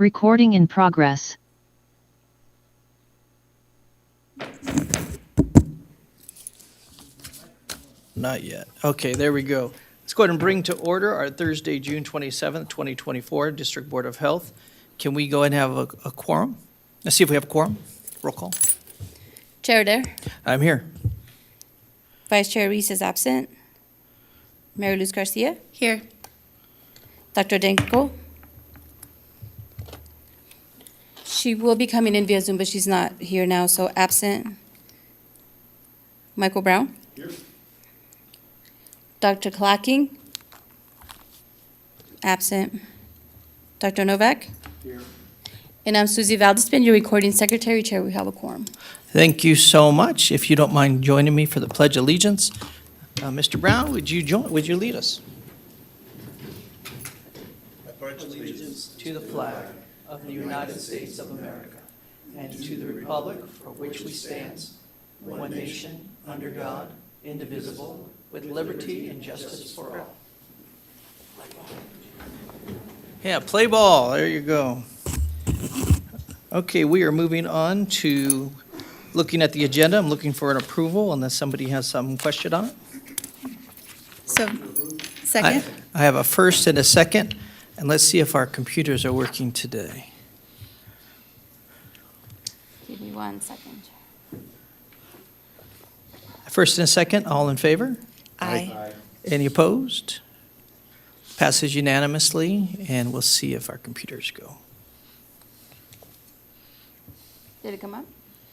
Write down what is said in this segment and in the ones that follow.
Recording in progress. Not yet. Okay, there we go. Let's go ahead and bring to order our Thursday, June 27th, 2024 District Board of Health. Can we go ahead and have a quorum? Let's see if we have a quorum. Roll call. Chair Adair. I'm here. Vice Chair Reese is absent. Mary Luz Garcia. Here. Dr. Denko. She will be coming in via Zoom, but she's not here now, so absent. Michael Brown. Here. Dr. Clacking. Absent. Dr. Novak. Here. And I'm Susie Valdespin, your recording secretary. Chair, we have a quorum. Thank you so much. If you don't mind joining me for the Pledge of Allegiance. Mr. Brown, would you lead us? I pledge allegiance to the flag of the United States of America and to the republic for which we stand, one nation, under God, indivisible, with liberty and justice for all. Yeah, play ball. There you go. Okay, we are moving on to looking at the agenda. I'm looking for an approval unless somebody has some question on it. So, second. I have a first and a second, and let's see if our computers are working today. Give me 1 second. First and a second, all in favor? Aye. Any opposed? Passes unanimously, and we'll see if our computers go. Did it come up?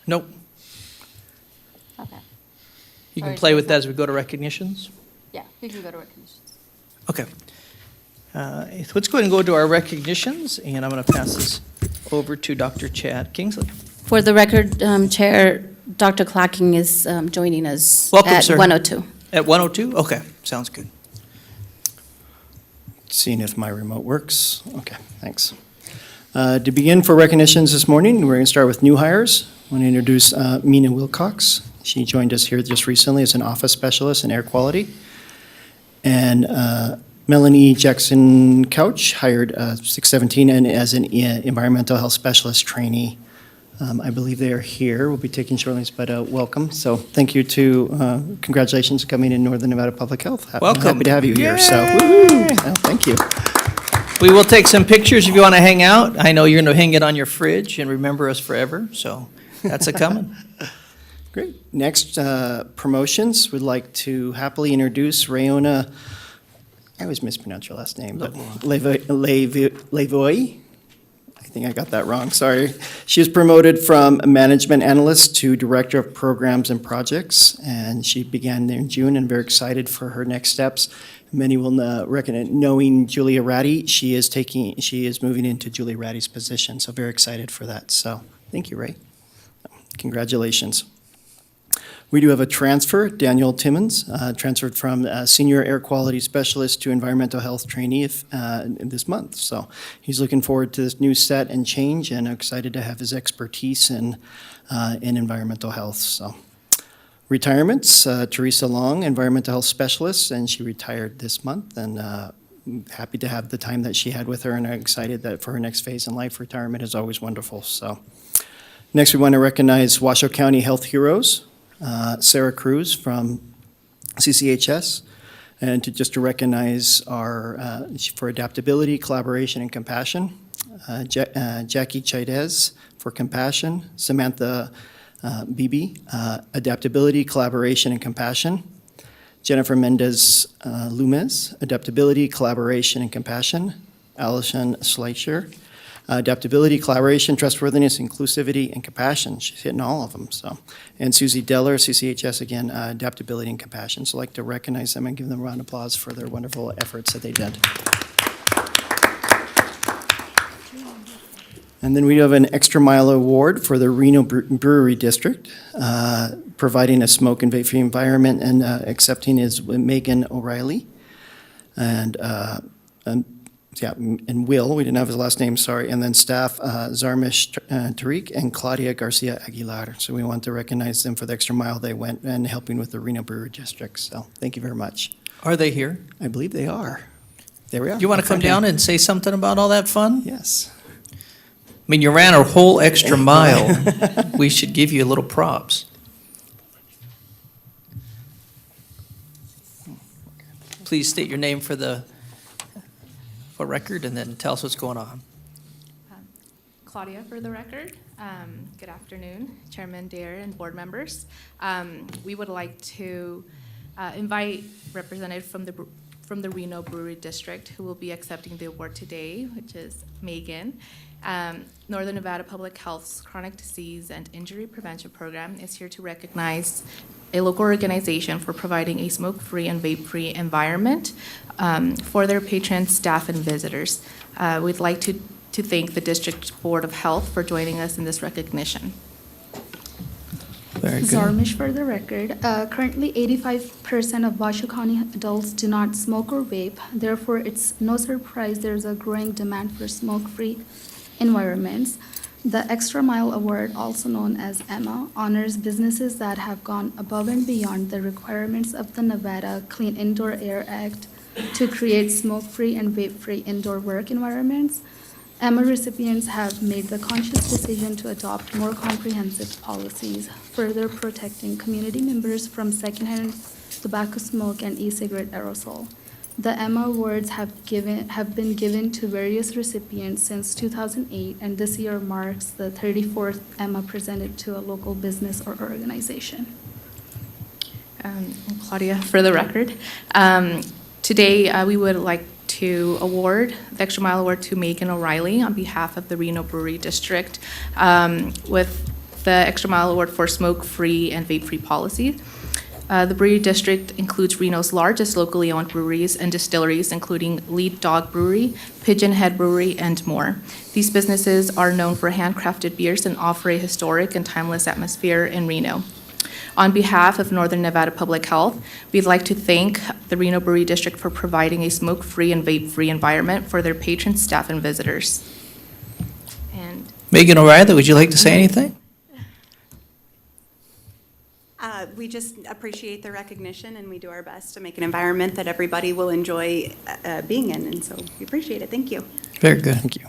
Nope. Okay. You Sorry, can play so with it's that not- as we go to recognitions. Yeah, we can go to recognitions. Okay. Let's go ahead and go to our recognitions, and I'm going to pass this over to Dr. Chad Kingsley. For the record, Chair, Dr. Clacking is joining us Welcome, at sir. 1:02. At 1:02? Okay, sounds good. Seeing if my remote works. Okay, thanks. To begin for recognitions this morning, we're going to start with new hires. I want to introduce Mina Wilcox. She joined us here just recently as an office specialist in air quality. And Melanie Jackson Couch, hired 617 and as an environmental health specialist trainee. I believe they are here. We'll be taking short names, but welcome. So thank you to, congratulations coming in Northern Nevada Public Health. Welcome. Happy to have you here. So, Yay! woohoo! Oh, thank you. We will take some pictures if you want to hang out. I know you're going to hang it on your fridge and remember us forever, so that's a coming. Great. Next, promotions. We'd like to happily introduce Rayona, I always mispronounce your last name, but Levoy. I think I got that wrong, sorry. She was promoted from management analyst to director of programs and projects, and she began there in June, and very excited for her next steps. Many will recognize, knowing Julia Ratty, she is moving into Julia Ratty's position, so very excited for that. So, thank you, Ray. Congratulations. We do have a transfer, Daniel Timmons, transferred from Senior Air Quality Specialist to Environmental Health Trainee this month. So he's looking forward to this new set and change and excited to have his expertise in environmental health. So retirements, Teresa Long, Environmental Health Specialist, and she retired this month. And happy to have the time that she had with her, and I'm excited that for her next phase in life, retirement is always wonderful. So next we want to recognize Washoe County Health Heroes. Sarah Cruz from CCHS, and to recognize our, for adaptability, collaboration, and compassion. Jackie Chaidez for compassion. Samantha Beebe, adaptability, collaboration, and compassion. Jennifer Mendez Lumez, adaptability, collaboration, and compassion. Allison Schleicher, adaptability, collaboration, trustworthiness, inclusivity, and compassion. She's hitting all of them. So, and Susie Deller, CCHS, again, adaptability and compassion. So I'd like to recognize them and give them a round of applause for their wonderful efforts that they did. And then we have an Extra Mile Award for the Reno Brewery District, providing a smoke and vape-free environment, and accepting is Megan O'Reilly. And Will, we didn't have his last name, sorry, and then staff, Zarmish Tariq and Claudia Garcia Aguilar. So we want to recognize them for the extra mile they went and helping with the Reno Brewery District. So thank you very much. Are they here? I believe they are. There we are. You want to come down and say something about all that fun? Yes. mean, you ran a whole extra mile. We should give you a little props. Please state your name for record, and then tell us what's going on. Claudia, for the record. Good afternoon, Chairman Dare and board members. We would like to invite representative from the Reno Brewery District who will be accepting the award today, which is Megan. Northern Nevada Public Health's Chronic Disease and Injury Prevention Program is here to recognize a local organization for providing a smoke-free and vape-free environment for their patrons, staff, and visitors. We'd like to thank the District Board of Health for joining us in this recognition. Very good. Zarmish for the record. Currently, 85% of Washoe County adults do not smoke or vape. Therefore, it's no surprise there's a growing demand for smoke-free environments. The Extra Mile Award, also known as EMMA, honors businesses that have gone above and beyond the requirements of the Nevada Clean Indoor Air Act to create smoke-free and vape-free indoor work environments. EMMA recipients have made the conscious decision to adopt more comprehensive policies, further protecting community members from secondhand tobacco smoke and e-cigarette aerosol. The EMMA awards have been given to various recipients since 2008, and this year marks the 34th EMMA presented to a local business or organization. Claudia, for the record. Today, we would like to award the Extra Mile Award to Megan O'Reilly on behalf of the Reno Brewery District with the Extra Mile Award for smoke-free and vape-free policy. The Brewery District includes Reno's largest locally owned breweries and distilleries, including Lead Dog Brewery, Pigeon Head Brewery, and more. These businesses are known for handcrafted beers and offer a historic and timeless atmosphere in Reno. On behalf of Northern Nevada Public Health, we'd like to thank the Reno Brewery District for providing a smoke-free and vape-free environment for their patrons, staff, and visitors. And Megan O'Reilly, would you like to say anything? We just appreciate the recognition, and we do our best to make an environment that everybody will enjoy being in, and so we appreciate it. Thank you. Very good. Thank you.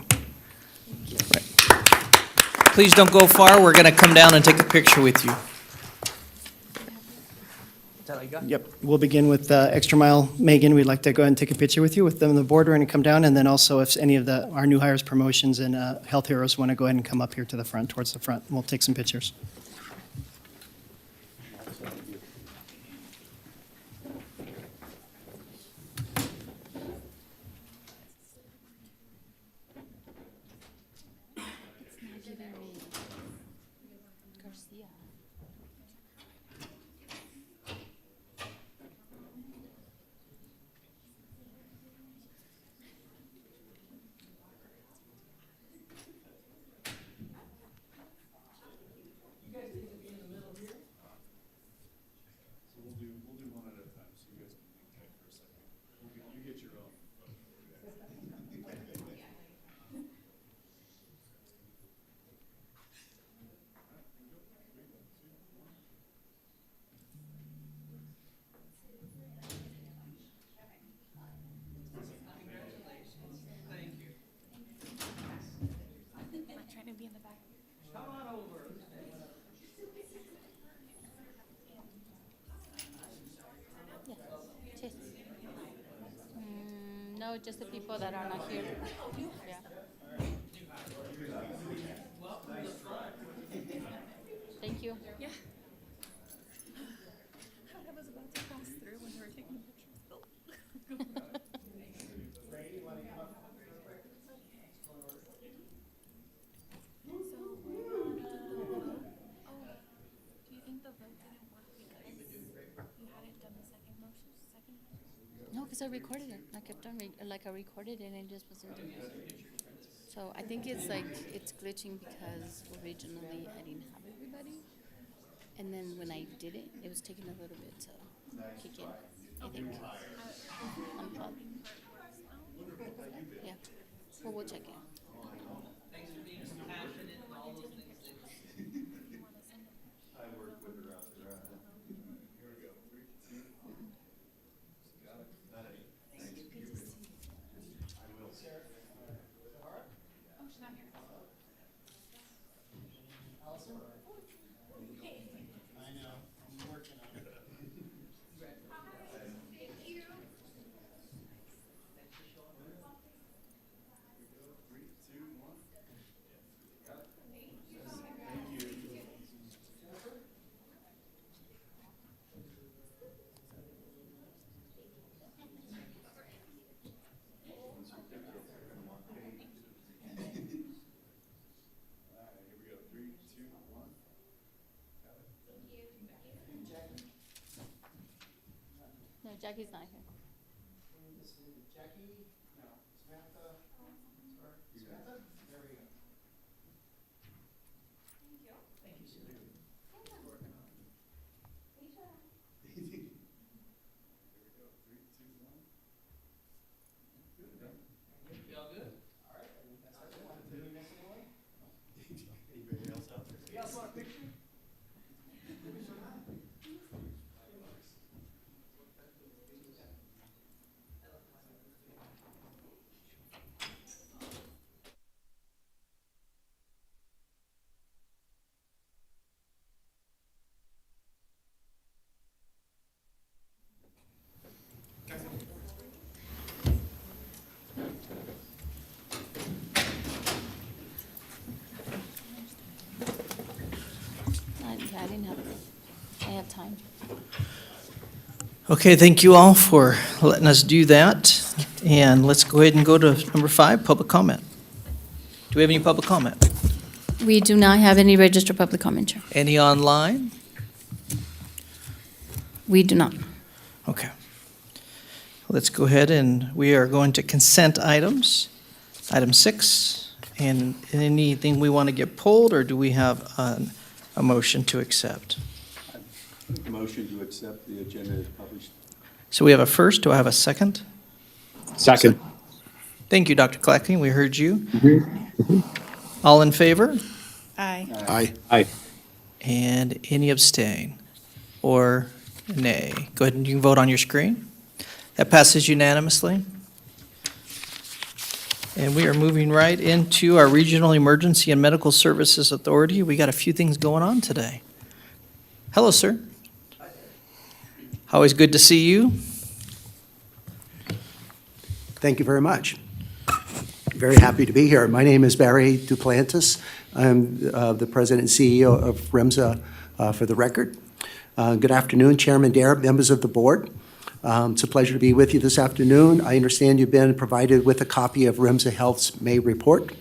Please don't go far. We're going to come down and take a picture with you. Is that all you got? Yep, we'll begin with Extra Mile. Megan, we'd like to go ahead and take a picture with you with them on the board. We're going to come down, and then also if any of our new hires, promotions, and health heroes want to go ahead and come up here to the front, towards the front, and we'll take some pictures. No, just the people that are not here. Yeah. Thank you. Yeah. I was about to pass through when you were taking pictures. No, because I recorded it. I kept on, I recorded it and it just wasn't doing it. So I think it's like, it's glitching because originally I didn't have everybody. And then when I did it, it was taking a little bit to kick in, I think. Unplug. Yeah, well, we'll check it. Thanks for being compassionate and all those things. I work with her out there. Here we go. 3, 2. Got it. Got it. Thanks. I will. Oh, she's not here. No, Jackie's not here. Anybody else out there? Yes, want a picture? I didn't have, I have time. Okay, thank you all for letting us do that. And let's go ahead and go to number 5, public comment. Do we have any public comment? We do not have any registered public comment, Chair. Any online? We do not. Okay. Let's go ahead and we are going to consent items. Item 6, and anything we want to get pulled, or do we have a motion to accept? Motion to accept the agenda as published. So we have a first, do I have a second? Second. Thank you, Dr. Clacking, we heard you. All in favor? Aye. Aye. And any abstain or nay? Go ahead and you can vote on your screen. That passes unanimously. And we are moving right into our Regional Emergency and Medical Services Authority. We got a few things going on today. Hello, sir. Always good to see you. Thank you very much. Very happy to be here. My name is Barry Duplantis. I'm the president and CEO of REMSA for the record. Good afternoon, Chairman Dare, members of the board. It's a pleasure to be with you this afternoon. I understand you've been provided with a copy of REMSA Health's May report.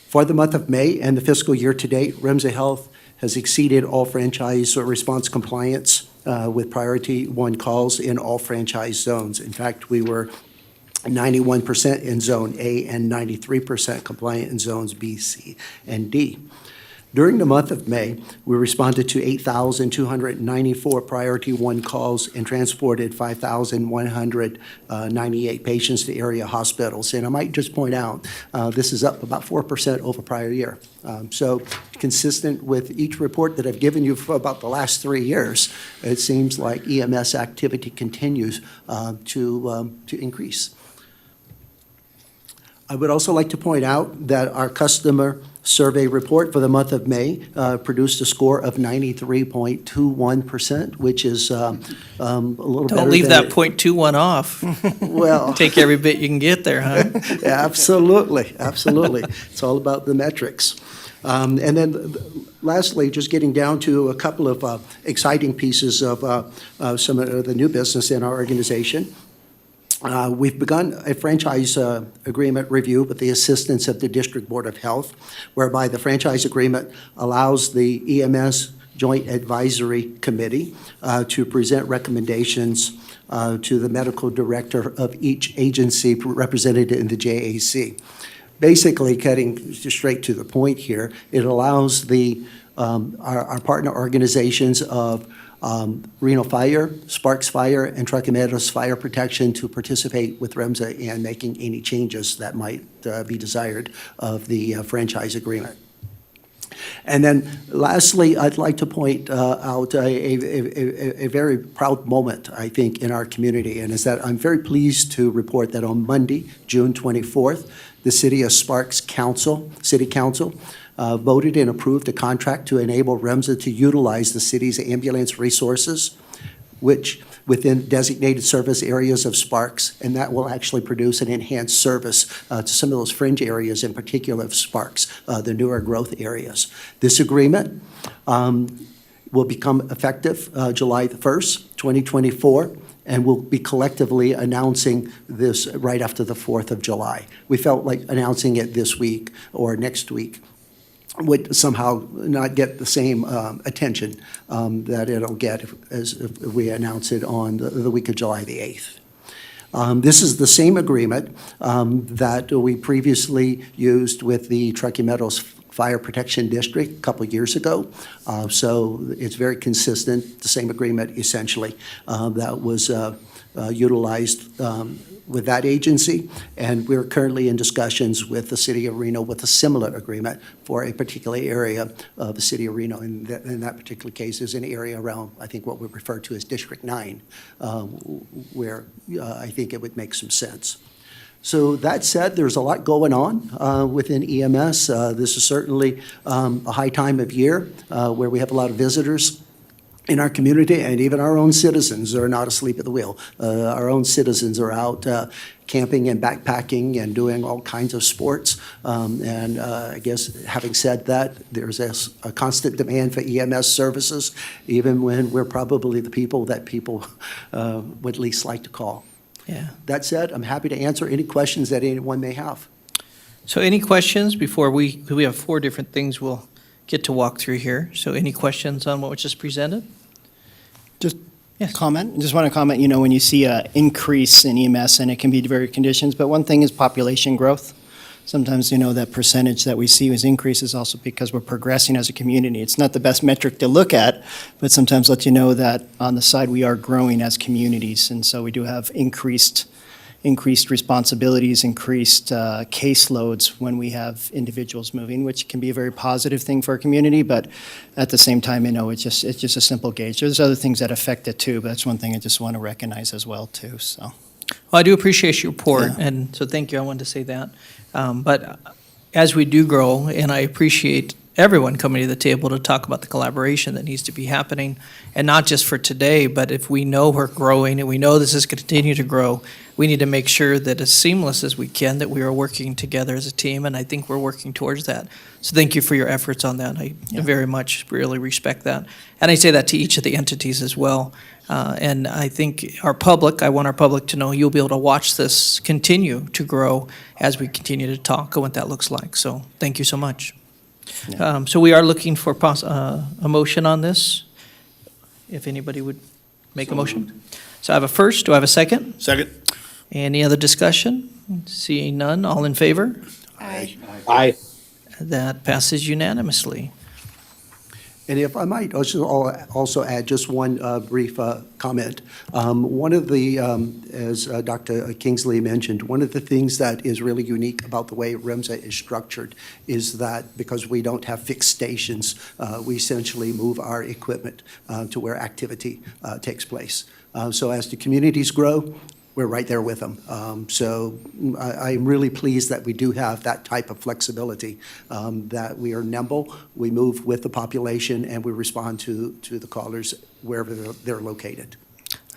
For the month of May and the fiscal year to date, REMSA Health has exceeded all franchise response compliance with priority 1 calls in all franchise zones. In fact, we were 91% in Zone A and 93% compliant in Zones B, C, and D. During the month of May, we responded to 8,294 priority 1 calls and transported 5,198 patients to area hospitals. And I might just point out, this is up about 4% over prior year. So consistent with each report that I've given you for about the last 3 years, it seems like EMS activity continues to increase. I would also like to point out that our customer survey report for the month of May produced a score of 93.21%, which is a little better. Don't leave than that .21 off. Well, Take every bit you can get there, huh? absolutely, absolutely. It's all about the metrics. And then lastly, just getting down to a couple of exciting pieces of some of the new business in our organization. We've begun a franchise agreement review with the assistance of the District Board of Health, whereby the franchise agreement allows the EMS Joint Advisory Committee to present recommendations to the medical director of each agency represented in the JAC. Basically, cutting straight to the point here, it allows our partner organizations of Reno Fire, Sparks Fire, and Trucking Fire Protection to participate with REMSA in making any changes that might be desired of the franchise agreement. And then lastly, I'd like to point out a very proud moment, I think, in our community, and is that I'm very pleased to report that on Monday, June 24th, the City of Sparks City Council, voted and approved a contract to enable REMSA to utilize the city's ambulance resources, which within designated service areas of Sparks, and that will actually produce an enhanced service to some of those fringe areas, in particular of Sparks, the newer growth areas. This agreement will become effective July the 1st, 2024, and we'll be collectively announcing this right after the 4th of July. We felt like announcing it this week or next week. would somehow not get the same attention that it'll get if we announce it on the week of July the 8th. This is the same agreement that we previously used with the Truckee Meadows Fire Protection District a couple of years ago. So it's very consistent, the same agreement essentially that was utilized with that agency. And we're currently in discussions with the city of Reno with a similar agreement for a particular area of the city of Reno. And in that particular case is an area around, I think, what we refer to as District 9, where I think it would make some sense. So that said, there's a lot going on within EMS. This is certainly a high time of year where we have a lot of visitors in our community, and even our own citizens are not asleep at the wheel. Our own citizens are out camping and backpacking and doing all kinds of sports. I guess having said that, there's a constant demand for EMS services, even when we're probably the people that people would least like to call. Yeah. That said, I'm happy to answer any questions that anyone may have. So any questions before we have 4 different things we'll get to walk through here. So any questions on what was just presented? Just Yes. comment. Just want to comment, when you see an increase in EMS, and it can be various conditions, but one thing is population growth. Sometimes, that percentage that we see as increases also because we're progressing as a community. It's not the best metric to look at, but sometimes let you know that on the side we are growing as communities. And so we do have increased responsibilities, increased caseloads when we have individuals moving, which can be a very positive thing for our community. But at the same time, it's just a simple gauge. There's other things that affect it too, but that's one thing I just want to recognize as well too. So, Well, I do appreciate your report, Yeah. and so thank you. I wanted to say that. But as we do grow, and I appreciate everyone coming to the table to talk about the collaboration that needs to be happening, and not just for today, but if we know we're growing and we know this is going to continue to grow, we need to make sure that as seamless as we can, that we are working together as a team, and I think we're working towards that. So thank you for your efforts on that. I very much really respect that. And I say that to each of the entities as well. And I think I want our public to know you'll be able to watch this continue to grow as we continue to talk and what that looks like. So thank you so much. So we are looking for a motion on this, if anybody would make a motion. So I have a first. Do I have a second? Second. Any other discussion? Seeing none, all in favor? Aye. That passes unanimously. And if I might also add just one brief comment. One of the, as Dr. Kingsley mentioned, one of the things that is really unique about the way REMSA is structured is that because we don't have fixed stations, we essentially move our equipment to where activity takes place. So as the communities grow, we're right there with them. So I'm really pleased that we do have that type of flexibility, that we are nimble, we move with the population, and we respond to the callers wherever they're located.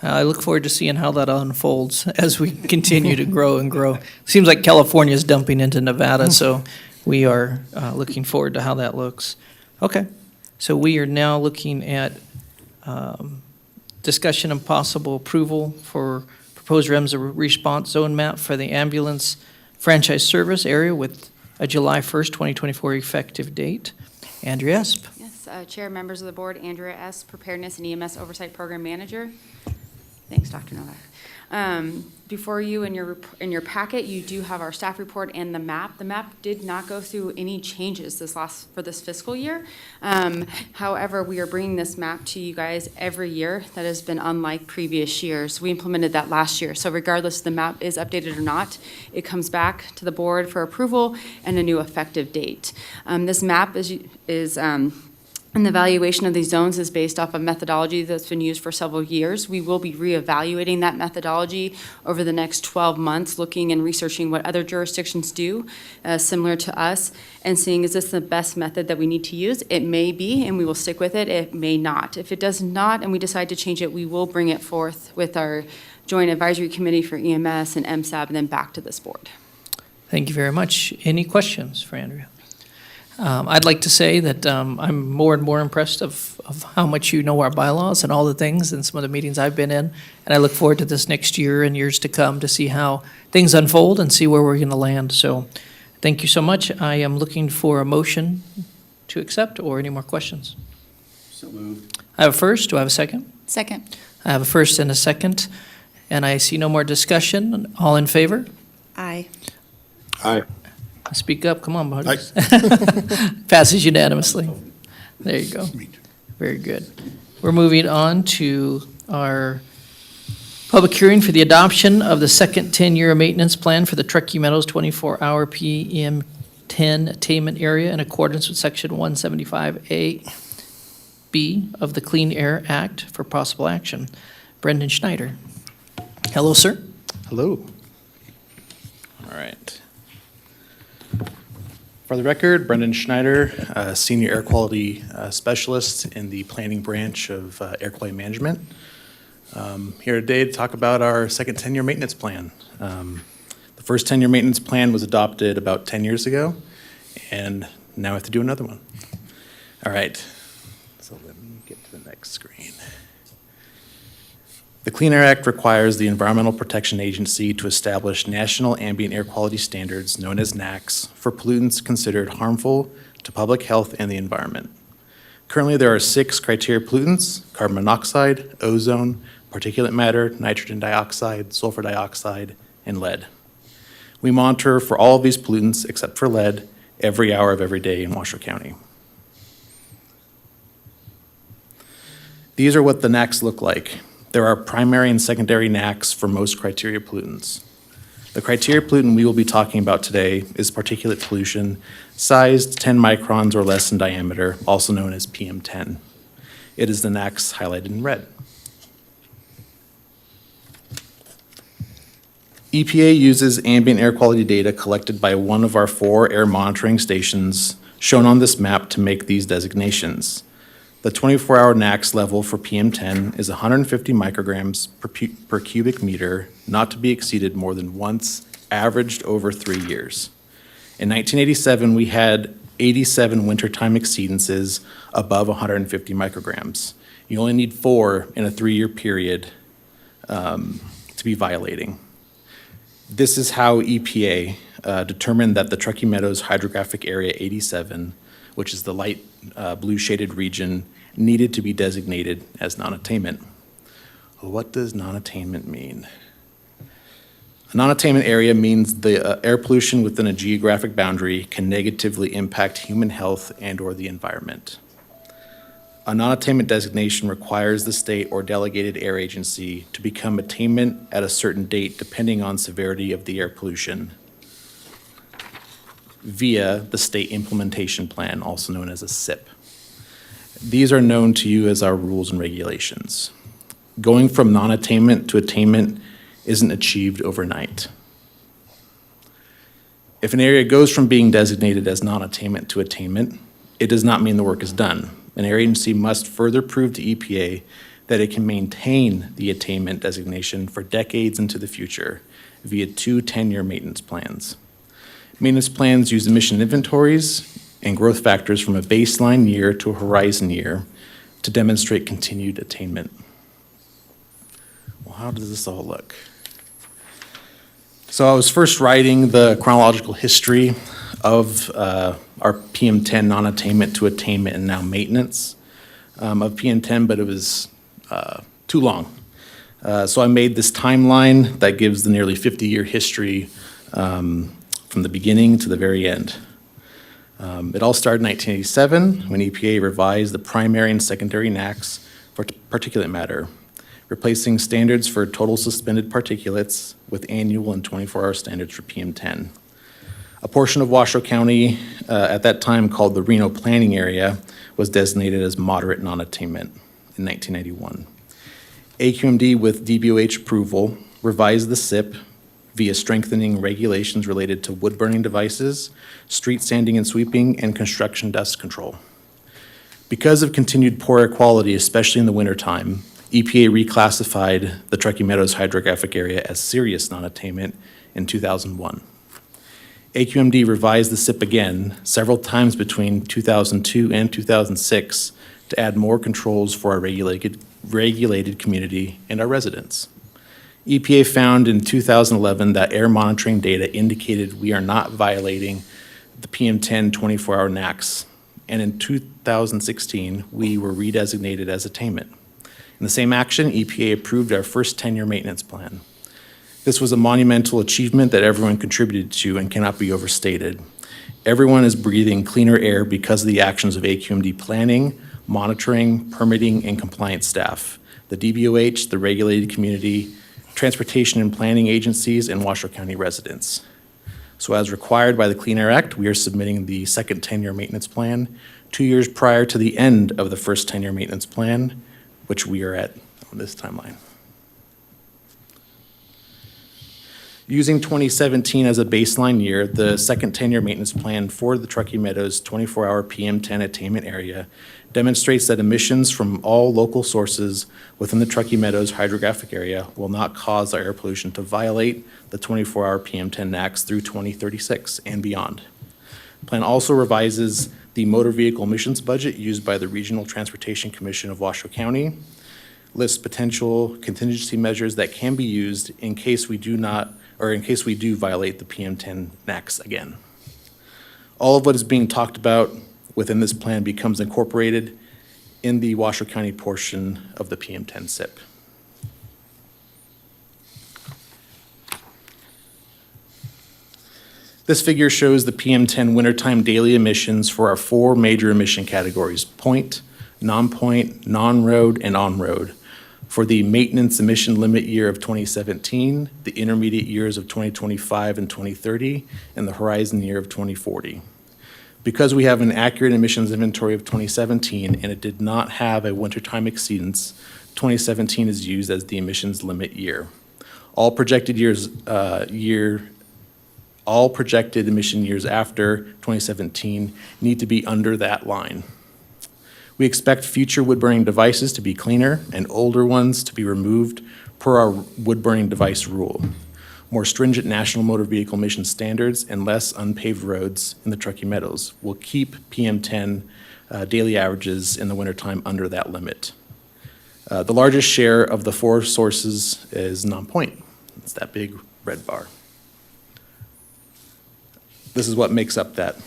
I look forward to seeing how that unfolds as we continue to grow and grow. Seems like California is dumping into Nevada, so we are looking forward to how that looks. Okay, so we are now looking at discussion and possible approval for proposed REMSA response zone map for the ambulance franchise service area with a July 1st, 2024 effective date. Andrea Esp. Yes, Chair, members of the board, Andrea S., Preparedness and EMS Oversight Program Manager. Thanks, Dr. Novak. Before you in your packet, you do have our staff report and the map. The map did not go through any changes for this fiscal year. However, we are bringing this map to you guys every year. That has been unlike previous years. We implemented that last year. So regardless if the map is updated or not, it comes back to the board for approval and a new effective date. This map and the evaluation of these zones is based off a methodology that's been used for several years. We will be reevaluating that methodology over the next 12 months, looking and researching what other jurisdictions do similar to us, and seeing is this the best method that we need to use. It may be, and we will stick with it. It may not. If it does not, and we decide to change it, we will bring it forth with our Joint Advisory Committee for EMS and MSAB, and then back to this board. Thank you very much. Any questions for Andrea? I'd like to say that I'm more and more impressed of how much you know our bylaws and all the things and some of the meetings I've been in. And I look forward to this next year and years to come to see how things unfold and see where we're going to land. So thank you so much. I am looking for a motion to accept, or any more questions? So moved. I have a first. Do I have a second? Second. I have a first and a second, and I see no more discussion. All in favor? Aye. Aye. Speak up. Come on, buddies. Passes unanimously. There you go. Very good. We're moving on to our public hearing for the adoption of the second 10-year maintenance plan for the Truckee Meadows 24-hour PM10 attainment area in accordance with Section 175A B of the Clean Air Act for possible action. Brendan Schneider. Hello, sir. Hello. All right. For the record, Brendan Schneider, Senior Air Quality Specialist in the Planning Branch of Air Quality Management. Here today to talk about our second 10-year maintenance plan. The first 10-year maintenance plan was adopted about 10 years ago, and now we have to do another one. All right. So let me get to the next screen. The Clean Air Act requires the Environmental Protection Agency to establish national ambient air quality standards, known as NAAQS, for pollutants considered harmful to public health and the environment. Currently, there are 6 criteria pollutants: carbon monoxide, ozone, particulate matter, nitrogen dioxide, sulfur dioxide, and lead. We monitor for all of these pollutants, except for lead, every hour of every day in Washoe County. These are what the NAAQS look like. There are primary and secondary NAAQS for most criteria pollutants. The criteria pollutant we will be talking about today is particulate pollution, sized 10 microns or less in diameter, also known as PM10. It is the NAAQS highlighted in red. EPA uses ambient air quality data collected by one of our 4 air monitoring stations shown on this map to make these designations. The 24-hour NAAQS level for PM10 is 150 micrograms per cubic meter, not to be exceeded more than once, averaged over 3 years. In 1987, we had 87 wintertime exceedances above 150 micrograms. You only need 4 in a 3-year period to be violating. This is how EPA determined that the Truckee Meadows Hydrographic Area 87, which is the light blue shaded region, needed to be designated as non-attainment. Well, what does non-attainment mean? A non-attainment area means the air pollution within a geographic boundary can negatively impact human health and/or the environment. A non-attainment designation requires the state or delegated air agency to become attainment at a certain date depending on severity of the air pollution via the state implementation plan, also known as a SIP. These are known to you as our rules and regulations. Going from non-attainment to attainment isn't achieved overnight. If an area goes from being designated as non-attainment to attainment, it does not mean the work is done. An air agency must further prove to EPA that it can maintain the attainment designation for decades into the future via 2 10-year maintenance plans. Maintenance plans use emission inventories and growth factors from a baseline year to a horizon year to demonstrate continued attainment. Well, how does this all look? So I was first writing the chronological history of our PM10 non-attainment to attainment and now maintenance of PM10, but it was too long. So I made this timeline that gives the nearly 50-year history from the beginning to the very end. It all started in 1987 when EPA revised the primary and secondary NAAQS for particulate matter, replacing standards for total suspended particulates with annual and 24-hour standards for PM10. A portion of Washoe County at that time called the Reno Planning Area was designated as moderate non-attainment in 1991. AQMD with DBOH approval revised the SIP via strengthening regulations related to wood burning devices, street sanding and sweeping, and construction dust control. Because of continued poor air quality, especially in the wintertime, EPA reclassified the Truckee Meadows Hydrographic Area as serious non-attainment in 2001. AQMD revised the SIP again several times between 2002 and 2006 to add more controls for our regulated community and our residents. EPA found in 2011 that air monitoring data indicated we are not violating the PM10 24-hour NAAQS and in 2016, we were redesignated as attainment. In the same action, EPA approved our first 10-year maintenance plan. This was a monumental achievement that everyone contributed to and cannot be overstated. Everyone is breathing cleaner air because of the actions of AQMD planning, monitoring, permitting, and compliance staff, the DBOH, the regulated community, transportation and planning agencies, and Washoe County residents. So as required by the Clean Air Act, we are submitting the second 10-year maintenance plan 2 years prior to the end of the first 10-year maintenance plan, which we are at on this timeline. Using 2017 as a baseline year, the second 10-year maintenance plan for the Truckee Meadows 24-hour PM10 attainment area demonstrates that emissions from all local sources within the Truckee Meadows hydrographic area will not cause our air pollution to violate the 24-hour PM10 NAAQS through 2036 and beyond. The plan also revises the motor vehicle emissions budget used by the Regional Transportation Commission of Washoe County, lists potential contingency measures that can be used in case we do violate the PM10 NAAQS again. All of what is being talked about within this plan becomes incorporated in the Washoe County portion of the PM10 SIP. This figure shows the PM10 wintertime daily emissions for our 4 major emission categories: point, non-point, non-road, and on-road, for the maintenance emission limit year of 2017, the intermediate years of 2025 and 2030, and the horizon year of 2040. Because we have an accurate emissions inventory of 2017 and it did not have a wintertime exceedance, 2017 is used as the emissions limit year. All projected emission years after 2017 need to be under that line. We expect future wood-burning devices to be cleaner and older ones to be removed per our wood-burning device rule. More stringent national motor vehicle emission standards and less unpaved roads in the Truckee Meadows will keep PM10 daily averages in the wintertime under that limit. The largest share of the 4 sources is non-point. It's that big red bar. This is what makes up that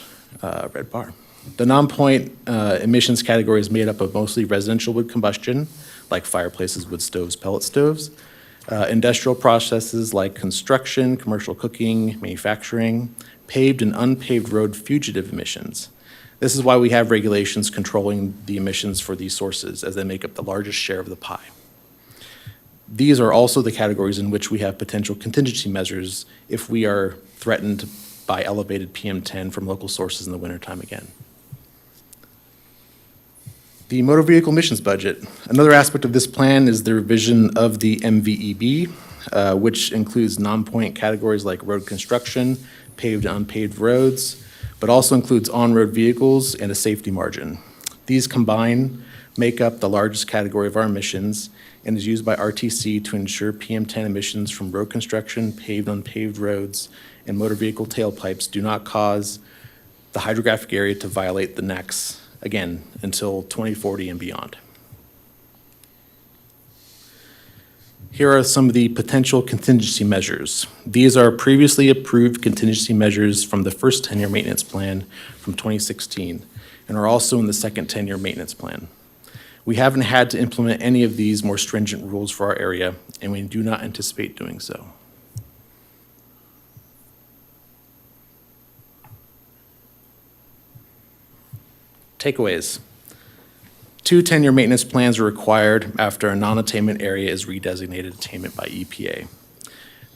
red bar. The non-point emissions category is made up of mostly residential wood combustion, like fireplaces, wood stoves, pellet stoves, industrial processes like construction, commercial cooking, manufacturing, paved and unpaved road fugitive emissions. This is why we have regulations controlling the emissions for these sources, as they make up the largest share of the pie. These are also the categories in which we have potential contingency measures if we are threatened by elevated PM10 from local sources in the wintertime again. The motor vehicle emissions budget. Another aspect of this plan is the revision of the MVEB, which includes non-point categories like road construction, paved and unpaved roads, but also includes on-road vehicles and a safety margin. These combined make up the largest category of our emissions and is used by RTC to ensure PM10 emissions from road construction, paved, unpaved roads, and motor vehicle tailpipes do not cause the hydrographic area to violate the NAAQS again until 2040 and beyond. Here are some of the potential contingency measures. These are previously approved contingency measures from the first 10-year maintenance plan from 2016 and are also in the second 10-year maintenance plan. We haven't had to implement any of these more stringent rules for our area, and we do not anticipate doing so. Takeaways. 2 10-year maintenance plans are required after a non-attainment area is redesignated attainment by EPA.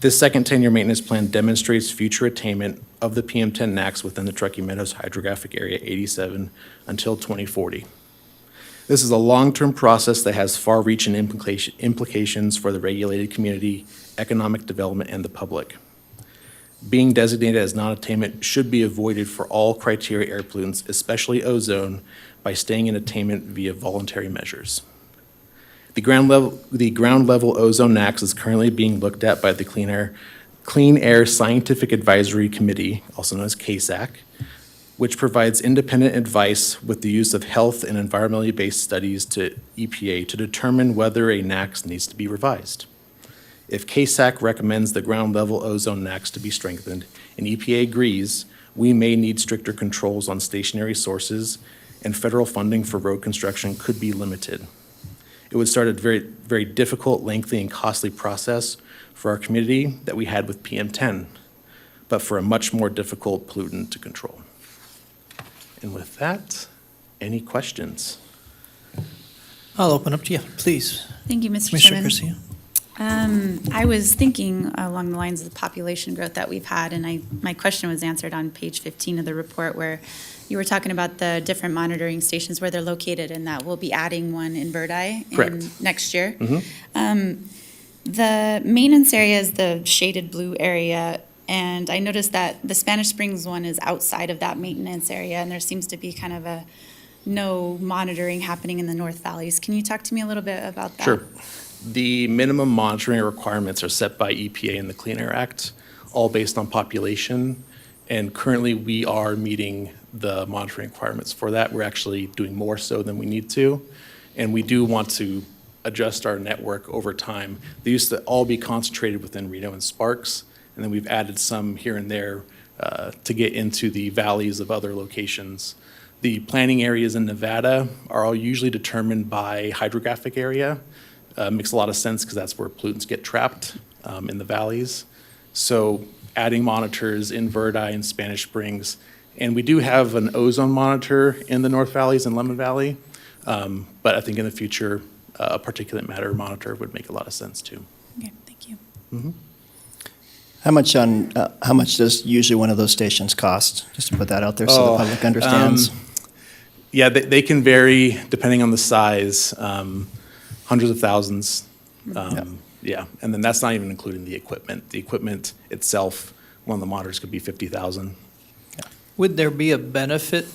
This second 10-year maintenance plan demonstrates future attainment of the PM10 NAAQS within the Truckee Meadows Hydrographic Area 87 until 2040. This is a long-term process that has far-reaching implications for the regulated community, economic development, and the public. Being designated as non-attainment should be avoided for all criteria air pollutants, especially ozone, by staying in attainment via voluntary measures. The ground level ozone NAAQS is currently being looked at by the Clean Air Scientific Advisory Committee, also known as CASAC, which provides independent advice with the use of health and environmentally based studies to EPA to determine whether a NAAQS needs to be revised. If CASAC recommends the ground level ozone NAAQS to be strengthened and EPA agrees, we may need stricter controls on stationary sources and federal funding for road construction could be limited. It would start a very, very difficult, lengthy, and costly process for our community that we had with PM10, but for a much more difficult pollutant to control. And with that, any questions? I'll open up to you, please. Thank you, Mr. Commissioner Chairman. Garcia. I was thinking along the lines of the population growth that we've had, and my question was answered on page 15 of the report, where you were talking about the different monitoring stations where they're located, and that we'll be adding one in Birdi Correct. next year. Mhm. The maintenance area is the shaded blue area, and I noticed that the Spanish Springs one is outside of that maintenance area, and there seems to be kind of a no monitoring happening in the North Valleys. Can you talk to me a little bit about that? Sure. The minimum monitoring requirements are set by EPA and the Clean Air Act, all based on population. And currently, we are meeting the monitoring requirements for that. We're actually doing more so than we need to. And we do want to adjust our network over time. They used to all be concentrated within Reno and Sparks, and then we've added some here and there to get into the valleys of other locations. The planning areas in Nevada are all usually determined by hydrographic area. Makes a lot of sense because that's where pollutants get trapped in the valleys. So adding monitors in Verdi and Spanish Springs. And we do have an ozone monitor in the North Valleys and Lemon Valley. But I think in the future, a particulate matter monitor would make a lot of sense too. Okay, thank you. How much does usually one of those stations cost? Just to put that out there so the public understands. Yeah, they can vary depending on the size, hundreds of thousands. Yeah, and then that's not even including the equipment. The equipment itself, one of the monitors could be 50,000. Would there be a benefit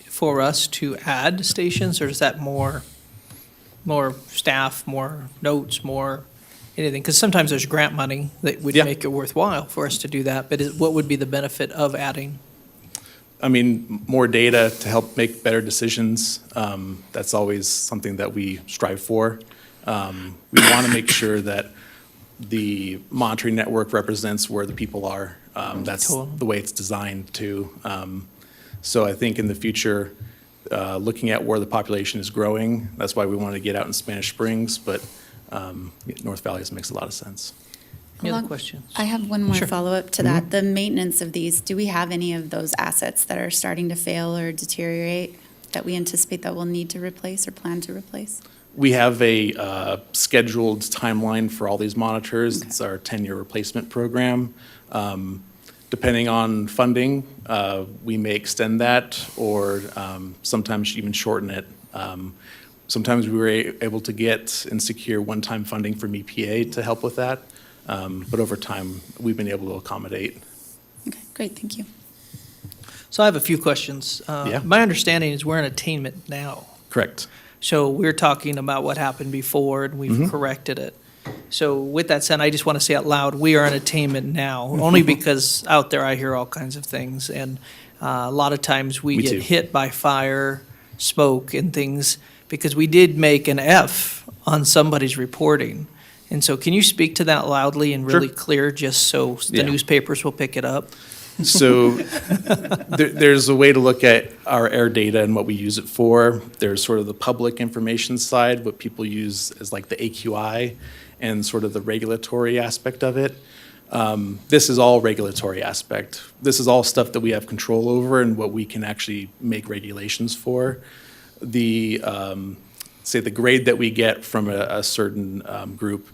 for us to add stations, or is that more staff, more notes, more anything? Because sometimes there's grant money that would Yeah. make it worthwhile for us to do that, but what would be the benefit of adding? I mean, more data to help make better decisions. That's always something that we strive for. We want to make sure that the monitoring network represents where the people are. That's Totally. the way it's designed to. So I think in the future, looking at where the population is growing, that's why we want to get out in Spanish Springs, but North Valleys makes a lot of sense. Any other Along- questions? I have one more Sure. follow-up to that. The maintenance of these, do we have any of those assets that are starting to fail or deteriorate that we anticipate that we'll need to replace or plan to replace? We have a scheduled timeline for all these monitors. Okay. It's our 10-year replacement program. Depending on funding, we may extend that or sometimes even shorten it. Sometimes we were able to get and secure one-time funding from EPA to help with that. But over time, we've been able to accommodate. Okay, great, thank you. So I have a few questions. Yeah. My understanding is we're in attainment now. Correct. So we're talking about what happened before, and we've corrected it. So with that said, I just want to say out loud, we are in attainment now, only because out there I hear all kinds of things. And a lot of times we Me get too. hit by fire, smoke, and things, because we did make an F on somebody's reporting. And so can you speak to that loudly and really Sure. clear, just so the Yeah. newspapers will pick it up? So there's a way to look at our air data and what we use it for. There's sort of the public information side, what people use as like the AQI, and sort of the regulatory aspect of it. This is all regulatory aspect. This is all stuff that we have control over and what we can actually make regulations for. The, say the grade that we get from a certain group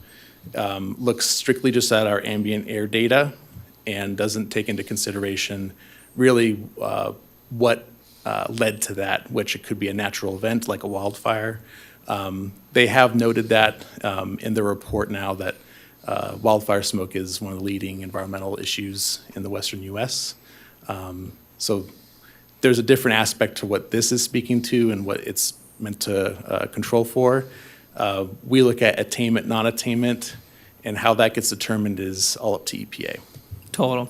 looks strictly just at our ambient air data and doesn't take into consideration really what led to that, which it could be a natural event like a wildfire. They have noted that in their report now that wildfire smoke is one of the leading environmental issues in the western U.S. So there's a different aspect to what this is speaking to and what it's meant to control for. We look at attainment, non-attainment, and how that gets determined is all up to EPA. Total.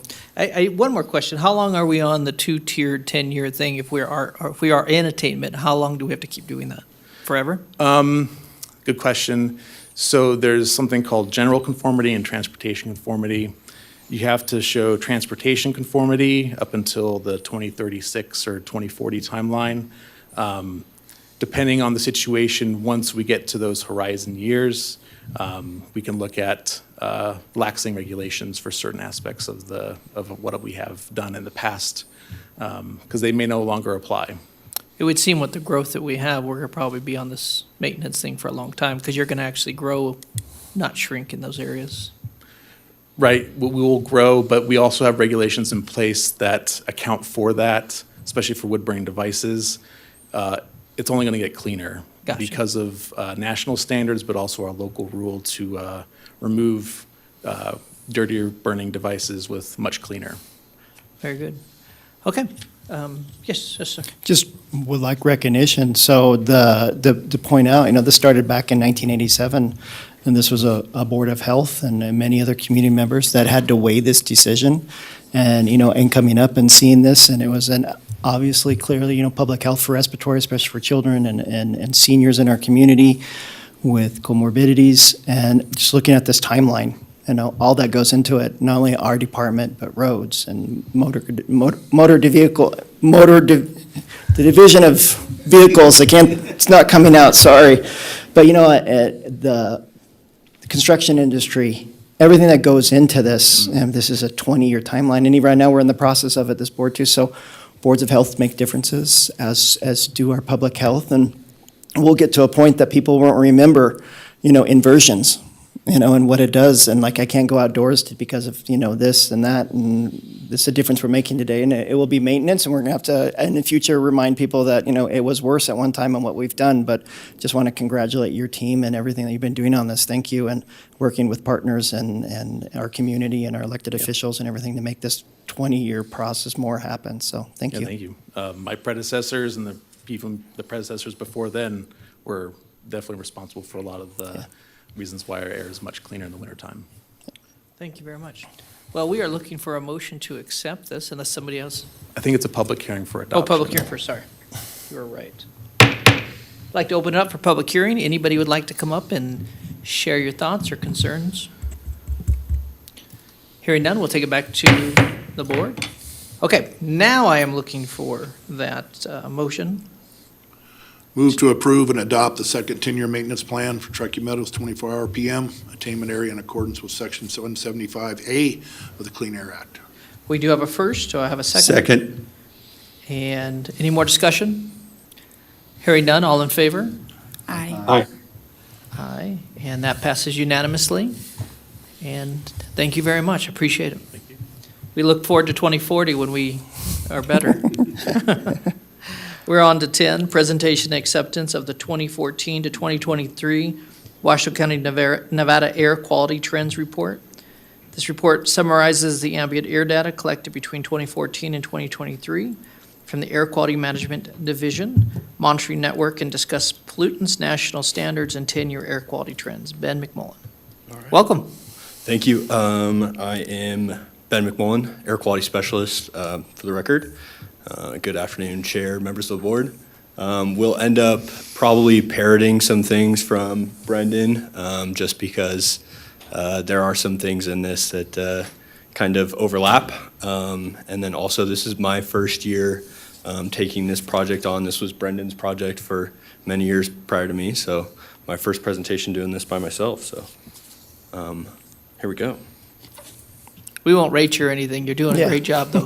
One more question. How long are we on the two-tiered 10-year thing? If we are in attainment, how long do we have to keep doing that? Forever? Good question. So there's something called general conformity and transportation conformity. You have to show transportation conformity up until the 2036 or 2040 timeline. Depending on the situation, once we get to those horizon years, we can look at laxing regulations for certain aspects of what we have done in the past, because they may no longer apply. It would seem with the growth that we have, we're gonna probably be on this maintenance thing for a long time, because you're gonna actually grow, not shrink in those areas. Right, we will grow, but we also have regulations in place that account for that, especially for wood-burning devices. It's only gonna get cleaner Gotcha. because of national standards, but also our local rule to remove dirtier burning devices with much cleaner. Very good. Okay, yes, sir. Just would like recognition. So to point out, this started back in 1987, and this was a Board of Health and many other community members that had to weigh this decision. And coming up and seeing this, and it was obviously, clearly, public health for respiratory, especially for children and seniors in our community with comorbidities, and just looking at this timeline, all that goes into it, not only our department, but roads and the division of vehicles, it's not coming out, sorry. But the construction industry, everything that goes into this, and this is a 20-year timeline, and even right now, we're in the process of it, this board too, so boards of health make differences, as do our public health, and we'll get to a point that people won't remember, inversions, and what it does, and I can't go outdoors because of, this and that, and this is a difference we're making today, and it will be maintenance, and we're gonna have to, in the future, remind people that, it was worse at one time on what we've done, but just want to congratulate your team and everything that you've been doing on this. Thank you, and working with partners and our community and our elected officials and everything to make this 20-year process more happen, so thank Yeah, you. thank you. My predecessors and the predecessors before then were definitely responsible for a lot of the reasons why our air is much cleaner in the wintertime. Thank you very much. Well, we are looking for a motion to accept this unless somebody else. I think it's a public hearing for adoption. Oh, public hearing first, sorry. You were right. I'd like to open it up for public hearing. Anybody would like to come up and share your thoughts or concerns? Hearing none, we'll take it back to the board. Okay, now I am looking for that motion. Move to approve and adopt the second 10-year maintenance plan for Truckee Meadows 24-hour PM attainment area in accordance with Section 775A of the Clean Air Act. We do have a first, do I have a second? Second. And any more discussion? Hearing none, all in favor? Aye. Aye. Aye, and that passes unanimously. And thank you very much, appreciate it. Thank you. We look forward to 2040 when we are better. We're on to 10, presentation and acceptance of the 2014 to 2023 Washoe County, Nevada Air Quality Trends Report. This report summarizes the ambient air data collected between 2014 and 2023 from the Air Quality Management Division Monitoring Network and discuss pollutants, national standards, and 10-year air quality trends. Ben McMullen. All right. Welcome. Thank you. I am Ben McMullen, Air Quality Specialist, for the record. Good afternoon, Chair, members of the board. We'll end up probably parroting some things from Brendan, just because there are some things in this that kind of overlap. And then also, this is my first year taking this project on. This was Brendan's project for many years prior to me, so my first presentation doing this by myself. So here we go. We won't rate you or anything. You're doing a great job, though.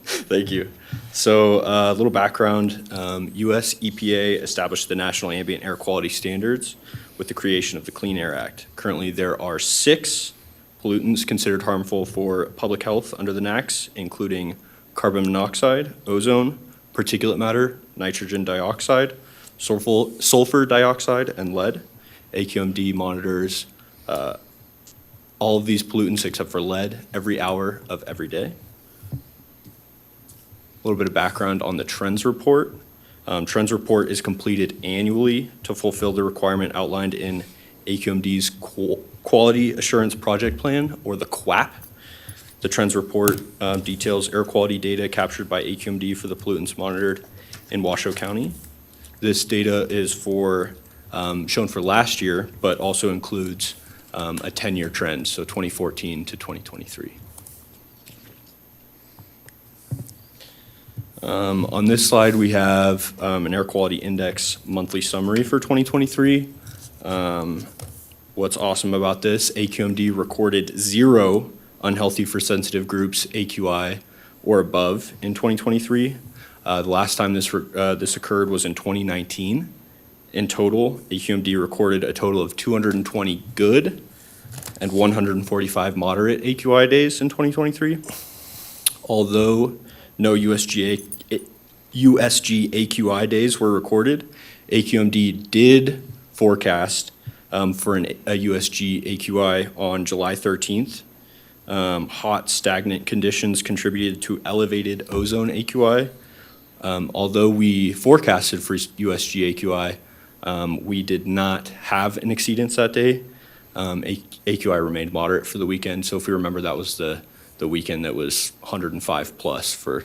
Thank you. So a little background, US EPA established the National Ambient Air Quality Standards with the creation of the Clean Air Act. Currently, there are 6 pollutants considered harmful for public health under the NAAQS, including carbon monoxide, ozone, particulate matter, nitrogen dioxide, sulfur dioxide, and lead. AQMD monitors all of these pollutants except for lead every hour of every day. A little bit of background on the Trends Report. Trends Report is completed annually to fulfill the requirement outlined in AQMD's Quality Assurance Project Plan, or the QAP. The Trends Report details air quality data captured by AQMD for the pollutants monitored in Washoe County. This data is shown for last year, but also includes a 10-year trend, so 2014 to 2023. On this slide, we have an air quality index monthly summary for 2023. What's awesome about this, AQMD recorded 0 unhealthy for sensitive groups AQI or above in 2023. The last time this occurred was in 2019. In total, AQMD recorded a total of 220 good and 145 moderate AQI days in 2023. Although no USG AQI days were recorded, AQMD did forecast for a USG AQI on July 13th. Hot, stagnant conditions contributed to elevated ozone AQI. Although we forecasted for USG AQI, we did not have an exceedance that day. AQI remained moderate for the weekend, so if we remember, that was the weekend that was 105 plus for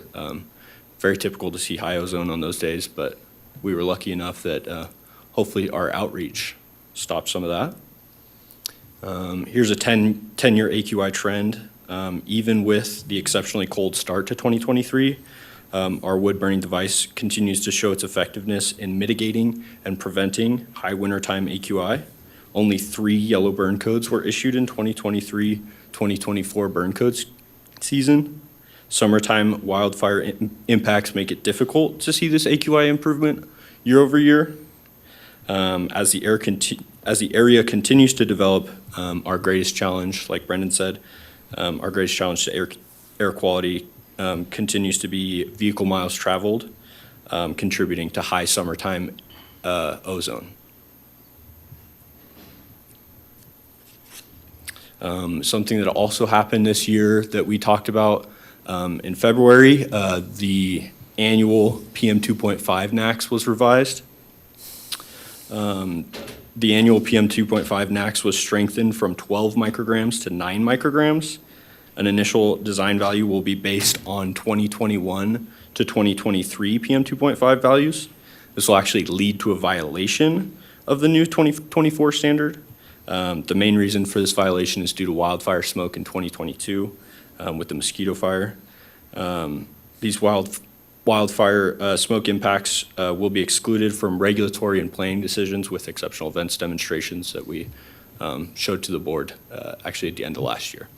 very typical to see high ozone on those days, but we were lucky enough that hopefully our outreach stopped some of that. Here's a 10-year AQI trend. Even with the exceptionally cold start to 2023, our wood-burning device continues to show its effectiveness in mitigating and preventing high wintertime AQI. Only 3 yellow burn codes were issued in 2023-2024 burn codes season. Summertime wildfire impacts make it difficult to see this AQI improvement year over year. As the area continues to develop, our greatest challenge, like Brendan said, our greatest challenge to air quality continues to be vehicle miles traveled, contributing to high summertime ozone. Something that also happened this year that we talked about in February, the annual PM 2.5 NAAQS was revised. The annual PM 2.5 NAAQS was strengthened from 12 micrograms to 9 micrograms. An initial design value will be based on 2021 to 2023 PM 2.5 values. This will actually lead to a violation of the new 2024 standard. The main reason for this violation is due to wildfire smoke in 2022 with the mosquito fire. These wildfire smoke impacts will be excluded from regulatory and planning decisions with exceptional events demonstrations that we showed to the board actually at the end of last year.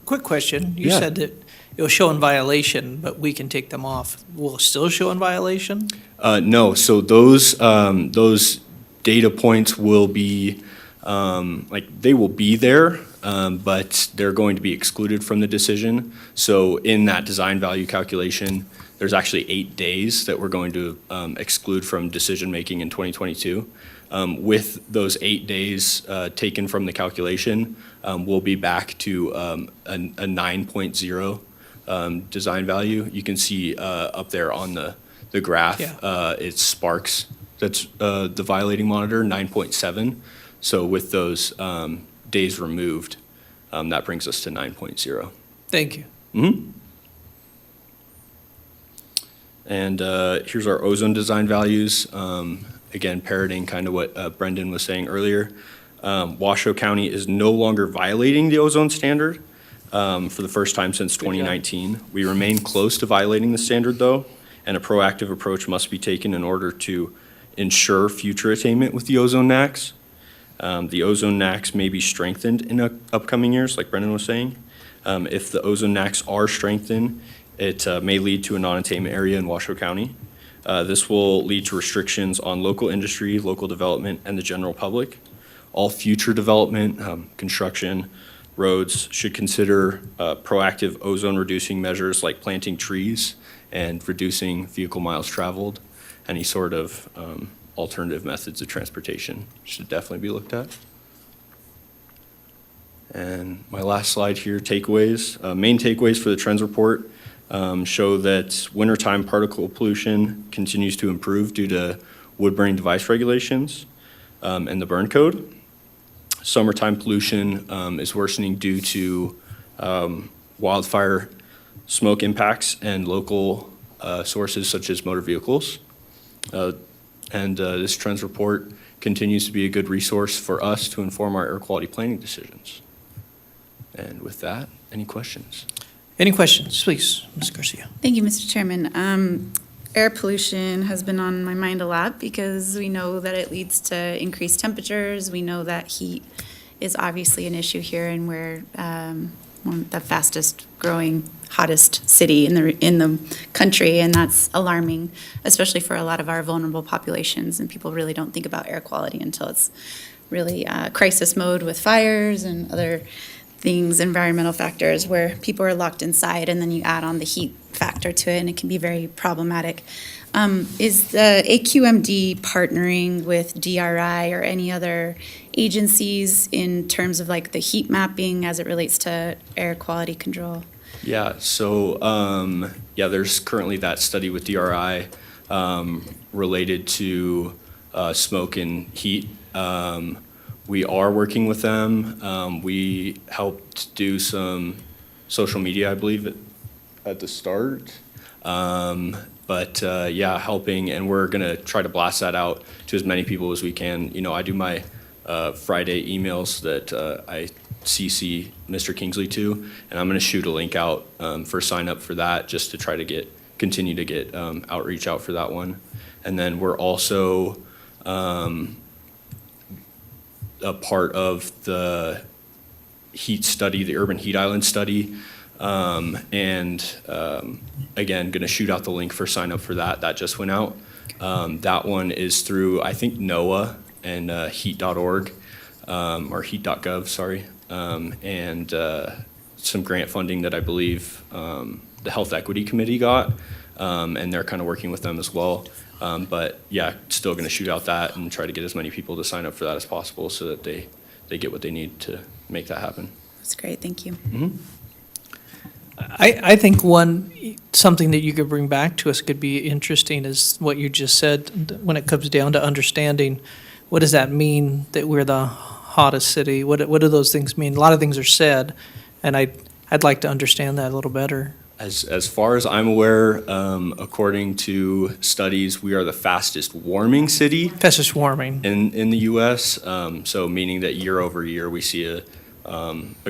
Quick question. You Yeah. said that it will show in violation, but we can take them off. Will it still show in violation? No, so those data points will be, they will be there, but they're going to be excluded from the decision. So in that design value calculation, there's actually 8 days that we're going to exclude from decision-making in 2022. With those 8 days taken from the calculation, we'll be back to a 9.0 design value. You can see up there on the graph, Yeah. it's Sparks. That's the violating monitor, 9.7. So with those days removed, that brings us to 9.0. Thank you. Mm-hmm. And here's our ozone design values. Again, parroting kind of what Brendan was saying earlier. Washoe County is no longer violating the ozone standard for the first time since 2019. We remain close to violating the standard though, and a proactive approach must be taken in order to ensure future attainment with the ozone NAAQS. The ozone NAAQS may be strengthened in upcoming years, like Brendan was saying. If the ozone NAAQS are strengthened, it may lead to a non-attainment area in Washoe County. This will lead to restrictions on local industry, local development, and the general public. All future development, construction, roads should consider proactive ozone-reducing measures like planting trees and reducing vehicle miles traveled. Any sort of alternative methods of transportation should definitely be looked at. And my last slide here, takeaways. Main takeaways for the trends report show that wintertime particle pollution continues to improve due to wood-burning device regulations and the burn code. Summertime pollution is worsening due to wildfire smoke impacts and local sources such as motor vehicles. This trends report continues to be a good resource for us to inform our air quality planning decisions. And with that, any questions? Any questions? Please, Ms. Garcia. Thank you, Mr. Chairman. Air pollution has been on my mind a lot because we know that it leads to increased temperatures. We know that heat is obviously an issue here, and we're one of the fastest growing, hottest city in the country, and that's alarming, especially for a lot of our vulnerable populations. And people really don't think about air quality until it's really crisis mode with fires and other things, environmental factors, where people are locked inside, and then you add on the heat factor to it, and it can be very problematic. Is the AQMD partnering with DRI or any other agencies in terms of like the heat mapping as it relates to air quality control? Yeah, so, there's currently that study with DRI related to smoke and heat. We are working with them. We helped do some social media, I believe, at the start. Helping, and we're gonna try to blast that out to as many people as we can. You know, I do my Friday emails that I CC Mr. Kingsley to, and I'm gonna shoot a link out for sign up for that, just to try to continue to get outreach out for that one. And then we're also a part of the heat study, the urban heat island study. Again, gonna shoot out the link for sign up for that. That just went out. That one is through, I think, NOAA and heat.org, or heat.gov, sorry. Some grant funding that I believe the Health Equity Committee got, and they're kind of working with them as well. Still gonna shoot out that and try to get as many people to sign up for that as possible so that they get what they need to make that happen. That's great, thank you. Mm-hmm. I think something that you could bring back to us could be interesting is what you just said when it comes down to understanding what does that mean that we're the hottest city? What do those things mean? A lot of things are said, and I'd like to understand that a little better. As far as I'm aware, according to studies, we are the fastest warming city. Fastest warming. In the U.S., so meaning that year over year, we see a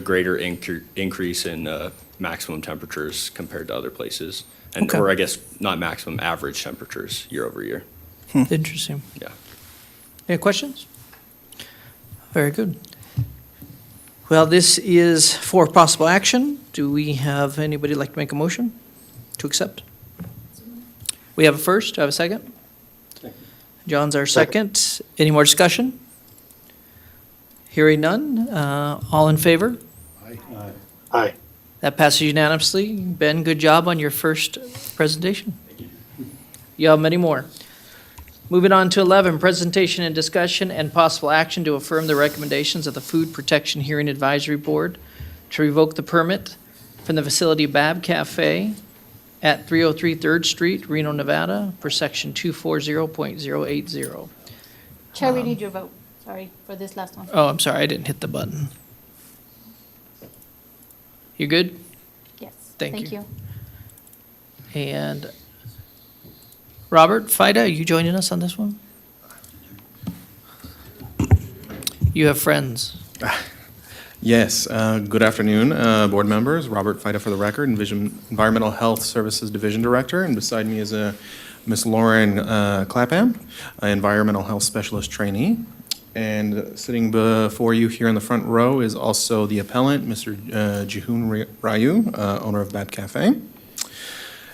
greater increase in maximum temperatures compared to other places. Okay. Or I guess not maximum, average temperatures year over year. Interesting. Yeah. Any questions? Very good. Well, this is for possible action. Do we have anybody like to make a motion to accept? We have a first, do I have a second? John's our second. Any more discussion? Hearing none, all in favor? Aye. That passes unanimously. Ben, good job on your first presentation. You have many more. Moving on to 11, presentation and discussion and possible action to affirm the recommendations of the Food Protection Hearing Advisory Board to revoke the permit from the facility Bab Cafe at 303 3rd Street, Reno, Nevada, per section 240.080. Chair, we need your vote, sorry, for this last one. Oh, I'm sorry, I didn't hit the button. You good? Yes. Thank you. you. And Robert, Fida, are you joining us on this one? You have friends. Yes, good afternoon, board members. Robert Fida for the record, Environmental Health Services Division Director, and beside me is Miss Lauren Clapham, an Environmental Health Specialist Trainee. And sitting before you here in the front row is also the appellant, Mr. Jihoon Ryu, owner of Bab Cafe.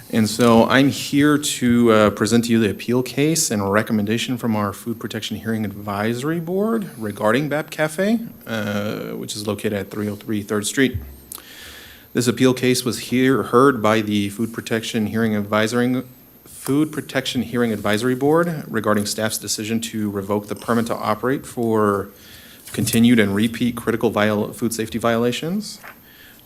And so I'm here to present to you the appeal case and recommendation from our Food Protection Hearing Advisory Board regarding Bab Cafe, which is located at 303 3rd Street. This appeal case was heard by the Food Protection Hearing Advisory Board regarding staff's decision to revoke the permit to operate for continued and repeat critical food safety violations.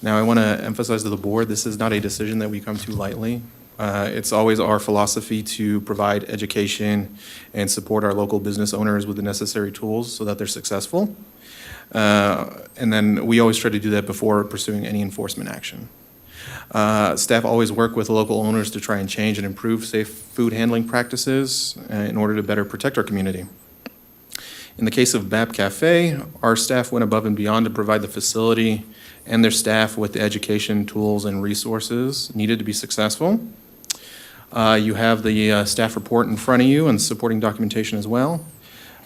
Now, I want to emphasize to the board, this is not a decision that we come to lightly. It's always our philosophy to provide education and support our local business owners with the necessary tools so that they're successful. And then we always try to do that before pursuing any enforcement action. Staff always work with local owners to try and change and improve safe food handling practices in order to better protect our community. In the case of BAP Cafe, our staff went above and beyond to provide the facility and their staff with the education, tools, and resources needed to be successful. You have the staff report in front of you and supporting documentation as well.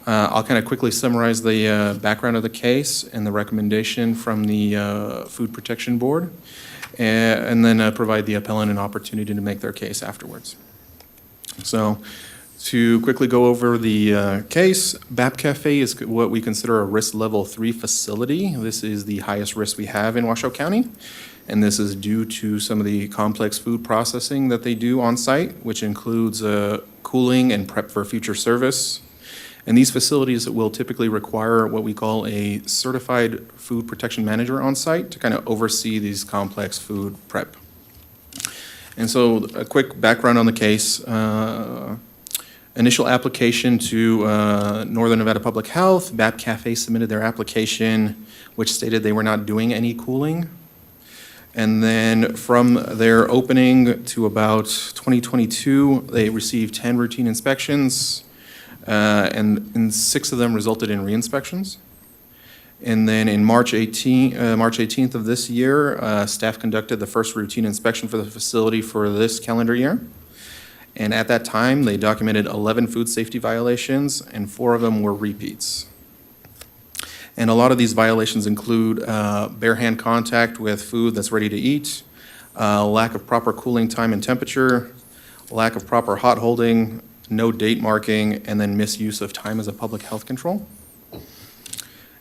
I'll kind of quickly summarize the background of the case and the recommendation from the Food Protection Board, and then provide the appellant an opportunity to make their case afterwards. So, to quickly go over the case, BAP Cafe is what we consider a risk level 3 facility. This is the highest risk we have in Washoe County, and this is due to some of the complex food processing that they do on site, which includes cooling and prep for future service. And these facilities will typically require what we call a certified food protection manager on site to kind of oversee these complex food prep. And so a quick background on the case. Initial application to Northern Nevada Public Health, BAP Cafe submitted their application, which stated they were not doing any cooling. And then from their opening to about 2022, they received 10 routine inspections, and 6 of them resulted in re-inspections. And then in March 18th of this year, staff conducted the first routine inspection for the facility for this calendar year. And at that time, they documented 11 food safety violations, and 4 of them were repeats. And a lot of these violations include bare hand contact with food that's ready to eat, lack of proper cooling time and temperature, lack of proper hot holding, no date marking, and then misuse of time as a public health control.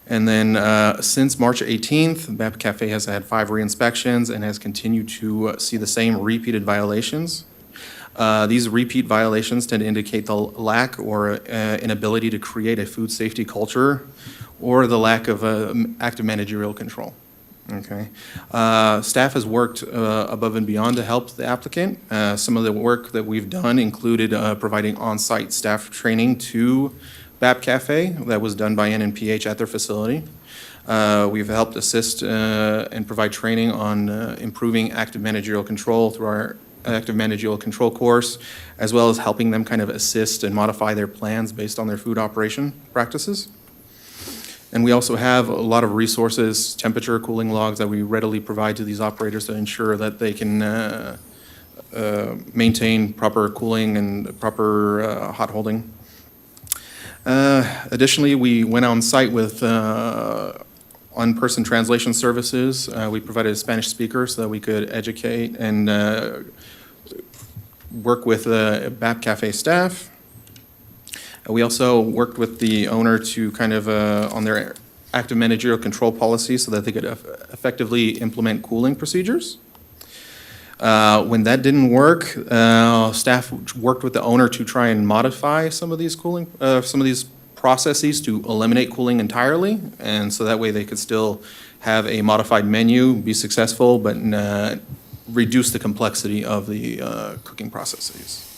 And then since March 18th, BAP Cafe has had 5 re-inspections and has continued to see the same repeated violations. These repeat violations tend to indicate the lack or inability to create a food safety culture or the lack of active managerial control. Okay. Staff has worked above and beyond to help the applicant. Some of the work that we've done included providing on-site staff training to BAP Cafe that was done by NNPH at their facility. We've helped assist and provide training on improving active managerial control through our active managerial control course, as well as helping them kind of assist and modify their plans based on their food operation practices. And we also have a lot of resources, temperature, cooling logs that we readily provide to these operators to ensure that they can maintain proper cooling and proper hot holding. Additionally, we went on site with on-person translation services. We provided a Spanish speaker so that we could educate and work with BAP Cafe staff. We also worked with the owner to kind of on their active managerial control policy so that they could effectively implement cooling procedures. When that didn't work, staff worked with the owner to try and modify some of these processes to eliminate cooling entirely, and so that way they could still have a modified menu, be successful, but reduce the complexity of the cooking processes.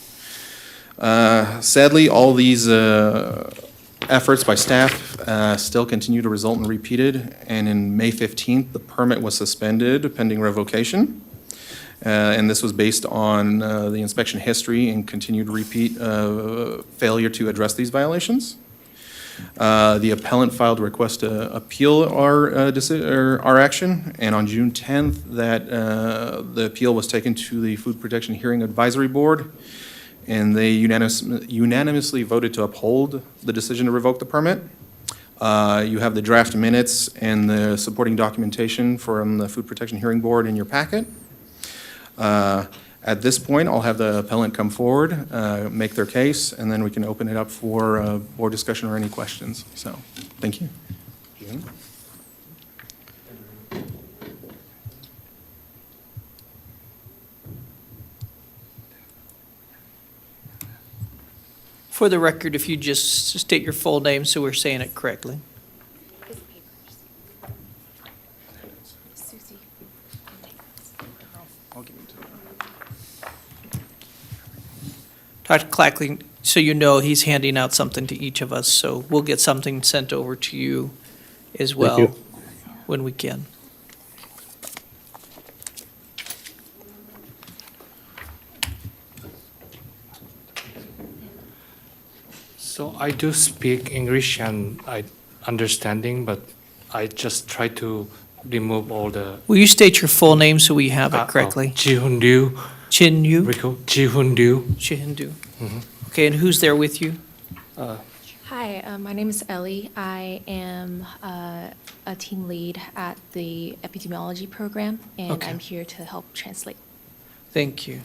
Sadly, all these efforts by staff still continue to result in repeated, and in May 15th, the permit was suspended pending revocation. And this was based on the inspection history and continued repeat failure to address these violations. The appellant filed a request to appeal our action, and on June 10th, the appeal was taken to the Food Protection Hearing Advisory Board, and they unanimously voted to uphold the decision to revoke the permit. You have the draft minutes and the supporting documentation from the Food Protection Hearing Board in your packet. At this point, I'll have the appellant come forward, make their case, and then we can open it up for board discussion or any questions. So, thank you. For the record, if you just state your full name so we're saying it correctly. Dr. Clackley, so you know he's handing out something to each of us, so we'll get something sent over to you as well you. when we can. So I do speak English and I understanding, but I just try to remove all the. Will you state your full name so we have it correctly? Ji-hun Liu. Chin Yu? Rico, Ji-hun Liu. Chihindu. Okay, and who's there with you? Hi, my name is Ellie. I am a team lead at the epidemiology program, and Okay. I'm here to help translate. Thank you.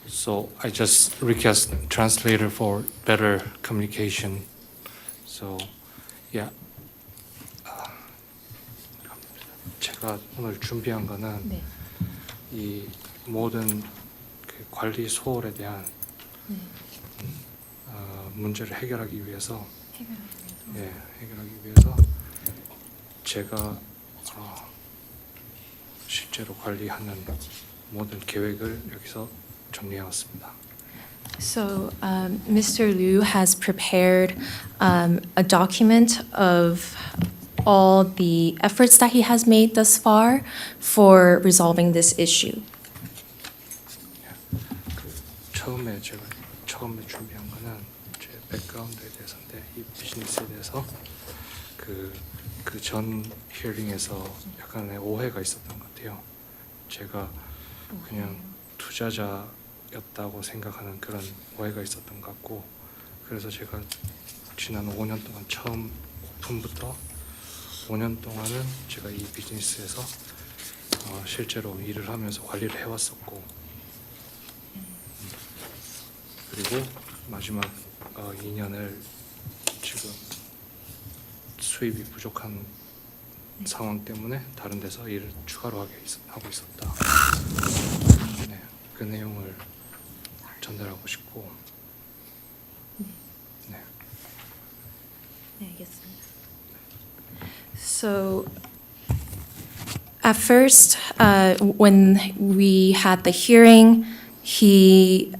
So I just request translator for better communication. So, yeah. 제가 오늘 준비한 거는 네. 이 모든 그 관리 소홀에 대한 문제를 해결하기 위해서 해결하기 위해서 제가 실제로 관리하는 모든 계획을 여기서 정리해왔습니다. So, Mr. Liu has prepared a document of all the efforts that he has made thus far for resolving this issue. 제가 처음에 준비한 거는 제 백그라운드에 대해서인데 이 비즈니스에 대해서 그 전 히어링에서 약간의 오해가 있었던 것 같아요. 제가 그냥 투자자였다고 생각하는 그런 오해가 있었던 것 같고, 그래서 제가 지난 5년 동안 처음 오픈부터 5년 동안은 제가 이 비즈니스에서 실제로 일을 하면서 관리를 해왔었고, 그리고 마지막 2년을 지금 수입이 부족한 상황 때문에 다른 데서 일을 추가로 하고 있었다. 네, 그 내용을 전달하고 싶고. 네. 네, 알겠습니다. So, at first, when we had the hearing, he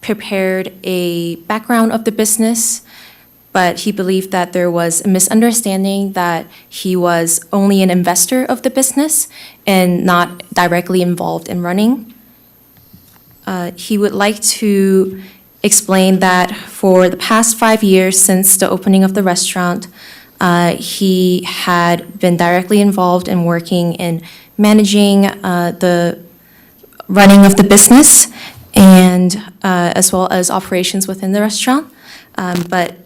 prepared a background of the business, but he believed that there was a misunderstanding that he was only an investor of the business and not directly involved in running. He would like to explain that for the past 5 years since the opening of the restaurant, he had been directly involved in working in managing the running of the business and as well as operations within the restaurant. But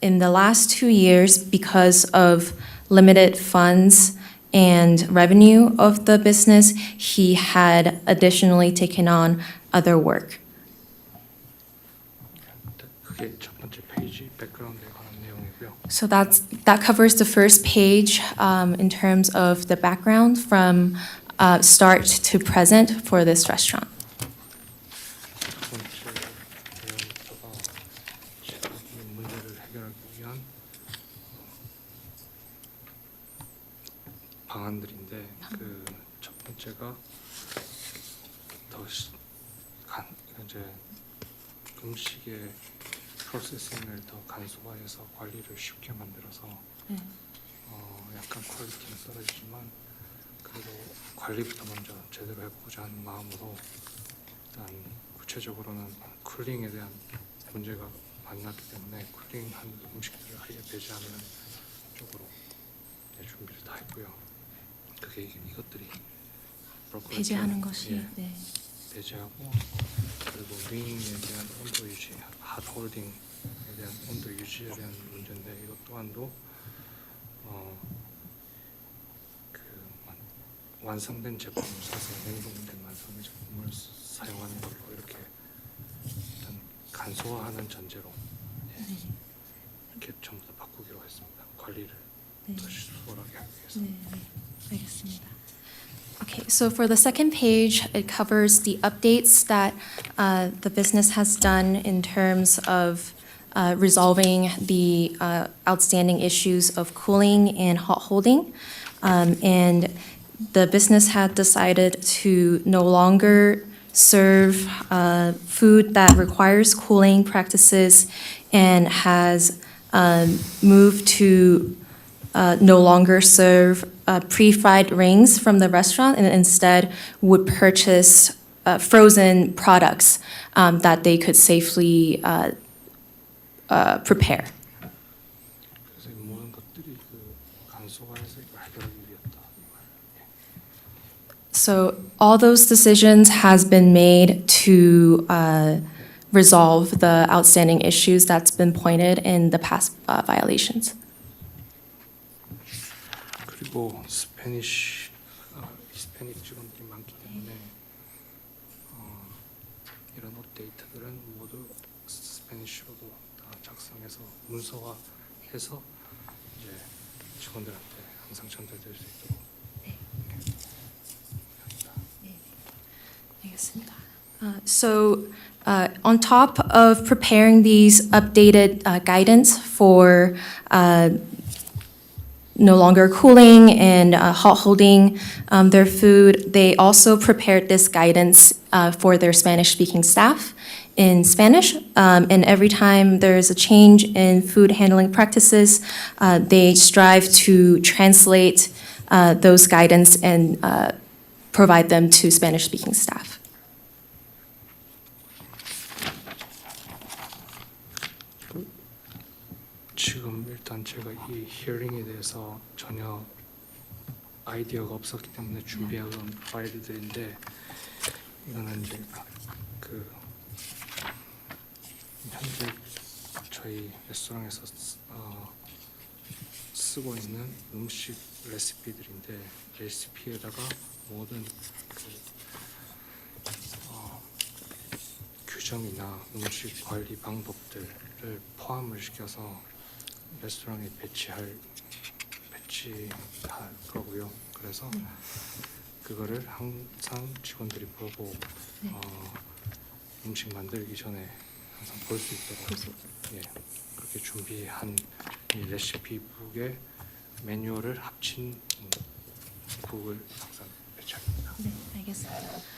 in the last 2 years, because of limited funds and revenue of the business, he had additionally taken on other work. 그게 첫 번째 페이지 백그라운드에 관한 내용이고요. So that covers the first page in terms of the background from start to present for this restaurant. 두 번째 내용부터가 이 문제를 해결하기 위한 방안들인데, 그 첫 번째가 이제 음식의 프로세싱을 더 간소화해서 관리를 쉽게 만들어서 약간 퀄리티는 떨어지지만 그래도 관리부터 먼저 제대로 해보고자 하는 마음으로 일단 구체적으로는 쿨링에 대한 문제가 많이 났기 때문에 쿨링한 음식들을 아예 배제하는 쪽으로 준비를 다 했고요. 그게 이것들이 브로콜리 배제하는 것이 예, 네. 배제하고, 그리고 윙에 대한 온도 유지, 핫 홀딩에 대한 온도 유지에 대한 문제인데, 이것 또한도 그 완성된 제품을 사서 냉동된 완성된 제품을 사용하는 걸로 이렇게 일단 간소화하는 전제로 이렇게 전부 다 바꾸기로 했습니다. 관리를 더 수월하게 하기 위해서. 네, 알겠습니다. Okay, so for the second page, it covers the updates that the business has done in terms of resolving the outstanding issues of cooling and hot holding. And the business had decided to no longer serve food that requires cooling practices and has moved to no longer serve pre-fried rings from the restaurant and instead would purchase frozen products that they could safely prepare. 그래서 이 모든 것들이 그 간소화해서 이걸 해결하기 위해였다. So all those decisions has been made to resolve the outstanding issues that's been pointed in the past violations. 그리고 히스패닉 직원들이 많기 때문에 이런 업데이트들은 모두 스페니쉬로도 다 작성해서 문서화해서 이제 직원들한테 항상 전달될 수 있도록. So on top of preparing these updated guidance for no longer cooling and hot holding their food, they also prepared this guidance for their Spanish-speaking staff in Spanish. And every time there's a change in food handling practices, they strive to translate those guidance and provide them to Spanish-speaking staff. 지금 일단 제가 이 히어링에 대해서 전혀 아이디어가 없었기 때문에 준비한 파일들인데 이거는 이제 그 현재 저희 레스토랑에서 쓰고 있는 음식 레시피들인데 레시피에다가 모든 규정이나 음식 관리 방법들을 포함을 시켜서 레스토랑에 배치할 거고요. 그래서 그거를 항상 직원들이 보고 음식 만들기 전에 항상 볼 수 있도록 예, 그렇게 준비한 이 레시피북에 매뉴얼을 합친 북을 항상 배치합니다. 네, 알겠습니다.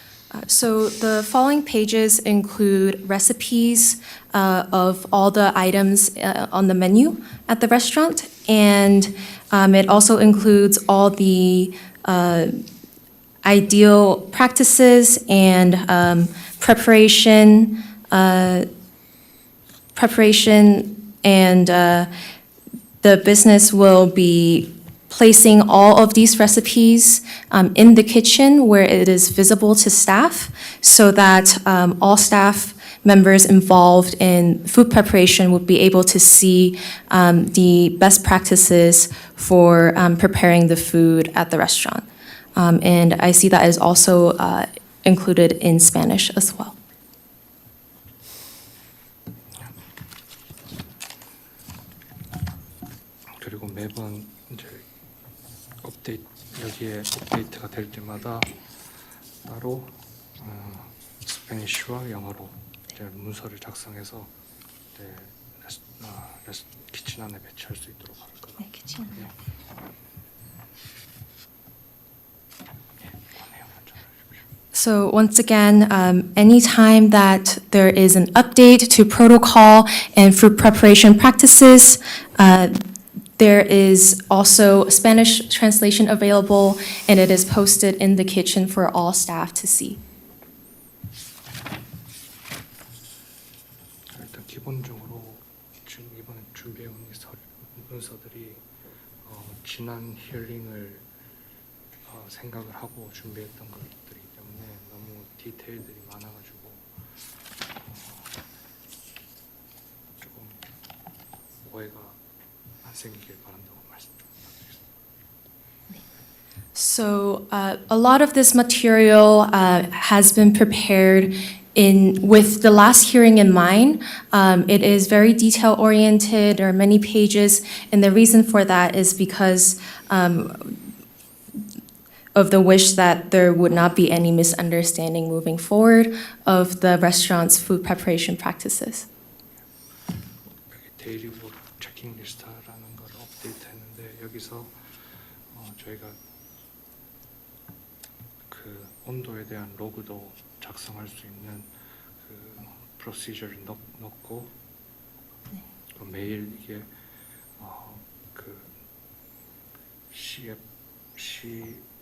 So the following pages include recipes of all the items on the menu at the restaurant, and it also includes all the ideal practices and preparation, and the business will be placing all of these recipes in the kitchen where it is visible to staff so that all staff members involved in food preparation would be able to see the best practices for preparing the food at the restaurant. And I see that is also included in Spanish as well. 그리고 매번 이제 여기에 업데이트가 될 때마다 따로 스페니쉬와 영어로 이제 문서를 작성해서 키친 안에 배치할 수 있도록 할 거예요. 네, 키친 안에. 네. So once again, anytime that there is an update to protocol and food preparation practices, there is also Spanish translation available, and it is posted in the kitchen for all staff to see. 일단 기본적으로 지금 이번에 준비해온 이 문서들이 지난 히어링을 생각을 하고 준비했던 것들이기 때문에 너무 디테일들이 많아가지고 조금 오해가 안 생기길 바란다고 말씀 좀 부탁드리겠습니다. So a lot of this material has been prepared with the last hearing in mind. It is very detail oriented. There are many pages, and the reason for that is because of the wish that there would not be any misunderstanding moving forward of the restaurant's food preparation practices. 여기 데일리 워 체킹 리스트라는 걸 업데이트했는데 여기서 저희가 그 온도에 대한 로그도 작성할 수 있는 그 프로시저를 넣고 매일 이게 그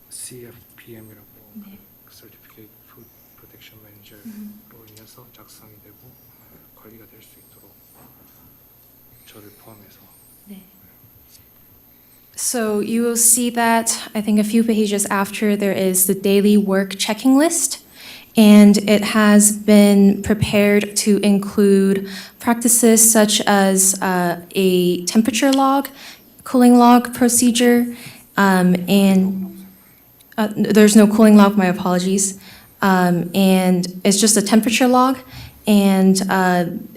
CFPM이라고 Certificate Food 프로텍션 매니저로 인해서 작성이 되고 관리가 될 수 있도록 저를 포함해서 So you will see that, I think a few pages after, there is the daily work checking list. And it has been prepared to include practices such as a temperature log, cooling log procedure, and there's no cooling log, my apologies. And it's just a temperature log, and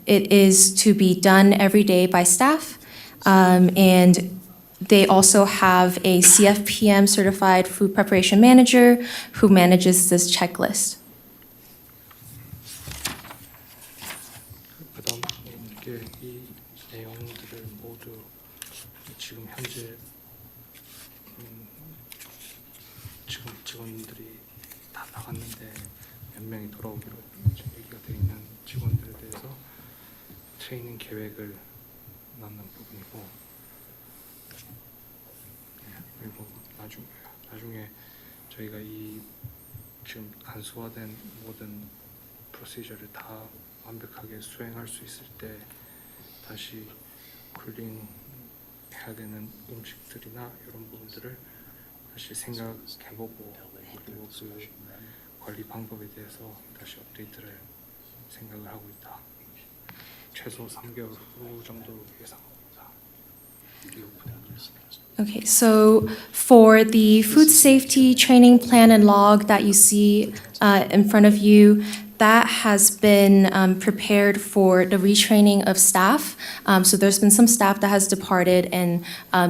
it is to be done every day by staff. And they also have a CFPM certified food preparation manager who manages this checklist. 그다음 이렇게 이 내용들을 모두 지금 현재 지금 직원들이 다 나갔는데 몇 명이 돌아오기로 지금 얘기가 되어 있는 직원들에 대해서 트레이닝 계획을 넣는 부분이고 그리고 나중에 저희가 이 지금 간소화된 모든 프로시저를 다 완벽하게 수행할 수 있을 때 다시 쿨링 해야 되는 음식들이나 이런 부분들을 다시 생각해보고 그리고 그 관리 방법에 대해서 다시 업데이트를 생각을 하고 있다. 최소 3개월 후 정도 예상합니다. Okay, so for the food safety training plan and log that you see in front of you, that has been prepared for the retraining of staff. So there's been some staff that has departed, and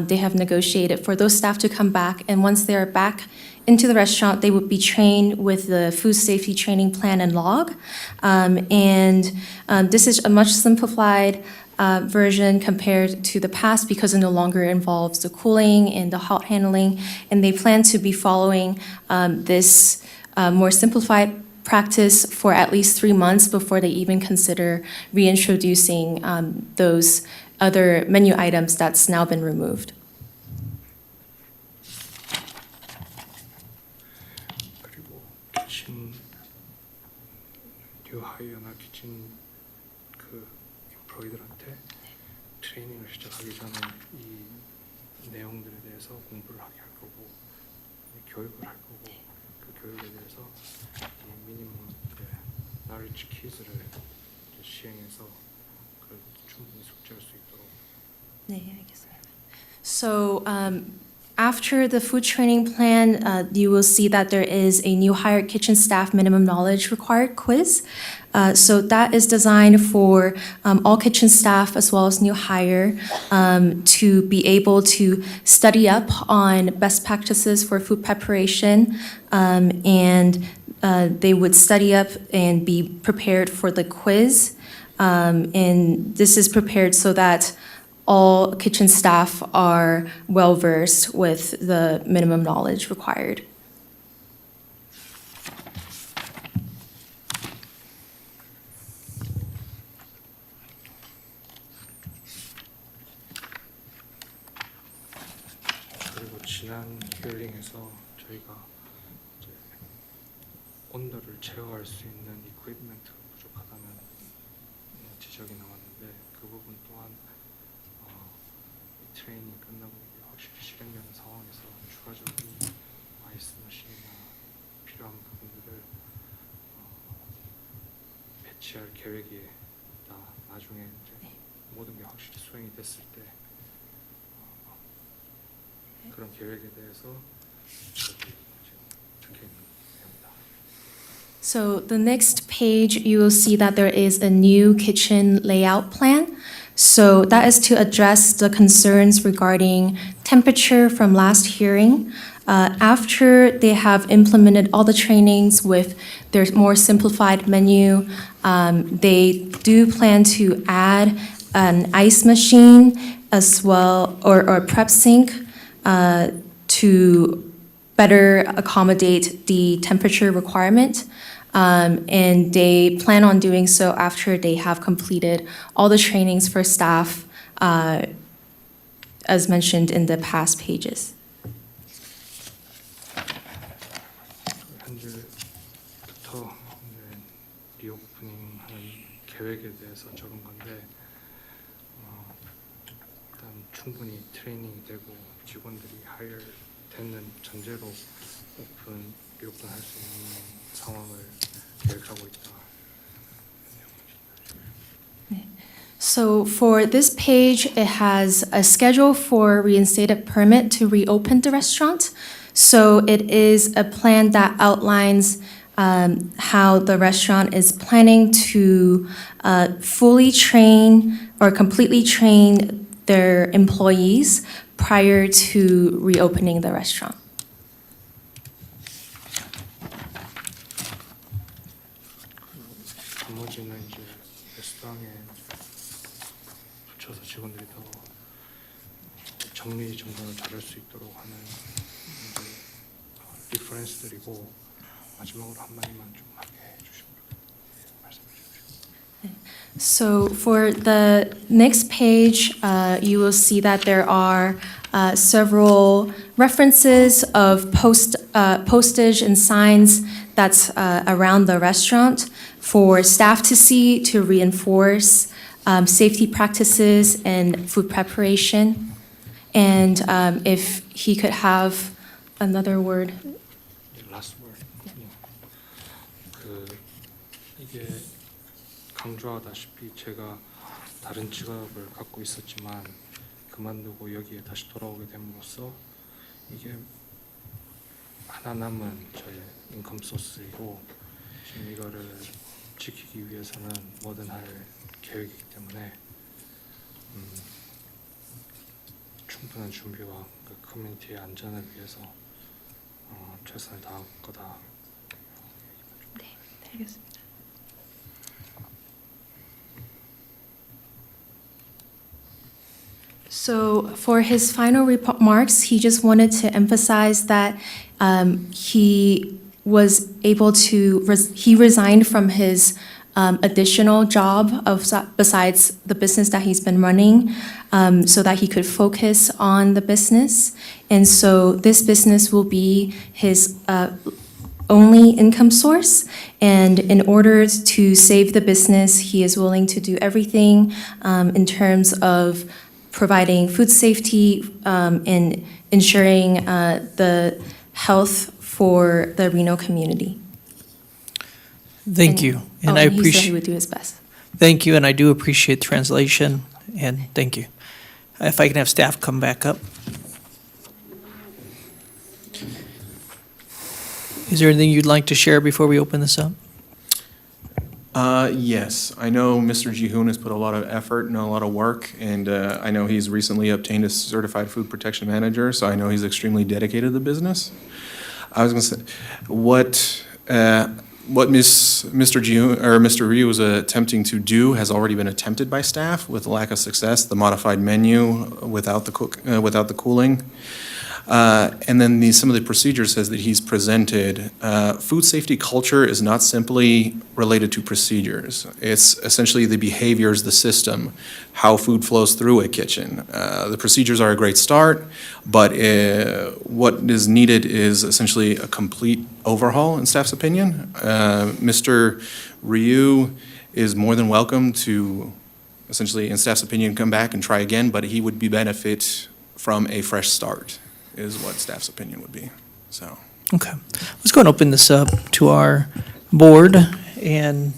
they have negotiated for those staff to come back. And once they are back into the restaurant, they would be trained with the food safety training plan and log. And this is a much simplified version compared to the past because it no longer involves the cooling and the hot handling. And they plan to be following this more simplified practice for at least 3 months before they even consider reintroducing those other menu items that's now been removed. 그리고 키친 뉴하이어나 키친 그 인프로이들한테 트레이닝을 시작하기 전에 이 내용들에 대해서 공부를 하게 할 거고 교육을 할 거고 그 교육에 대해서 이 미니멈 나리지 퀴즈를 시행해서 그 충분히 숙지할 수 있도록. 네, 알겠습니다. So after the food training plan, you will see that there is a new hired kitchen staff minimum knowledge required quiz. So that is designed for all kitchen staff as well as new hire to be able to study up on best practices for food preparation, and they would study up and be prepared for the quiz. And this is prepared so that all kitchen staff are well-versed with the minimum knowledge required. 그리고 지난 히어링에서 저희가 이제 온도를 제어할 수 있는 이퀴프먼트가 부족하다는 지적이 나왔는데 그 부분 또한 이 트레이닝 끝나고 이게 확실히 실행되는 상황에서 추가적인 아이스 머신이나 필요한 부분들을 배치할 계획이 있다. 나중에 이제 모든 게 확실히 수행이 됐을 때 그런 계획에 대해서 저기 지금 적혀 있는 내용이다. So the next page, you will see that there is a new kitchen layout plan. So that is to address the concerns regarding temperature from last hearing. After they have implemented all the trainings with their more simplified menu, they do plan to add an ice machine as well, or a prep sink to better accommodate the temperature requirement. And they plan on doing so after they have completed all the trainings for staff, as mentioned in the past pages. 현재부터 계획에 대해서 적은 건데 일단 충분히 트레이닝이 되고 직원들이 하이어 되는 전제로 리오픈할 수 있는 상황을 계획하고 있다. So for this page, it has a schedule for reinstated permit to reopen the restaurant. So it is a plan that outlines how the restaurant is planning to fully train or completely train their employees prior to reopening the restaurant. 나머지는 이제 레스토랑에 붙여서 직원들이 더 정리정돈을 잘할 수 있도록 하는 이제 리퍼런스들이고 마지막으로 한마디만 좀 하게 해주시면 말씀해 주십시오. So for the next page, you will see that there are several references of postage and signs that's around the restaurant for staff to see to reinforce safety practices and food preparation. And if he could have another word. Last word. 이게 강조하다시피 제가 다른 직업을 갖고 있었지만 그만두고 여기에 다시 돌아오게 됨으로써 이게 하나 남은 저의 인컴 소스이고 지금 이거를 지키기 위해서는 뭐든 할 계획이기 때문에 충분한 준비와 그 커뮤니티의 안전을 위해서 최선을 다할 거다. 네, 알겠습니다. So for his final remarks, he just wanted to emphasize that he was able to, he resigned from his additional job besides the business that he's been running so that he could focus on the business. And so this business will be his only income source. And in order to save the business, he is willing to do everything in terms of providing food safety and ensuring the health for the Reno community. Thank you. And I he said he appreciate. would do his best. Thank you, and I do appreciate translation, and thank you. If I can have staff come back up. Is there anything you'd like to share before we open this up? Yes, I know Mr. Jihoon has put a lot of effort and a lot of work, and I know he's recently obtained a certified food protection manager, so I know he's extremely dedicated to the business. I was going to say, what Mr. Jihoon or Mr. Ryu was attempting to do has already been attempted by staff with lack of success. The modified menu without the cooling. And then some of the procedures says that he's presented. Food safety culture is not simply related to procedures. It's essentially the behaviors, the system, how food flows through a kitchen. The procedures are a great start, but what is needed is essentially a complete overhaul in staff's opinion. Mr. Ryu is more than welcome to essentially, in staff's opinion, come back and try again, but he would benefit from a fresh start, is what staff's opinion would be, so. Okay. Let's go and open this up to our board and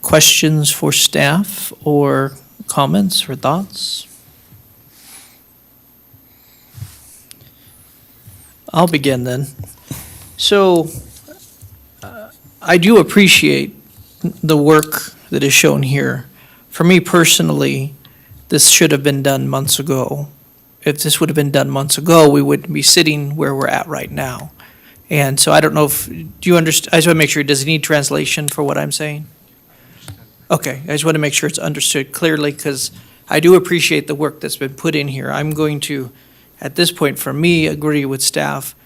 questions for staff or comments or thoughts. I'll begin then. So I do appreciate the work that is shown here. For me personally, this should have been done months ago. If this would have been done months ago, we wouldn't be sitting where we're at right now. And so I don't know if, do you understand? I just want to make sure, does it need translation for what I'm saying? Okay, I just want to make sure it's understood clearly because I do appreciate the work that's been put in here. I'm going to, at this point, for me, agree with staff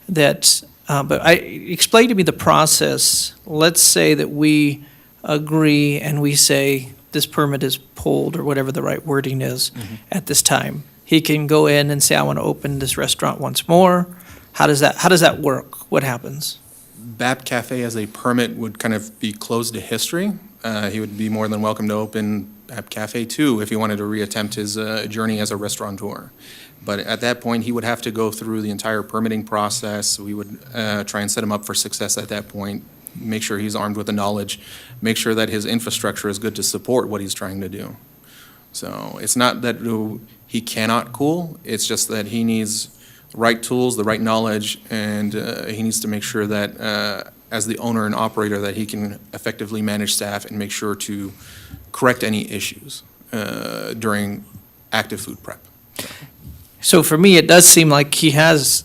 that, but explain to me the process. Let's say that we agree and we say this permit is pulled or whatever the right wording is at this time. He can go in and say, I want to open this restaurant once more. How does that work? What happens? BAP Cafe as a permit would kind of be closed to history. he would be more than welcome to open App Cafe 2 if he wanted to reattempt his journey as a restaurateur. But at that point, he would have to go through the entire permitting process. We would try and set him up for success at that point, make sure he's armed with the knowledge, make sure that his infrastructure is good to support what he's trying to do. So it's not that he cannot cool, it's just that he needs the right tools, the right knowledge, and he needs to make sure that as the owner and operator that he can effectively manage staff and make sure to correct any issues during active food prep. So for me, it does seem like he has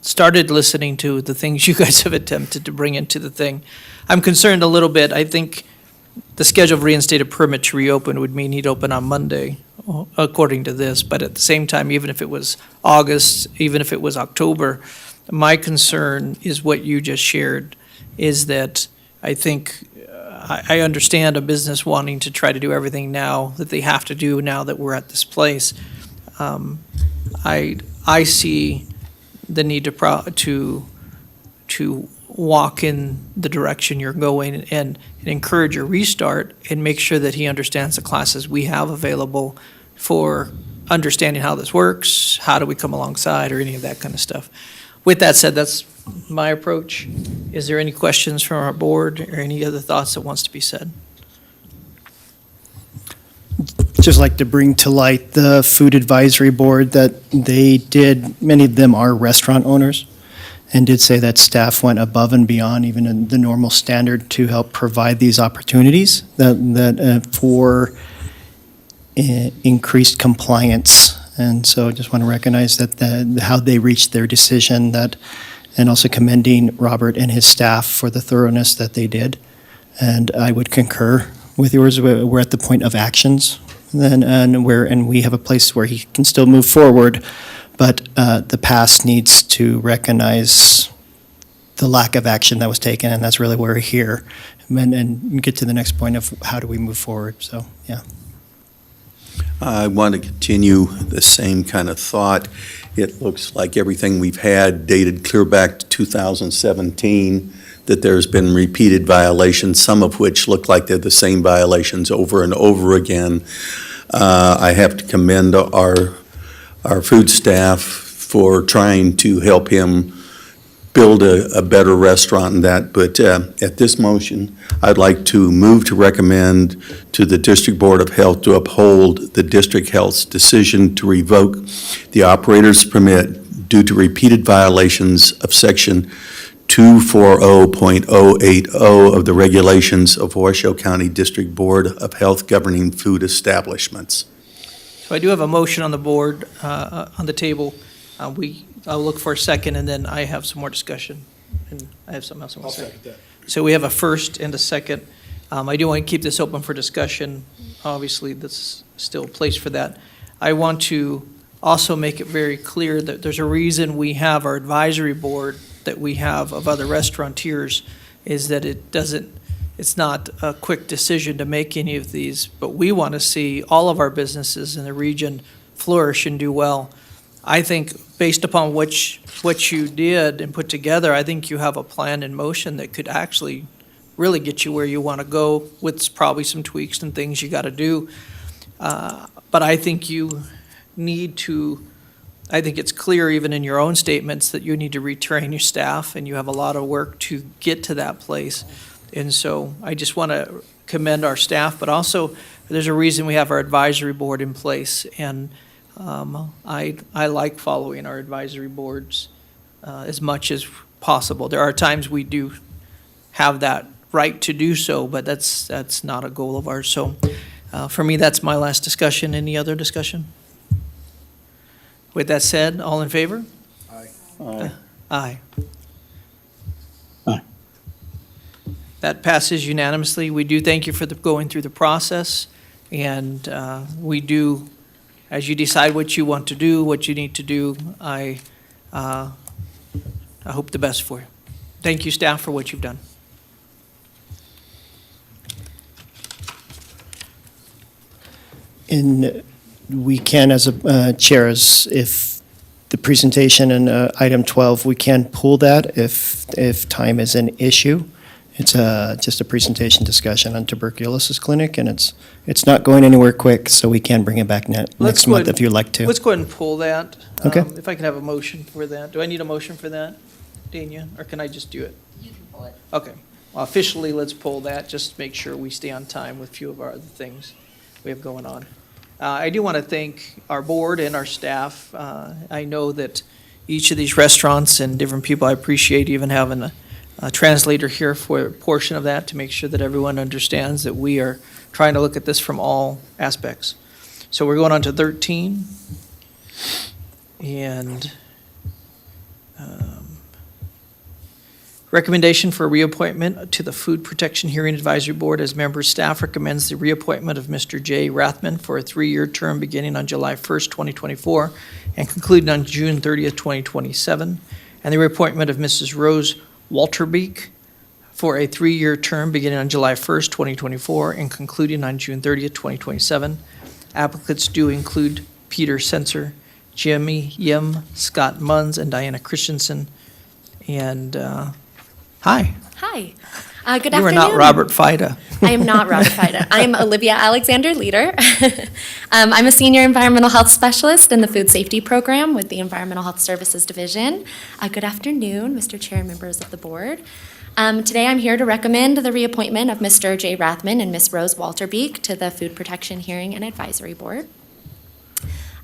started listening to the things you guys have attempted to bring into the thing. I'm concerned a little bit. I think the schedule of reinstated permit to reopen would mean he'd open on Monday, according to this. But at the same time, even if it was August, even if it was October, my concern is what you just shared, is that I think I understand a business wanting to try to do everything now that they have to do now that we're at this place. I see the need to walk in the direction you're going and encourage a restart and make sure that he understands the classes we have available for understanding how this works, how do we come alongside, or any of that kind of stuff. With that said, that's my approach. Is there any questions from our board or any other thoughts that wants to be said? Just like to bring to light the Food Advisory Board that they did, many of them are restaurant owners, and did say that staff went above and beyond even in the normal standard to help provide these opportunities for increased compliance. And so I just want to recognize that how they reached their decision, that, and also commending Robert and his staff for the thoroughness that they did. And I would concur with yours. We're at the point of actions, and we have a place where he can still move forward, but the past needs to recognize the lack of action that was taken, and that's really where we're here, and get to the next point of how do we move forward. So, yeah. I want to continue the same kind of thought. It looks like everything we've had dated clear back to 2017, that there's been repeated violations, some of which look like they're the same violations over and over again. I have to commend our food staff for trying to help him build a better restaurant and that, but at this motion, I'd like to move to recommend to the District Board of Health to uphold the District Health's decision to revoke the operator's permit due to repeated violations of Section 240.080 of the regulations of Washoe County District Board of Health governing food establishments. So I do have a motion on the board, on the table. I'll look for a second, and then I have some more discussion, and I have something else I want to say. I'll second that. So we have a first and a second. I do want to keep this open for discussion. Obviously, there's still a place for that. I want to also make it very clear that there's a reason we have our advisory board that we have of other restaurateurs, is that it's not a quick decision to make any of these, but we want to see all of our businesses in the region flourish and do well. I think based upon what you did and put together, I think you have a plan in motion that could actually really get you where you want to go, with probably some tweaks and things you got to do. But I think you need to, I think it's clear even in your own statements that you need to retrain your staff, and you have a lot of work to get to that place. And so I just want to commend our staff, but also there's a reason we have our advisory board in place. And I like following our advisory boards as much as possible. There are times we do have that right to do so, but that's not a goal of ours. So for me, that's my last discussion. Any other discussion? With that said, all in favor? Aye. Aye. Aye. Aye. That passes unanimously. We do thank you for going through the process, and we do, as you decide what you want to do, what you need to do, I hope the best for you. Thank you, staff, for what you've done. And we can, as a chair, if the presentation in item 12, we can pull that if time is an issue. It's just a presentation discussion on tuberculosis clinic, and it's not going anywhere quick, so we can bring it back next go month ahead- if you'd like to. Let's go ahead and pull that. Okay. If I can have a motion for that. Do I need a motion for that, Dania, or can I just do it? You can pull it. Okay. Well, officially, let's pull that, just to make sure we stay on time with a few of our other things we have going on. I do want to thank our board and our staff. I know that each of these restaurants and different people, I appreciate even having a translator here for a portion of that to make sure that everyone understands that we are trying to look at this from all aspects. So we're going on to 13. And recommendation for reappointment to the Food Protection Hearing Advisory Board. As members, staff recommends the reappointment of Mr. J. Rathman for a 3-year term beginning on July 1st, 2024, and concluding on June 30th, 2027, and the reappointment of Mrs. Rose Walterbeek for a 3-year term beginning on July 1st, 2024, and concluding on June 30th, 2027. Applicants do include Peter Sensor, Jimmy Yim, Scott Munns, and Diana Christensen. And hi. Hi. Good You afternoon. are not Robert Fida. I am not Robert Fida. I'm Olivia Alexander Leader. I'm a senior environmental health specialist in the food safety program with the Environmental Health Services Division. Good afternoon, Mr. Chair and members of the board. Today I'm here to recommend the reappointment of Mr. J. Rathman and Ms. Rose Walterbeek to the Food Protection Hearing and Advisory Board.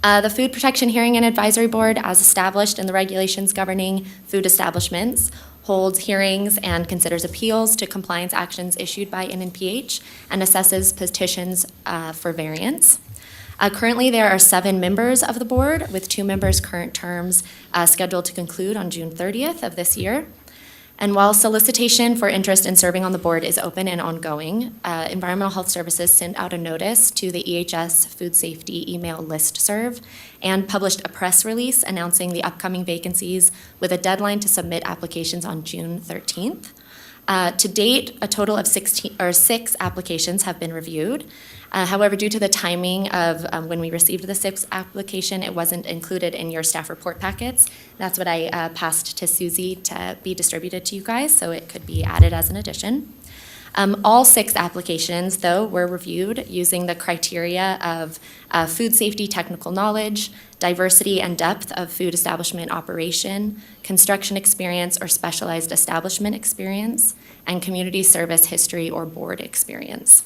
The Food Protection Hearing and Advisory Board, as established in the regulations governing food establishments, holds hearings and considers appeals to compliance actions issued by NNPH and assesses petitions for variance. Currently, there are 7 members of the board, with 2 members' current terms scheduled to conclude on June 30th of this year. And while solicitation for interest in serving on the board is open and ongoing, Environmental Health Services sent out a notice to the EHS Food Safety email listserv and published a press release announcing the upcoming vacancies with a deadline to submit applications on June 13th. To date, a total of 6 applications have been reviewed. However, due to the timing of when we received the 6th application, it wasn't included in your staff report packets. That's what I passed to Susie to be distributed to you guys, so it could be added as an addition. All 6 applications, though, were reviewed using the criteria of food safety technical knowledge, diversity and depth of food establishment operation, construction experience or specialized establishment experience, and community service history or board experience.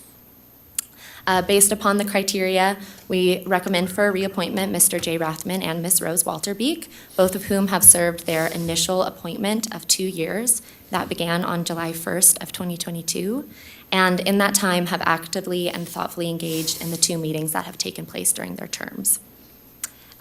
Based upon the criteria, we recommend for reappointment Mr. J. Rathman and Ms. Rose Walterbeek, both of whom have served their initial appointment of 2 years. That began on July 1st of 2022, and in that time have actively and thoughtfully engaged in the 2 meetings that have taken place during their terms.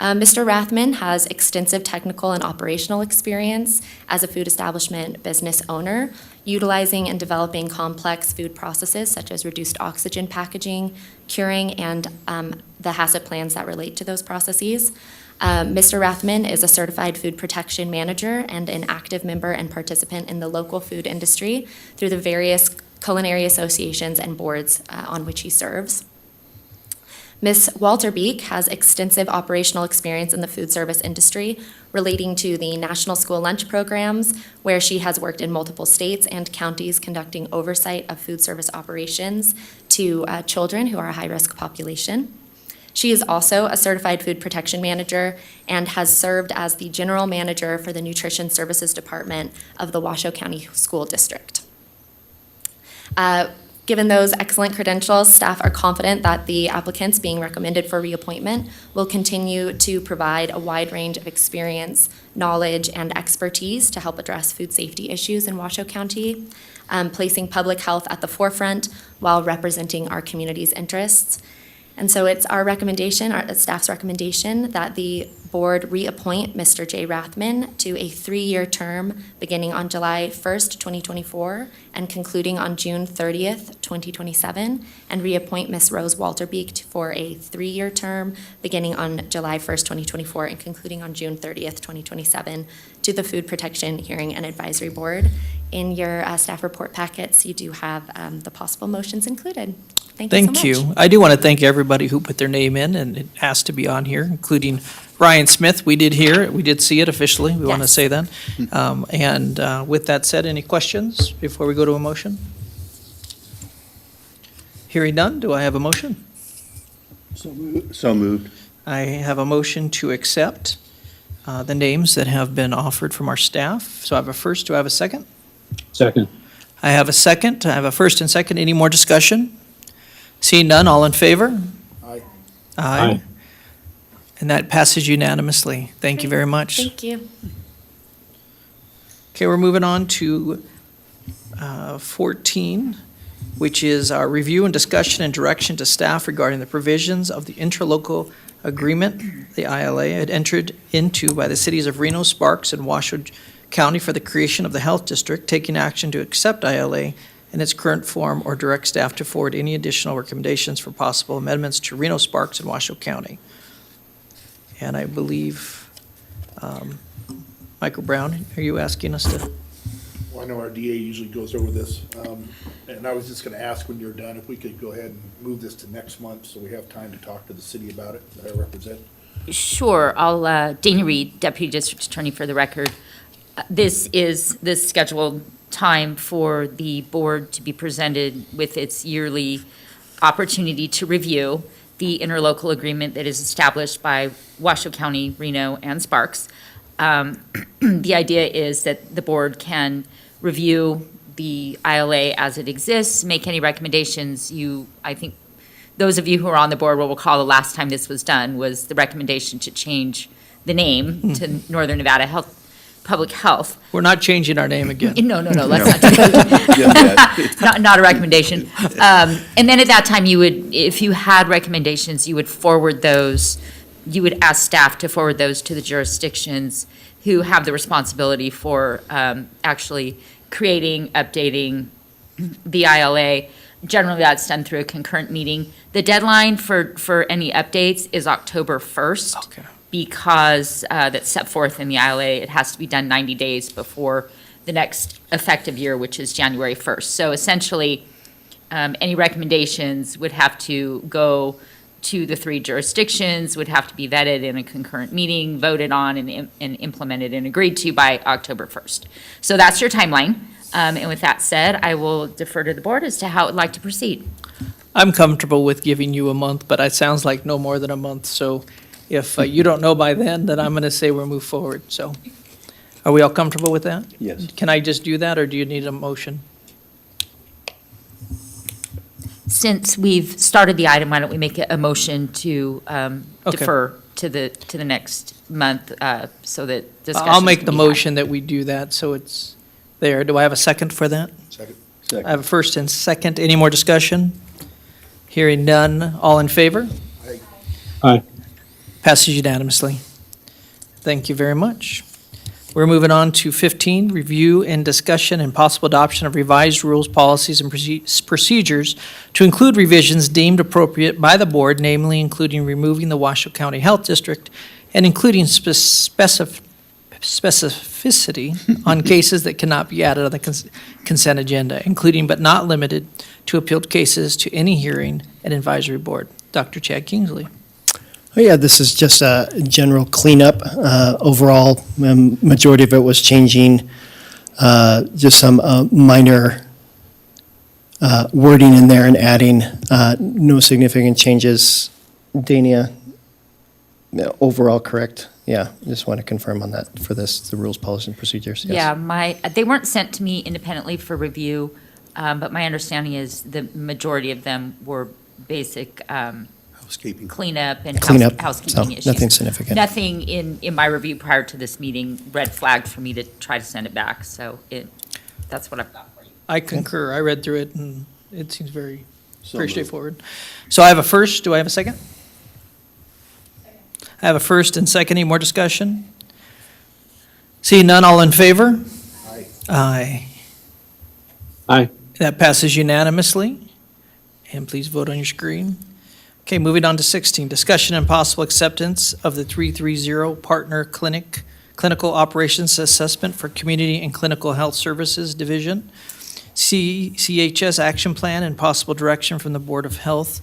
Mr. Rathman has extensive technical and operational experience as a food establishment business owner, utilizing and developing complex food processes such as reduced oxygen packaging, curing, and the HACCP plans that relate to those processes. Mr. Rathman is a certified food protection manager and an active member and participant in the local food industry through the various culinary associations and boards on which he serves. Ms. Walterbeek has extensive operational experience in the food service industry relating to the National School Lunch Programs, where she has worked in multiple states and counties conducting oversight of food service operations to children who are a high-risk population. She is also a certified food protection manager and has served as the general manager for the Nutrition Services Department of the Washoe County School District. Given those excellent credentials, staff are confident that the applicants being recommended for reappointment will continue to provide a wide range of experience, knowledge, and expertise to help address food safety issues in Washoe County, placing public health at the forefront while representing our community's interests. And so it's our recommendation, our staff's recommendation, that the board reappoint Mr. J. Rathman to a 3-year term beginning on July 1st, 2024, and concluding on June 30th, 2027, and reappoint Ms. Rose Walterbeek for a 3-year term beginning on July 1st, 2024, and concluding on June 30th, 2027, to the Food Protection Hearing and Advisory Board. in your staff report packets, you do have the possible motions included. Thank you so much. Thank you. I do want to thank everybody who put their name in and it asked to be on here, including Ryan Smith. We did hear it. We did see it officially. We want to Yes. say that. And with that said, any questions before we go to a motion? Hearing none, do I have a motion? So moved. I have a motion to accept the names that have been offered from our staff. So I have a first. Do I have a second? Second. I have a second. I have a first and second. Any more discussion? Seeing none, all in favor? Aye. Aye. And that passes unanimously. Thank you very much. Thank you. Okay, we're moving on to 14, which is our review and discussion and direction to staff regarding the provisions of the interlocal agreement, the ILA, had entered into by the cities of Reno, Sparks, and Washoe County for the creation of the Health District, taking action to accept ILA in its current form or direct staff to forward any additional recommendations for possible amendments to Reno, Sparks, and Washoe County. And I believe, Michael Brown, are you asking us to? Well, I know our DA usually goes over this, and I was just gonna ask when you're done, if we could go ahead and move this to next month, so we have time to talk to the city about it, that I represent. Sure. I'll, Dana Reed, Deputy District Attorney for the record. This is the scheduled time for the board to be presented with its yearly opportunity to review the interlocal agreement that is established by Washoe County, Reno, and Sparks. The idea is that the board can review the ILA as it exists, make any recommendations. I think those of you who are on the board will recall the last time this was done was the recommendation to change the name to Northern Nevada Public Health. We're not changing our name again. No, let's not do that. Not a recommendation. And then at that time, if you had recommendations, you would forward those, you would ask staff to forward those to the jurisdictions who have the responsibility for actually creating, updating the ILA. Generally, that's done through a concurrent meeting. The deadline for any updates is October 1st. Okay. Because that's set forth in the ILA, it has to be done 90 days before the next effective year, which is January 1st. So essentially, any recommendations would have to go to the 3 jurisdictions, would have to be vetted in a concurrent meeting, voted on, and implemented and agreed to by October 1st. So that's your timeline. And with that said, I will defer to the board as to how it would like to proceed. I'm comfortable with giving you a month, but it sounds like no more than a month. So if you don't know by then I'm going to say we'll move forward. So are we all comfortable with that? Yes. Can I just do that, or do you need a motion? Since we've started the item, why don't we make a motion to defer to the next month so that discussions I'll make can the be had. motion that we do that, so it's there. Do I have a second for that? Second. I have a first and second. Any more discussion? Hearing none. All in favor? Aye. Passes unanimously. Thank you very much. We're moving on to 15, review and discussion and possible adoption of revised rules, policies, and procedures to include revisions deemed appropriate by the board, namely including removing the Washoe County Health District and including specificity on cases that cannot be added on the consent agenda, including but not limited to appealed cases to any hearing and advisory board. Dr. Chad Kingsley. Oh, yeah, this is just a general cleanup. Overall, majority of it was changing just some minor wording in there and adding no significant changes. Dania, overall correct? Yeah, just want to confirm on that for this, the rules, policies, and procedures. Yes. Yeah, they weren't sent to me independently for review, but my understanding is the majority of them were basic Housekeeping. cleanup and Cleanup, housekeeping so issues. nothing significant. Nothing in my review prior to this meeting red flagged for me to try to send it back, so that's what I've got for you. I concur. I read through it, and it seems very moved. straightforward. So I have a first. Do I have a second? I have a first and second. Any more discussion? Seeing none, all in favor? Aye. Aye. Aye. That passes unanimously. And please vote on your screen. Okay, moving on to 16, discussion and possible acceptance of the 330 Partner Clinic Clinical Operations Assessment for Community and Clinical Health Services Division, CHS Action Plan and possible direction from the Board of Health.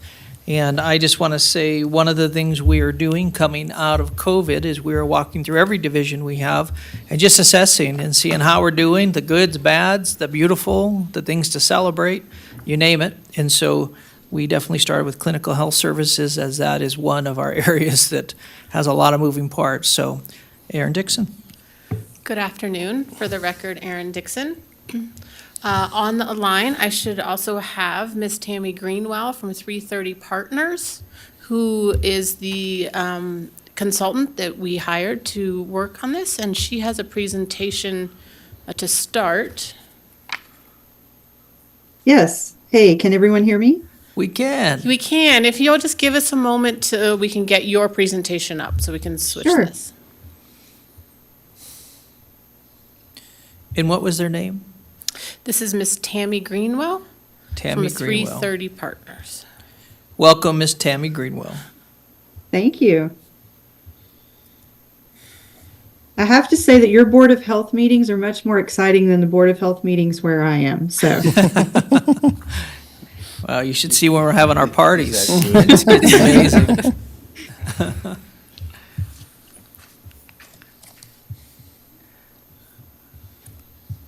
And I just want to say, one of the things we are doing coming out of COVID is we are walking through every division we have and just assessing and seeing how we're doing, the goods, bads, the beautiful, the things to celebrate, you name it. And so we definitely started with clinical health services, as that is one of our areas that has a lot of moving parts. So, Aaron Dixon. Good afternoon. For the record, Aaron Dixon. On the line, I should also have Ms. Tammy Greenwell from 330 Partners, who is the consultant that we hired to work on this, and she has a presentation to start. Yes. Hey, can everyone hear me? We can. We can. If you'll just give us a moment to, we can get your presentation up so we can switch Sure. this. And what was their name? This is Miss Tammy Greenwell Tammy from Greenwell. 330 Partners. Welcome, Miss Tammy Greenwell. Thank you. I have to say that your Board of Health meetings are much more exciting than the Board of Health meetings where I am, so. Well, you should see when we're having our parties. It's getting amazing.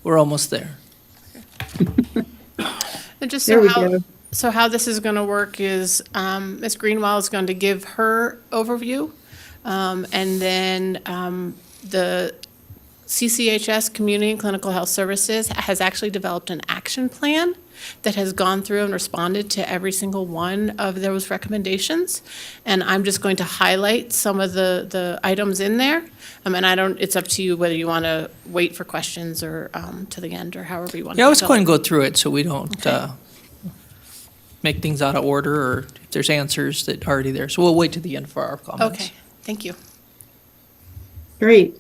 We're almost there. And just There we so how, go. so how this is going to work is Ms. Greenwell is going to give her overview, and then the CCHS, Community and Clinical Health Services, has actually developed an action plan that has gone through and responded to every single one of those recommendations. And I'm just going to highlight some of the items in there. And it's up to you whether you want to wait for questions or to the end or however you want to. Yeah, I was handle going it. to go through it so we don't make things out of order, or if there's answers that are already there. So we'll wait to the end for our comments. Okay, thank you. Great.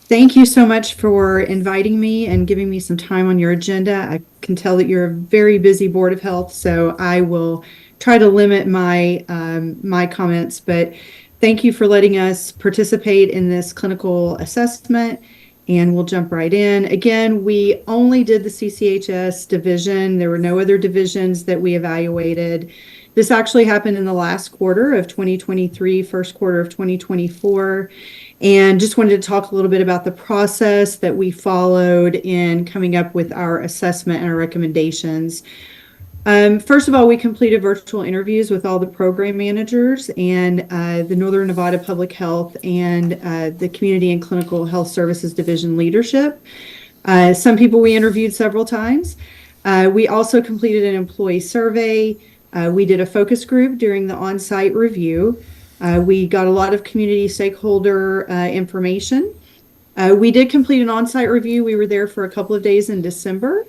Thank you so much for inviting me and giving me some time on your agenda. I can tell that you're a very busy Board of Health, so I will try to limit my my comments. But thank you for letting us participate in this clinical assessment, and we'll jump right in. Again, we only did the CCHS division. There were no other divisions that we evaluated. This actually happened in the last quarter of 2023, first quarter of 2024. And just wanted to talk a little bit about the process that we followed in coming up with our assessment and our recommendations. First of all, we completed virtual interviews with all the program managers and the Northern Nevada Public Health and the Community and Clinical Health Services Division leadership. Some people we interviewed several times. We also completed an employee survey. We did a focus group during the on-site review. We got a lot of community stakeholder information. We did complete an on-site review. We were there for a couple of days in December.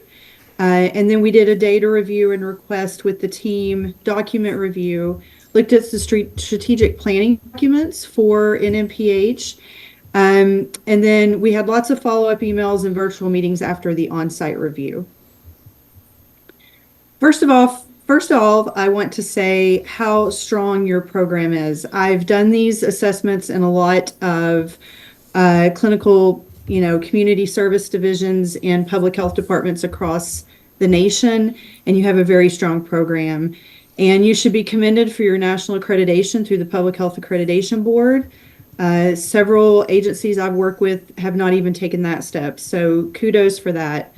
And then we did a data review and request with the team, document review, looked at the strategic planning documents for NMPH. And then we had lots of follow-up emails and virtual meetings after the on-site review. First of all, I want to say how strong your program is. I've done these assessments in a lot of clinical, community service divisions and public health departments across the nation, and you have a very strong program. And you should be commended for your national accreditation through the Public Health Accreditation Board. Several agencies I've worked with have not even taken that step, so kudos for that.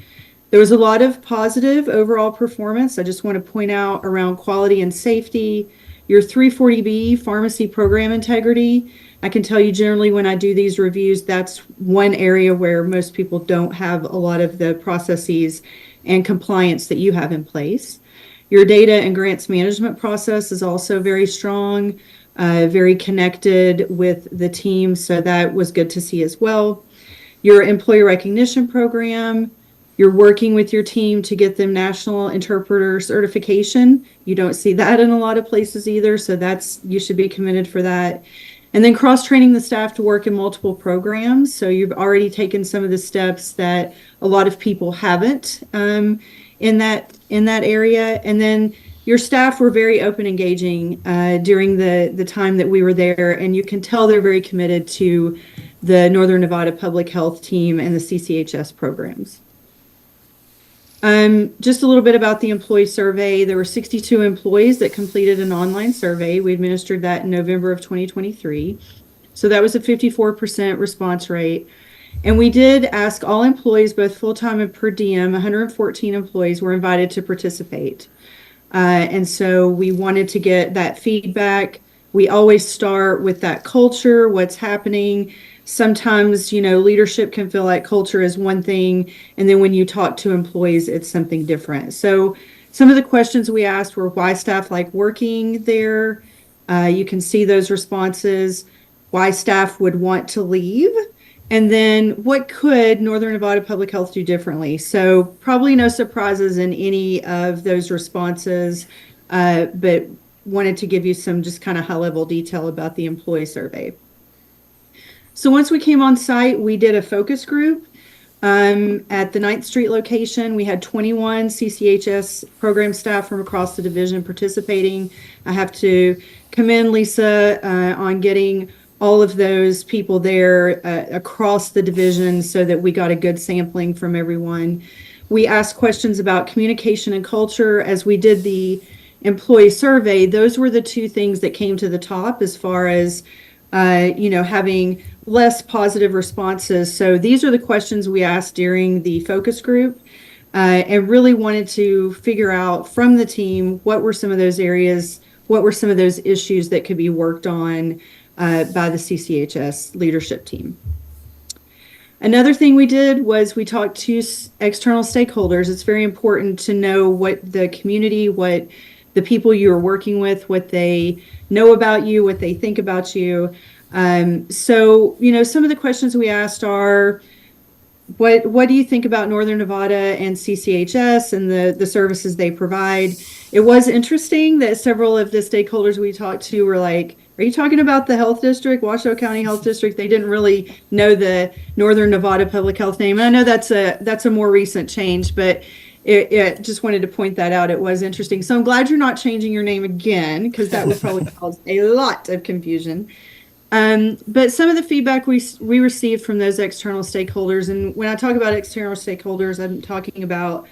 There was a lot of positive overall performance. I just want to point out around quality and safety, your 340B pharmacy program integrity. I can tell you generally when I do these reviews, that's one area where most people don't have a lot of the processes and compliance that you have in place. Your data and grants management process is also very strong, very connected with the team, so that was good to see as well. Your employee recognition program, you're working with your team to get them national interpreter certification. You don't see that in a lot of places either, so you should be commended for that. And then cross-training the staff to work in multiple programs. So you've already taken some of the steps that a lot of people haven't in that area. And then your staff were very open, engaging during the time that we were there, and you can tell they're very committed to the Northern Nevada Public Health Team and the CCHS programs. Just a little bit about the employee survey. There were 62 employees that completed an online survey. We administered that in November of 2023. So that was a 54% response rate. And we did ask all employees, both full-time and per diem, 114 employees were invited to participate. And so we wanted to get that feedback. We always start with that culture, what's happening. Sometimes, leadership can feel like culture is one thing, and then when you talk to employees, it's something different. So some of the questions we asked were why staff like working there. You can see those responses, why staff would want to leave, and then what could Northern Nevada Public Health do differently? So probably no surprises in any of those responses, but wanted to give you some just kind of high-level detail about the employee survey. So once we came on site, we did a focus group at the 9th Street location. We had 21 CCHS program staff from across the division participating. I have to commend Lisa on getting all of those people there across the division so that we got a good sampling from everyone. We asked questions about communication and culture. As we did the employee survey, those were the two things that came to the top as far as having less positive responses. So these are the questions we asked during the focus group and really wanted to figure out from the team what were some of those areas, what were some of those issues that could be worked on by the CCHS leadership team. Another thing we did was we talked to external stakeholders. It's very important to know what the community, what the people you are working with, what they know about you, what they think about you. So, some of the questions we asked are, what do you think about Northern Nevada and CCHS and the services they provide? It was interesting that several of the stakeholders we talked to were like, are you talking about the health district, Washoe County Health District? They didn't really know the Northern Nevada Public Health name. And I know that's a more recent change, but it just wanted to point that out. It was interesting. So I'm glad you're not changing your name again, because that would probably cause a lot of confusion. But some of the feedback we received from those external stakeholders, and when I talk about external stakeholders, I'm talking about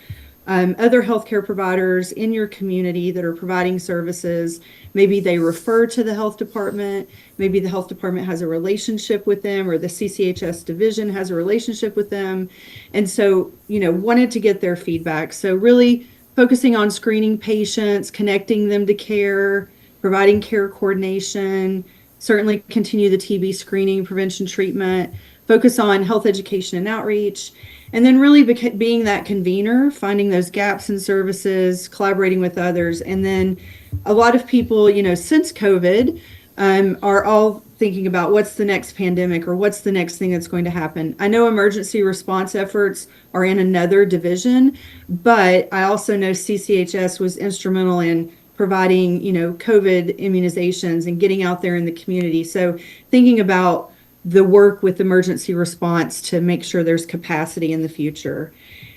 other healthcare providers in your community that are providing services. Maybe they refer to the health department. Maybe the health department has a relationship with them, or the CCHS division has a relationship with them. And so, wanted to get their feedback. So really focusing on screening patients, connecting them to care, providing care coordination, certainly continue the TB screening, prevention treatment, focus on health education and outreach, and then really being that convener, finding those gaps in services, collaborating with others. And then a lot of people, since COVID, are all thinking about what's the next pandemic or what's the next thing that's going to happen. I know emergency response efforts are in another division, but I also know CCHS was instrumental in providing, COVID immunizations and getting out there in the community. So thinking about the work with emergency response to make sure there's capacity in the future.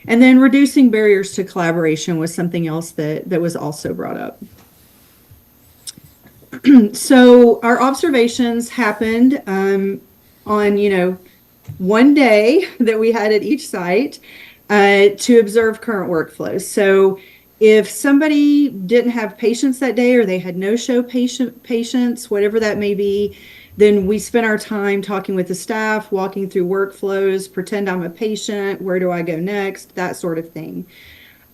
And then reducing barriers to collaboration was something else that was also brought up. So our observations happened on, one day that we had at each site to observe current workflows. So if somebody didn't have patients that day, or they had no-show patients, whatever that may be, then we spent our time talking with the staff, walking through workflows, pretend I'm a patient, where do I go next, that sort of thing.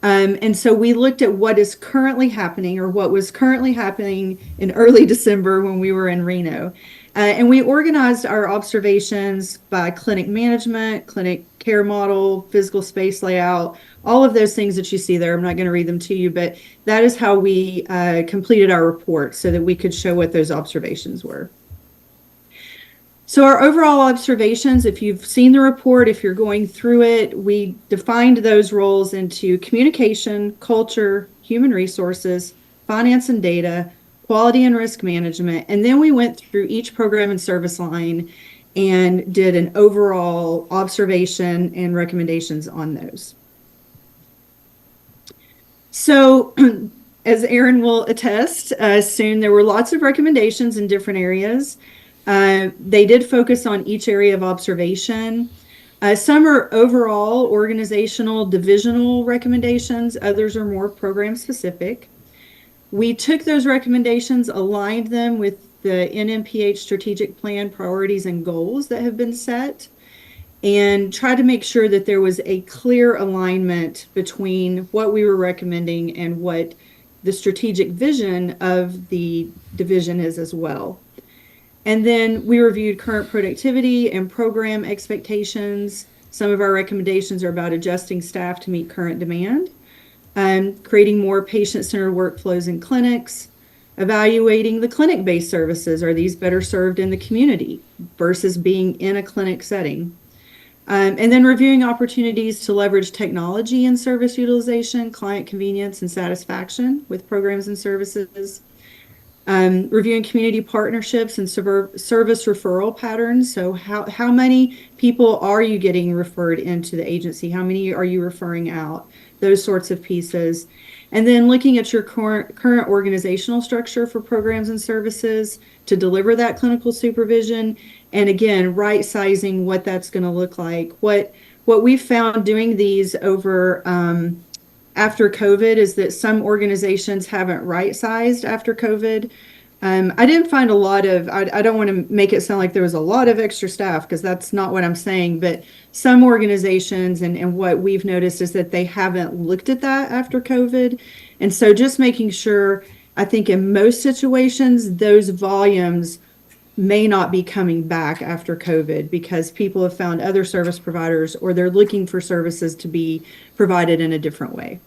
And so we looked at what is currently happening, or what was currently happening in early December when we were in Reno. And we organized our observations by clinic management, clinic care model, physical space layout, all of those things that you see there. I'm not going to read them to you, but that is how we completed our report so that we could show what those observations were. So our overall observations, if you've seen the report, if you're going through it, we defined those roles into communication, culture, human resources, finance and data, quality and risk management. And then we went through each program and service line and did an overall observation and recommendations on those. So as Aaron will attest soon, there were lots of recommendations in different areas. They did focus on each area of observation. Some are overall organizational, divisional recommendations. Others are more program specific. We took those recommendations, aligned them with the NMPH strategic plan priorities and goals that have been set, and tried to make sure that there was a clear alignment between what we were recommending and what the strategic vision of the division is as well. And then we reviewed current productivity and program expectations. Some of our recommendations are about adjusting staff to meet current demand, creating more patient-centered workflows in clinics, evaluating the clinic-based services. Are these better served in the community versus being in a clinic setting? And then reviewing opportunities to leverage technology in service utilization, client convenience, and satisfaction with programs and services. Reviewing community partnerships and service referral patterns. So how many people are you getting referred into the agency? How many are you referring out? Those sorts of pieces. And then looking at your current organizational structure for programs and services to deliver that clinical supervision. And again, right sizing what that's going to look like. What we found doing these over after COVID is that some organizations haven't right sized after COVID. I didn't find a lot of, I don't want to make it sound like there was a lot of extra staff, because that's not what I'm saying, but some organizations and what we've noticed is that they haven't looked at that after COVID. And so just making sure, I think in most situations, those volumes may not be coming back after COVID because people have found other service providers or they're looking for services to be provided in a different way.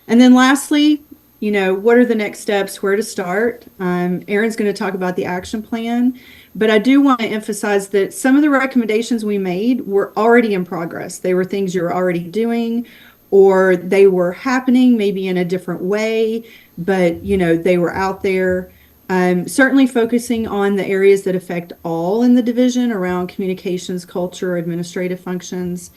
And then lastly, what are the next steps, where to start? Erin's going to talk about the action plan, but I do want to emphasize that some of the recommendations we made were already in progress. They were things you were already doing, or they were happening maybe in a different way, but they were out there. Certainly focusing on the areas that affect all in the division around communications, culture, administrative functions,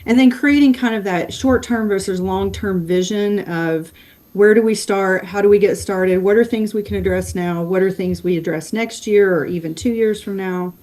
and then creating kind of that short-term versus long-term vision of where do we start, how do we get started, what are things we can address now, what are things we address next year or even 2 years from now.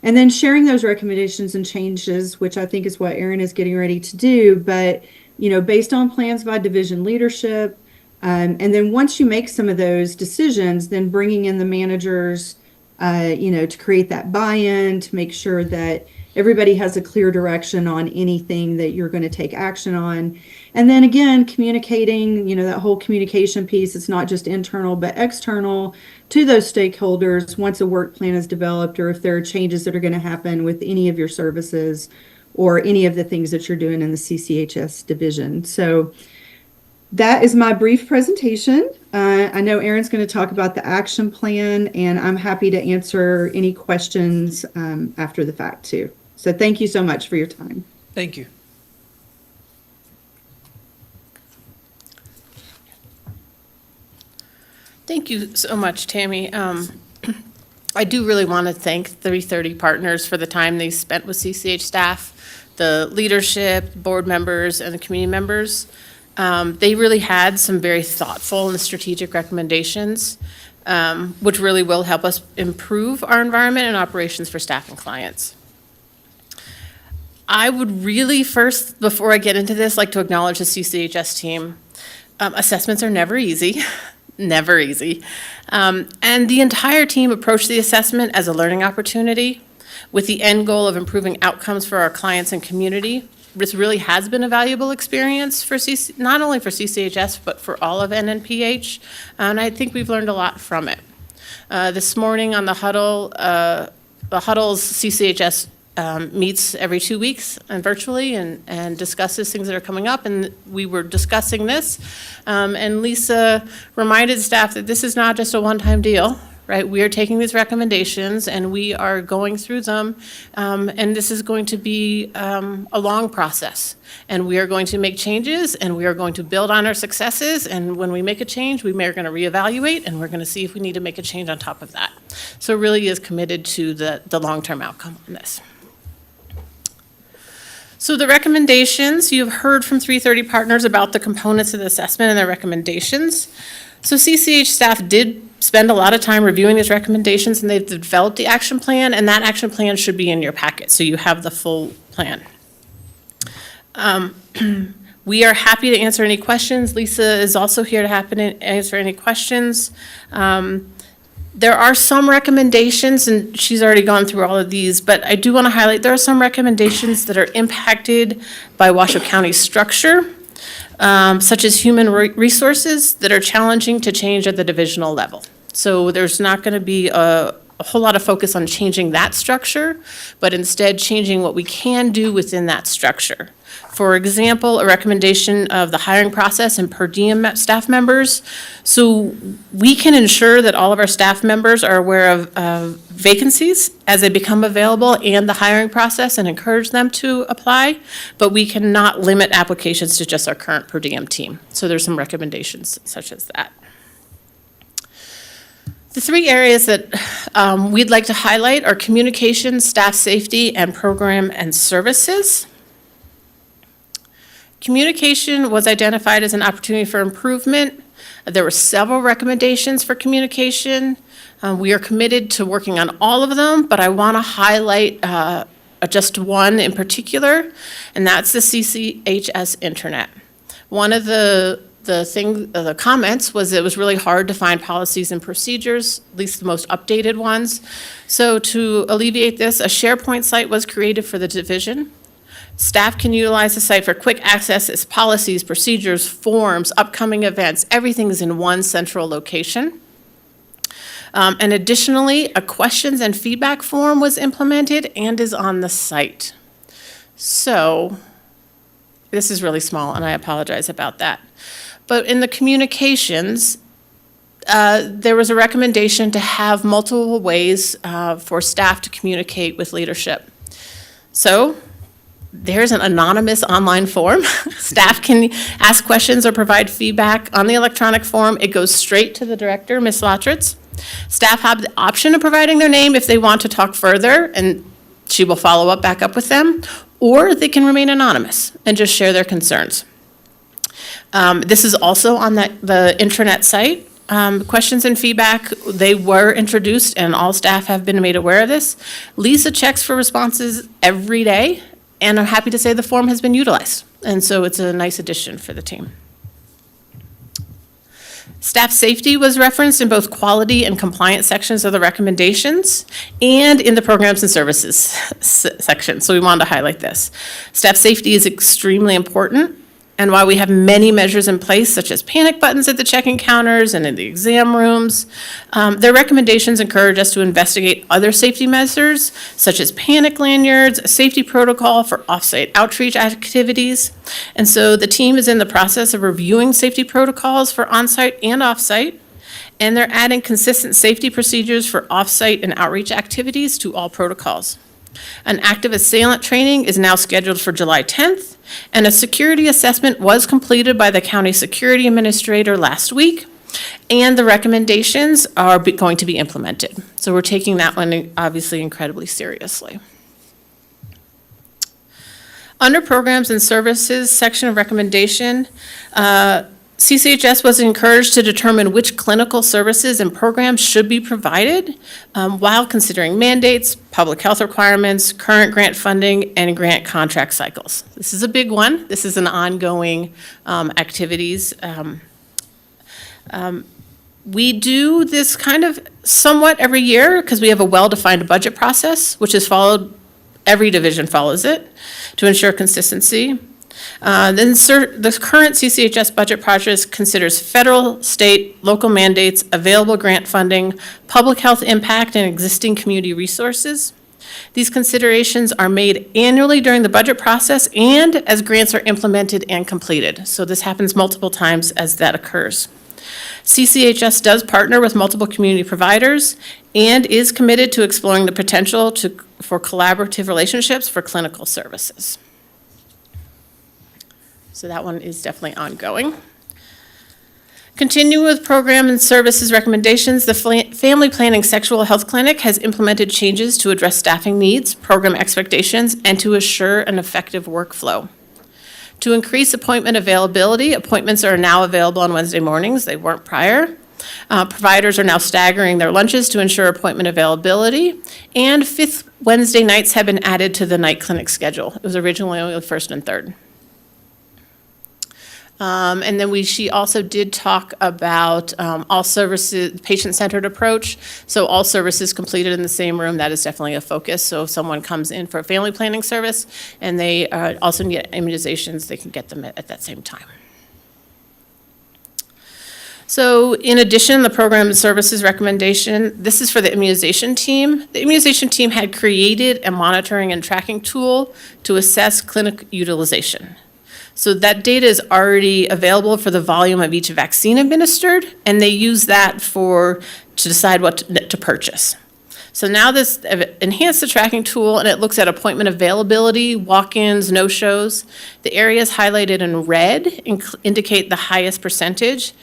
And then sharing those recommendations and changes, which I think is what Erin is getting ready to do, but based on plans by division leadership. And then once you make some of those decisions, then bringing in the managers, to create that buy-in, to make sure that everybody has a clear direction on anything that you're going to take action on. And then again, communicating, that whole communication piece, it's not just internal, but external to those stakeholders once a work plan is developed, or if there are changes that are going to happen with any of your services or any of the things that you're doing in the CCHS division. So that is my brief presentation. I know Erin's going to talk about the action plan, and I'm happy to answer any questions after the fact too. So thank you so much for your time. Thank you. Thank you so much, Tammy. I do really want to thank 330 Partners for the time they spent with CCH staff, the leadership, board members, and the community members. They really had some very thoughtful and strategic recommendations, which really will help us improve our environment and operations for staff and clients. I would really first, before I get into this, like to acknowledge the CCHS team. Assessments are never easy, never easy. And the entire team approached the assessment as a learning opportunity with the end goal of improving outcomes for our clients and community. This really has been a valuable experience for not only for CCHS, but for all of NNPH, and I think we've learned a lot from it. This morning on the huddle, the huddles CCHS meets every 2 weeks and virtually and discusses things that are coming up, and we were discussing this, and Lisa reminded staff that this is not just a one-time deal. Right, we are taking these recommendations and we are going through them, and this is going to be a long process. And we are going to make changes and we are going to build on our successes, and when we make a change, we are going to reevaluate and we're going to see if we need to make a change on top of that. So it really is committed to the long-term outcome on this. So the recommendations, you've heard from 330 Partners about the components of the assessment and their recommendations. So CCH staff did spend a lot of time reviewing these recommendations, and they've developed the action plan, and that action plan should be in your packet, so you have the full plan. We are happy to answer any questions. Lisa is also here to answer any questions. There are some recommendations, and she's already gone through all of these, but I do want to highlight there are some recommendations that are impacted by Washoe County structure, such as human resources that are challenging to change at the divisional level. So there's not going to be a whole lot of focus on changing that structure, but instead changing what we can do within that structure. For example, a recommendation of the hiring process and per diem staff members. So we can ensure that all of our staff members are aware of vacancies as they become available and the hiring process and encourage them to apply, but we cannot limit applications to just our current per diem team. So there's some recommendations such as that. The three areas that we'd like to highlight are communication, staff safety, and program and services. Communication was identified as an opportunity for improvement. There were several recommendations for communication. We are committed to working on all of them, but I want to highlight just one in particular, and that's the CCHS Internet. One of the comments was it was really hard to find policies and procedures, at least the most updated ones. So to alleviate this, a SharePoint site was created for the division. Staff can utilize the site for quick access. Its policies, procedures, forms, upcoming events, everything is in one central location. And additionally, a questions and feedback form was implemented and is on the site. So this is really small, and I apologize about that. But in the communications, there was a recommendation to have multiple ways for staff to communicate with leadership. So there's an anonymous online form. Staff can ask questions or provide feedback on the electronic form. It goes straight to the director, Ms. Lotritz. Staff have the option of providing their name if they want to talk further, and she will follow up back up with them, or they can remain anonymous and just share their concerns. This is also on the intranet site. Questions and feedback, they were introduced, and all staff have been made aware of this. Lisa checks for responses every day, and I'm happy to say the form has been utilized. And so it's a nice addition for the team. Staff safety was referenced in both quality and compliance sections of the recommendations and in the programs and services section. So we wanted to highlight this. Staff safety is extremely important. And while we have many measures in place, such as panic buttons at the check-in counters and in the exam rooms, their recommendations encourage us to investigate other safety measures, such as panic lanyards, a safety protocol for off-site outreach activities. And so the team is in the process of reviewing safety protocols for on-site and off-site, and they're adding consistent safety procedures for off-site and outreach activities to all protocols. An active assailant training is now scheduled for July 10th, and a security assessment was completed by the county security administrator last week, and the recommendations are going to be implemented. So we're taking that one obviously incredibly seriously. Under programs and services section of recommendation, CCHS was encouraged to determine which clinical services and programs should be provided while considering mandates, public health requirements, current grant funding, and grant contract cycles. This is a big one. This is an ongoing activities. We do this kind of somewhat every year because we have a well-defined budget process, which is followed, every division follows it to ensure consistency. The current CCHS budget process considers federal, state, local mandates, available grant funding, public health impact, and existing community resources. These considerations are made annually during the budget process and as grants are implemented and completed. So this happens multiple times as that occurs. CCHS does partner with multiple community providers and is committed to exploring the potential for collaborative relationships for clinical services. So that one is definitely ongoing. Continuing with program and services recommendations, the Family Planning Sexual Health Clinic has implemented changes to address staffing needs, program expectations, and to assure an effective workflow. To increase appointment availability, appointments are now available on Wednesday mornings. They weren't prior. Providers are now staggering their lunches to ensure appointment availability. And fifth Wednesday nights have been added to the night clinic schedule. It was originally only the first and third. And then she also did talk about all services, patient-centered approach. So all services completed in the same room, that is definitely a focus. So if someone comes in for a family planning service and they also need immunizations, they can get them at that same time. So in addition, the program and services recommendation, this is for the immunization team. The immunization team had created a monitoring and tracking tool to assess clinic utilization. So that data is already available for the volume of each vaccine administered, and they use that to decide what to purchase. So now this enhanced the tracking tool, and it looks at appointment availability, walk-ins, no-shows. The areas highlighted in red indicate the highest percentage.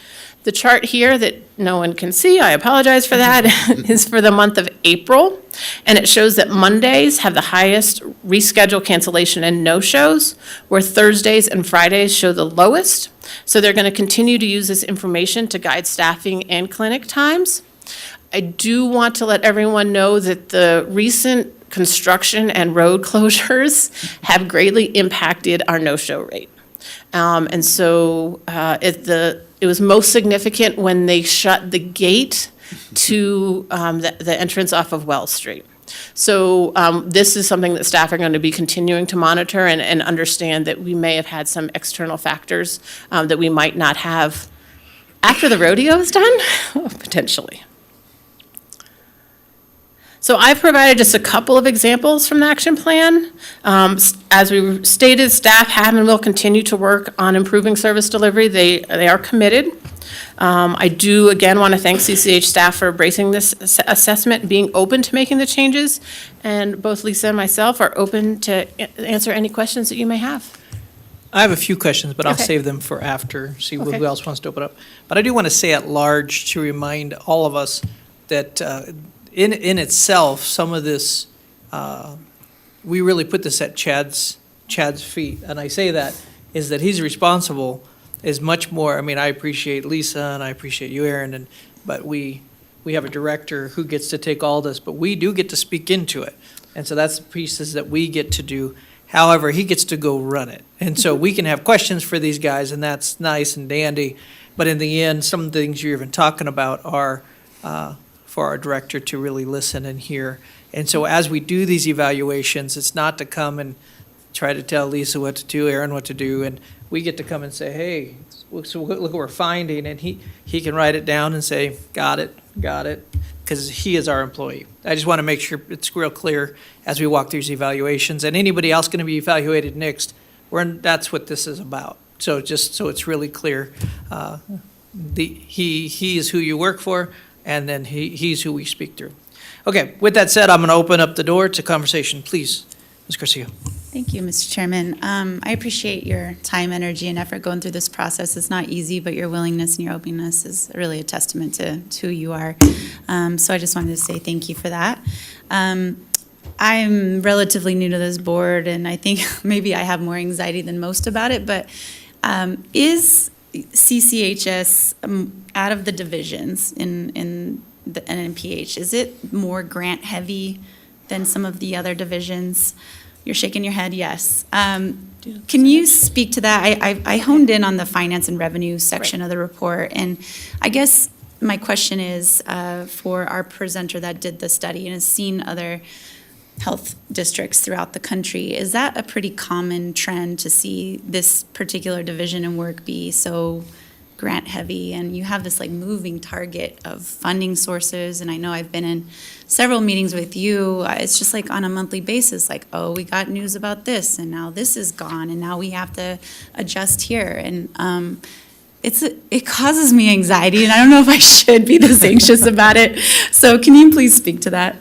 The chart here that no one can see, I apologize for that, is for the month of April. And it shows that Mondays have the highest reschedule, cancellation, and no-shows, where Thursdays and Fridays show the lowest. So they're going to continue to use this information to guide staffing and clinic times. I do want to let everyone know that the recent construction and road closures have greatly impacted our no-show rate. And so it was most significant when they shut the gate to the entrance off of Wells Street. So this is something that staff are going to be continuing to monitor and understand that we may have had some external factors that we might not have after the rodeo is done, potentially. So I've provided just a couple of examples from the action plan. As we stated, staff have and will continue to work on improving service delivery. They are committed. I do, again, want to thank CCH staff for embracing this assessment, being open to making the changes, and both Lisa and myself are open to answer any questions that you may have. I have a few questions, but I'll Okay. save them for after, see Okay. who else wants to open up. But I do want to say at large to remind all of us that in itself, some of this, we really put this at Chad's feet. And I say that is that he's responsible is much more, I mean, I appreciate Lisa and I appreciate you, Aaron, but we have a director who gets to take all this, but we do get to speak into it. And so that's the pieces that we get to do. However, he gets to go run it. And so we can have questions for these guys, and that's nice and dandy. But in the end, some of the things you're even talking about are for our director to really listen and hear. And so as we do these evaluations, it's not to come and try to tell Lisa what to do, Aaron what to do, and we get to come and say, hey, so look what we're finding, and he can write it down and say, got it, because he is our employee. I just want to make sure it's real clear as we walk through these evaluations, and anybody else going to be evaluated next, that's what this is about. So just so it's really clear, he is who you work for, and then he's who we speak through. Okay, with that said, I'm going to open up the door to conversation. Please, Ms. Garcia. Thank you, Mr. Chairman. I appreciate your time, energy, and effort going through this process. It's not easy, but your willingness and your openness is really a testament to who you are. So I just wanted to say thank you for that. I'm relatively new to this board, and I think maybe I have more anxiety than most about it, but is CCHS, out of the divisions in the NNPH, is it more grant-heavy than some of the other divisions? You're shaking your head, yes. Can you speak to that? I honed in on the finance and revenue section of the report, and I guess my question is for our presenter that did the study and has seen other health districts throughout the country, is that a pretty common trend to see this particular division and work be so grant heavy? And you have this like moving target of funding sources, and I know I've been in several meetings with you. It's just like on a monthly basis, like, oh, we got news about this, and now this is gone, and now we have to adjust here. And it causes me anxiety, and I don't know if I should be this anxious about it. So can you please speak to that?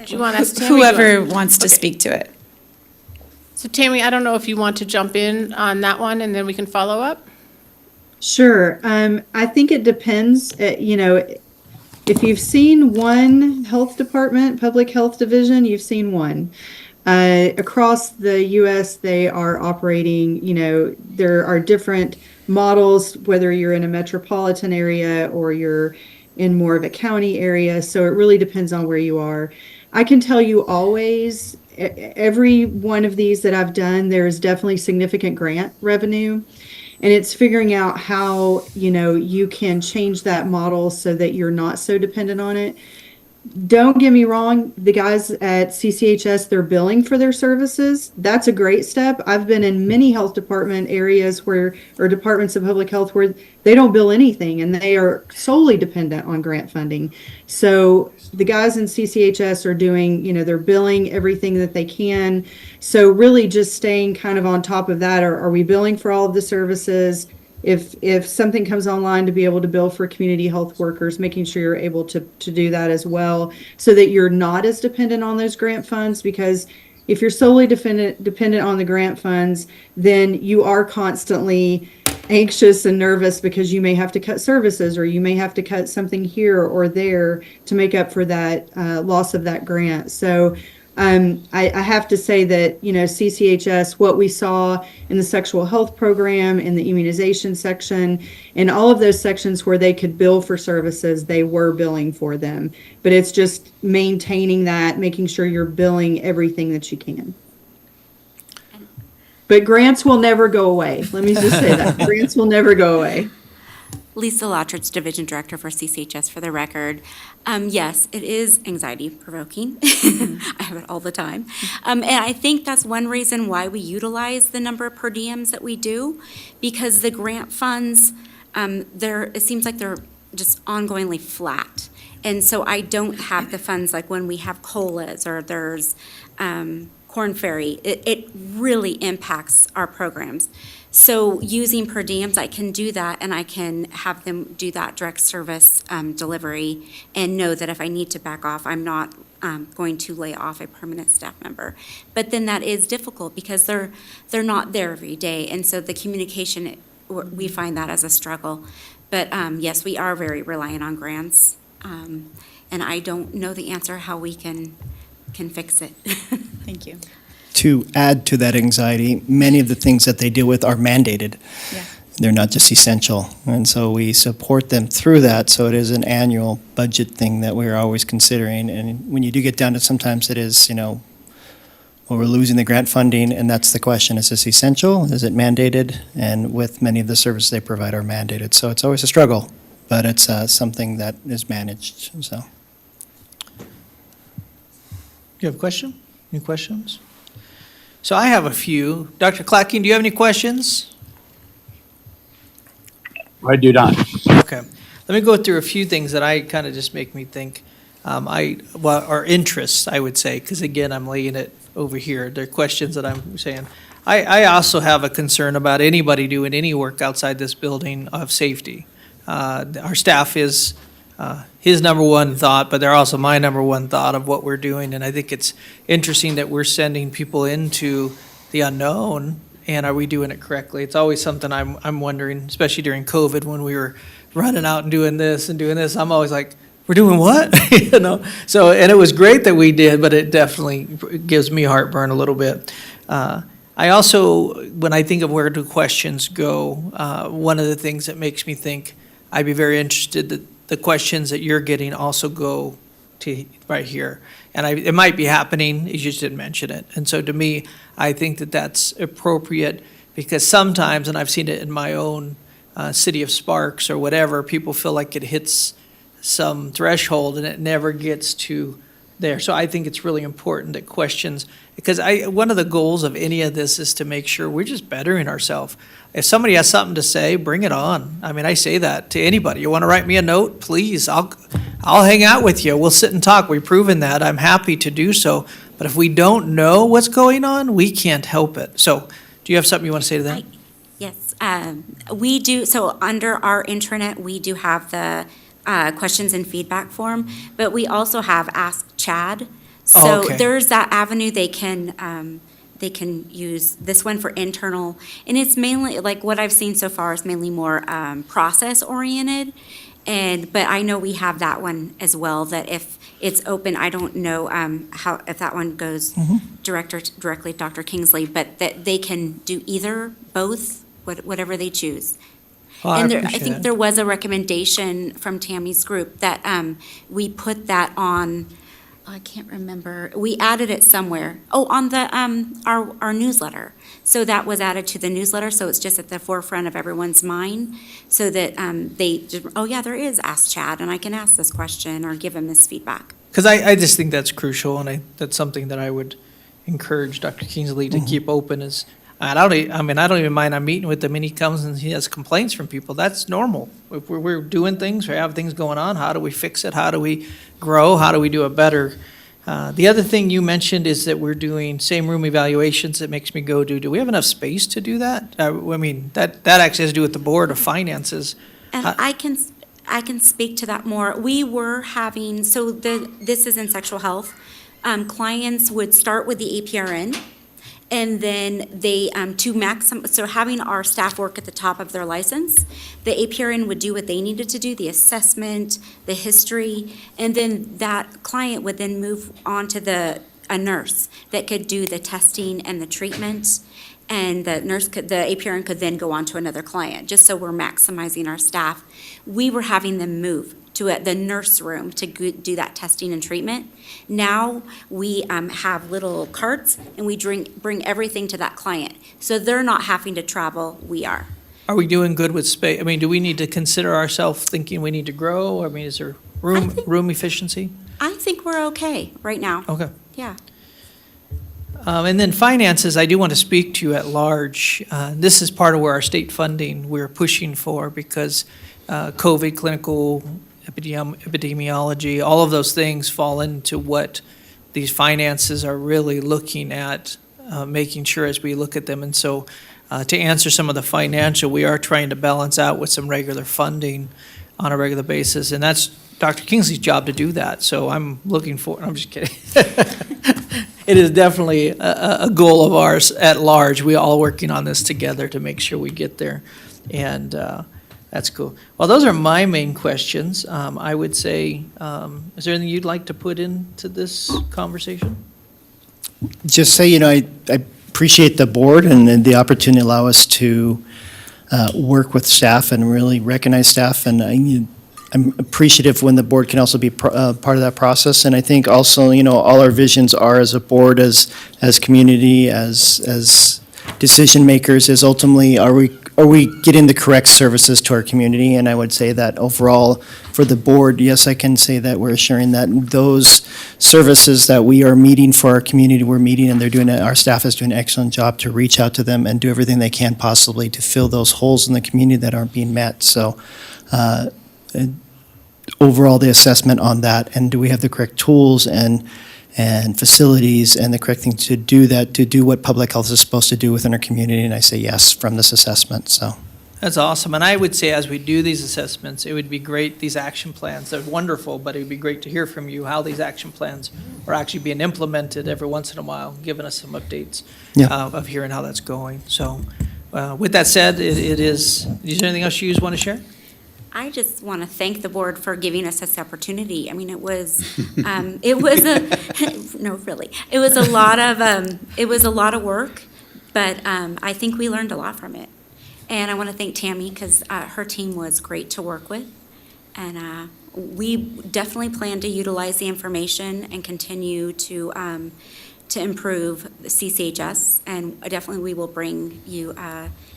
Do you want us to? Whoever wants to speak to it. So Tammy, I don't know if you want to jump in on that one, and then we can follow up? Sure. I think it depends. If you've seen one health department, public health division, you've seen one. Across the U.S., they are operating, there are different models, whether you're in a metropolitan area or you're in more of a county area. So it really depends on where you are. I can tell you always, every one of these that I've done, there's definitely significant grant revenue. And it's figuring out how, you can change that model so that you're not so dependent on it. Don't get me wrong, the guys at CCHS, they're billing for their services. That's a great step. I've been in many health department areas or departments of public health where they don't bill anything and they are solely dependent on grant funding. So the guys in CCHS are doing, they're billing everything that they can. So really just staying kind of on top of that. Are we billing for all of the services? If something comes online, to be able to bill for community health workers, making sure you're able to do that as well, so that you're not as dependent on those grant funds. Because if you're solely dependent on the grant funds, then you are constantly anxious and nervous because you may have to cut services or you may have to cut something here or there to make up for that loss of that grant. So I have to say that, CCHS, what we saw in the sexual health program, in the immunization section, in all of those sections where they could bill for services, they were billing for them. But it's just maintaining that, making sure you're billing everything that you can. But grants will never go away. Let me just say that. Grants will never go away. Lisa Lottridge, Division Director for CCHS, for the record. Yes, it is anxiety provoking. I have it all the time. And I think that's one reason why we utilize the number of per diems that we do, because the grant funds, it seems like they're just ongoingly flat. And so I don't have the funds like when we have COLAs or there's Corn Ferry. It really impacts our programs. So using per diems, I can do that, and I can have them do that direct service delivery and know that if I need to back off, I'm not going to lay off a permanent staff member. But then that is difficult because they're not there every day, and so the communication, we find that as a struggle. But yes, we are very reliant on grants, and I don't know the answer how we can fix it. Thank you. To add to that anxiety, many of the things that they deal with are mandated. Yeah. They're not just essential. And so we support them through that. So it is an annual budget thing that we're always considering. And when you do get down to sometimes it is, well, we're losing the grant funding, and that's the question. Is this essential? Is it mandated? And with many of the services they provide are mandated. So it's always a struggle, but it's something that is managed. So. You have a question? Any questions? So I have a few. Dr. Clacking, do you have any questions? I do not. Okay. Let me go through a few things that I kind of just make me think, or interests, I would say, because again, I'm laying it over here. They're questions that I'm saying. I also have a concern about anybody doing any work outside this building of safety. Our staff is his number one thought, but they're also my number one thought of what we're doing. And I think it's interesting that we're sending people into the unknown, and are we doing it correctly? It's always something I'm wondering, especially during COVID when we were running out and doing this and doing this. I'm always like, we're doing what? So, and it was great that we did, but it definitely gives me heartburn a little bit. I also, when I think of where do questions go, one of the things that makes me think I'd be very interested that the questions that you're getting also go to right here. And it might be happening, you just didn't mention it. And so to me, I think that that's appropriate because sometimes, and I've seen it in my own city of Sparks or whatever, people feel like it hits some threshold and it never gets to there. So I think it's really important that questions, because one of the goals of any of this is to make sure we're just bettering ourselves. If somebody has something to say, bring it on. I mean, I say that to anybody. You want to write me a note? Please, I'll hang out with you. We'll sit and talk. We've proven that. I'm happy to do so. But if we don't know what's going on, we can't help it. So do you have something you want to say to that? Yes, we do. So under our intranet, we do have the questions and feedback form, but we also have Ask Chad. So there's that avenue they can use this one for internal, and it's mainly like what I've seen so far is mainly more process oriented. But I know we have that one as well, that if it's open, I don't know if that one goes directly to Dr. Kingsley, but that they can do either, both, whatever they choose. Oh, I And I appreciate think it. there was a recommendation from Tammy's group that we put that on, I can't remember, we added it somewhere. Oh, on the, our newsletter. So that was added to the newsletter, so it's just at the forefront of everyone's mind, so that they, oh yeah, there is Ask Chad, and I can ask this question or give him this feedback. Because I just think that's crucial, and that's something that I would encourage Dr. Kingsley to keep open is, I don't even mind, I'm meeting with him, and he comes and he has complaints from people. That's normal. If we're doing things, we have things going on, how do we fix it? How do we grow? How do we do it better? The other thing you mentioned is that we're doing same room evaluations. It makes me go, do we have enough space to do that? That actually has to do with the Board of Finances. And I can speak to that more. We were having, this is in sexual health, clients would start with the APRN, and then they, so having our staff work at the top of their license, the APRN would do what they needed to do, the assessment, the history, and then that client would then move on to a nurse that could do the testing and the treatment, and the APRN could then go on to another client, just so we're maximizing our staff. We were having them move to the nurse room to do that testing and treatment. Now, we have little carts, and we bring everything to that client. So they're not having to travel, we are. Are we doing good with space? Do we need to consider ourselves thinking we need to grow? Is there room efficiency? I think we're okay right now. Okay. Yeah. And then finances, I do want to speak to you at large. This is part of where our state funding we're pushing for, because COVID, clinical epidemiology, all of those things fall into what these finances are really looking at, making sure as we look at them. And so to answer some of the financial, we are trying to balance out with some regular funding on a regular basis. And that's Dr. Kingsley's job to do that. So I'm looking for, I'm just kidding. It is definitely a goal of ours at large. We all working on this together to make sure we get there. And that's cool. Well, those are my main questions. I would say, is there anything you'd like to put into this conversation? Just say, I appreciate the board and the opportunity to allow us to work with staff and really recognize staff. And I'm appreciative when the board can also be part of that process. And I think also, all our visions are as a board, as community, as decision makers, is ultimately, are we getting the correct services to our community? And I would say that overall for the board, yes, I can say that we're assuring that those services that we are meeting for our community, we're meeting, and our staff is doing an excellent job to reach out to them and do everything they can possibly to fill those holes in the community that aren't being met. So overall, the assessment on that, and do we have the correct tools and facilities and the correct thing to do that, to do what public health is supposed to do within our community? And I say yes from this assessment, so. That's awesome. And I would say as we do these assessments, it would be great, these action plans, they're wonderful, but it would be great to hear from you how these action plans are actually being implemented every once in a while, giving us some updates of hearing how that's going. So with that said, is there anything else you want to share? I just want to thank the board for giving us this opportunity. It was a lot of work, but I think we learned a lot from it. And I want to thank Tammy, because her team was great to work with. And we definitely plan to utilize the information and continue to improve the CCHS. And definitely we will bring you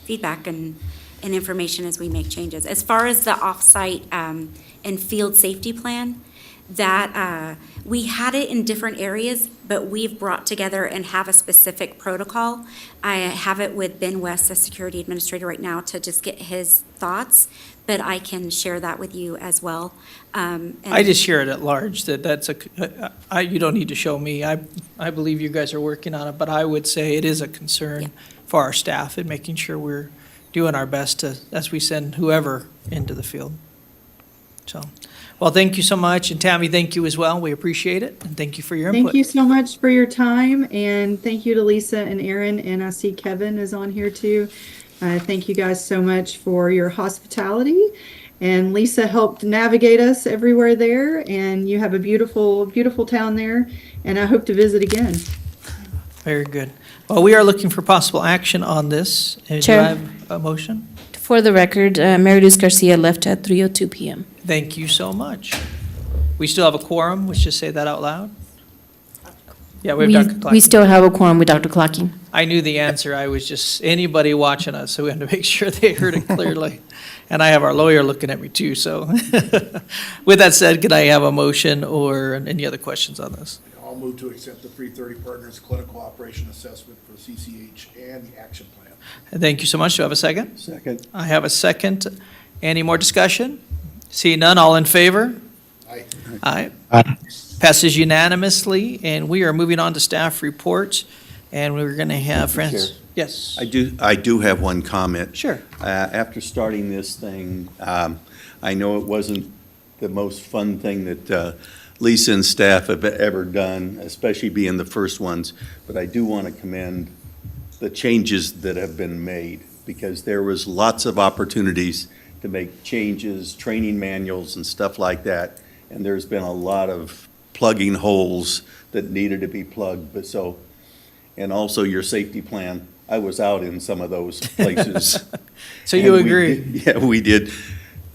feedback and information as we make changes. As far as the offsite and field safety plan, that we had it in different areas, but we've brought together and have a specific protocol. I have it with Ben West, the security administrator, right now to just get his thoughts, but I can share that with you as well. I just share it at large, you don't need to show me. I believe you guys are working on it, but I would say it is a concern for our staff and making sure we're doing our best as we send whoever into the field. So, well, thank you so much. And Tammy, thank you as well. We appreciate it. And thank you for your input. Thank you so much for your time. And thank you to Lisa and Aaron. And I see Kevin is on here too. Thank you guys so much for your hospitality. And Lisa helped navigate us everywhere there, and you have a beautiful, beautiful town there, and I hope to visit again. Very good. Well, we are looking for possible action on this. Do I Chair. have a motion? For the record, Mary Luz Garcia left at 3:02 p.m. Thank you so much. We still have a quorum. Let's just say that out loud. Yeah, we have Dr. We Clark. still have a quorum with Dr. Clocking. I knew the answer. I was just, anybody watching us, so we had to make sure they heard it clearly. And I have our lawyer looking at me too, so. With that said, could I have a motion or any other questions on this? I'll move to accept the 330 Partners Clinical Operation Assessment for CCH and the action plan. Thank you so much. Do I have a second? Second. I have a second. Any more discussion? See none, all in favor? Aye. Aye. Aye. Passes unanimously, and we are moving on to staff reports, and we're going to have Mr. Francis. Chair. Yes. I do have one comment. Sure. After starting this thing, I know it wasn't the most fun thing that Lisa and staff have ever done, especially being the first ones, but I do want to commend the changes that have been made, because there was lots of opportunities to make changes, training manuals and stuff like that, and there's been a lot of plugging holes that needed to be plugged, but so, and also your safety plan. I was out in some of those places. So you And we agree? did- Yeah, we did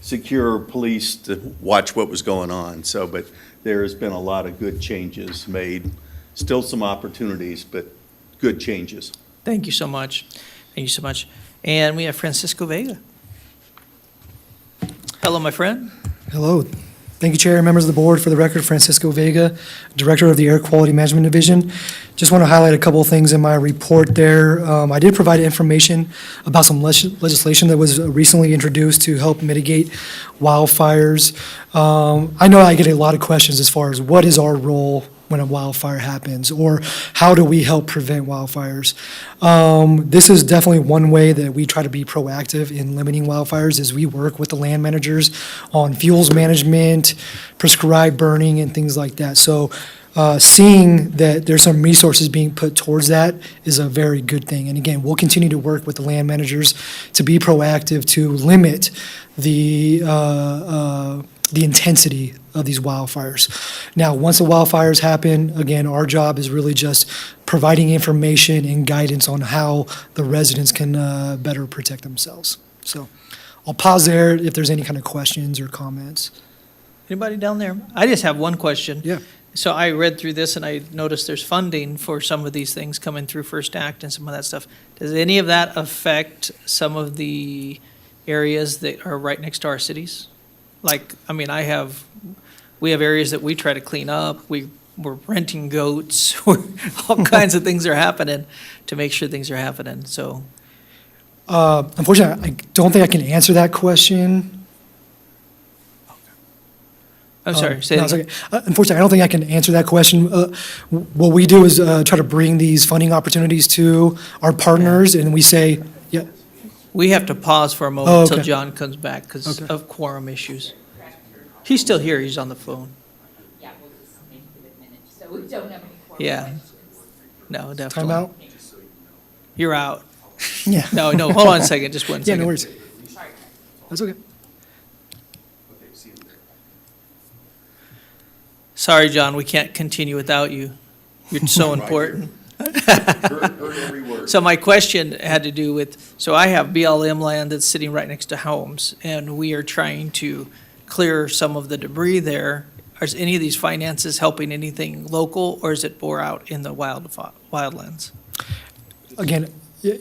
secure police to watch what was going on, so, but there has been a lot of good changes made. Still some opportunities, but good changes. Thank you so much. Thank you so much. And we have Francisco Vega. Hello, my friend. Hello. Thank you, Chair, members of the board. For the record, Francisco Vega, Director of the Air Quality Management Division. Just want to highlight a couple of things in my report there. I did provide information about some legislation that was recently introduced to help mitigate wildfires. I know I get a lot of questions as far as what is our role when a wildfire happens, or how do we help prevent wildfires? This is definitely one way that we try to be proactive in limiting wildfires, is we work with the land managers on fuels management, prescribed burning, and things like that. So seeing that there's some resources being put towards that is a very good thing. And again, we'll continue to work with the land managers to be proactive to limit the intensity of these wildfires. Now, once the wildfires happen, again, our job is really just providing information and guidance on how the residents can better protect themselves. So I'll pause there if there's any kind of questions or comments. Anybody down there? I just have one question. Yeah. So I read through this and I noticed there's funding for some of these things coming through First Act and some of that stuff. Does any of that affect some of the areas that are right next to our cities? Like, I mean, we have areas that we try to clean up. We're renting goats. All kinds of things are happening to make sure things are happening. So, Unfortunately, I don't think I can answer that question. I'm sorry. Say No, it it's again. okay. Unfortunately, I don't think I can answer that question. What we do is try to bring these funding opportunities to our partners, and we say, yeah, We have to pause for a Oh, moment until okay. John comes back because Okay. of quorum issues. He's still here. He's on the phone. Yeah, we'll just make it a minute, so we don't have any quorum. Yeah. No, definitely. time out. You're out. Yeah. No, hold on a second. Just one Yeah, second. no worries. That's okay. Sorry, John, we can't continue without you. You're so important. So my question had to do with, so I have BLM land that's sitting right next to homes, and we are trying to clear some of the debris there. Is any of these finances helping anything local, or is it bore out in the wildlands? Again, yeah,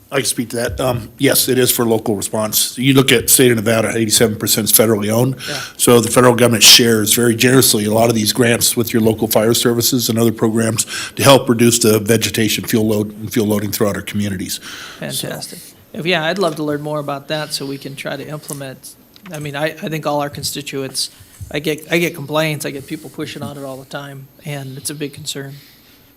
I can speak to that. Yes, it is for local response. You look at state of Nevada, 87% is federally owned. Yeah. So the federal government shares very generously a lot of these grants with your local fire services and other programs to help reduce the vegetation fuel loading throughout our communities. Fantastic. Yeah, I'd love to learn more about that so we can try to implement. I mean, I think all our constituents, I get complaints, I get people pushing on it all the time, and it's a big concern.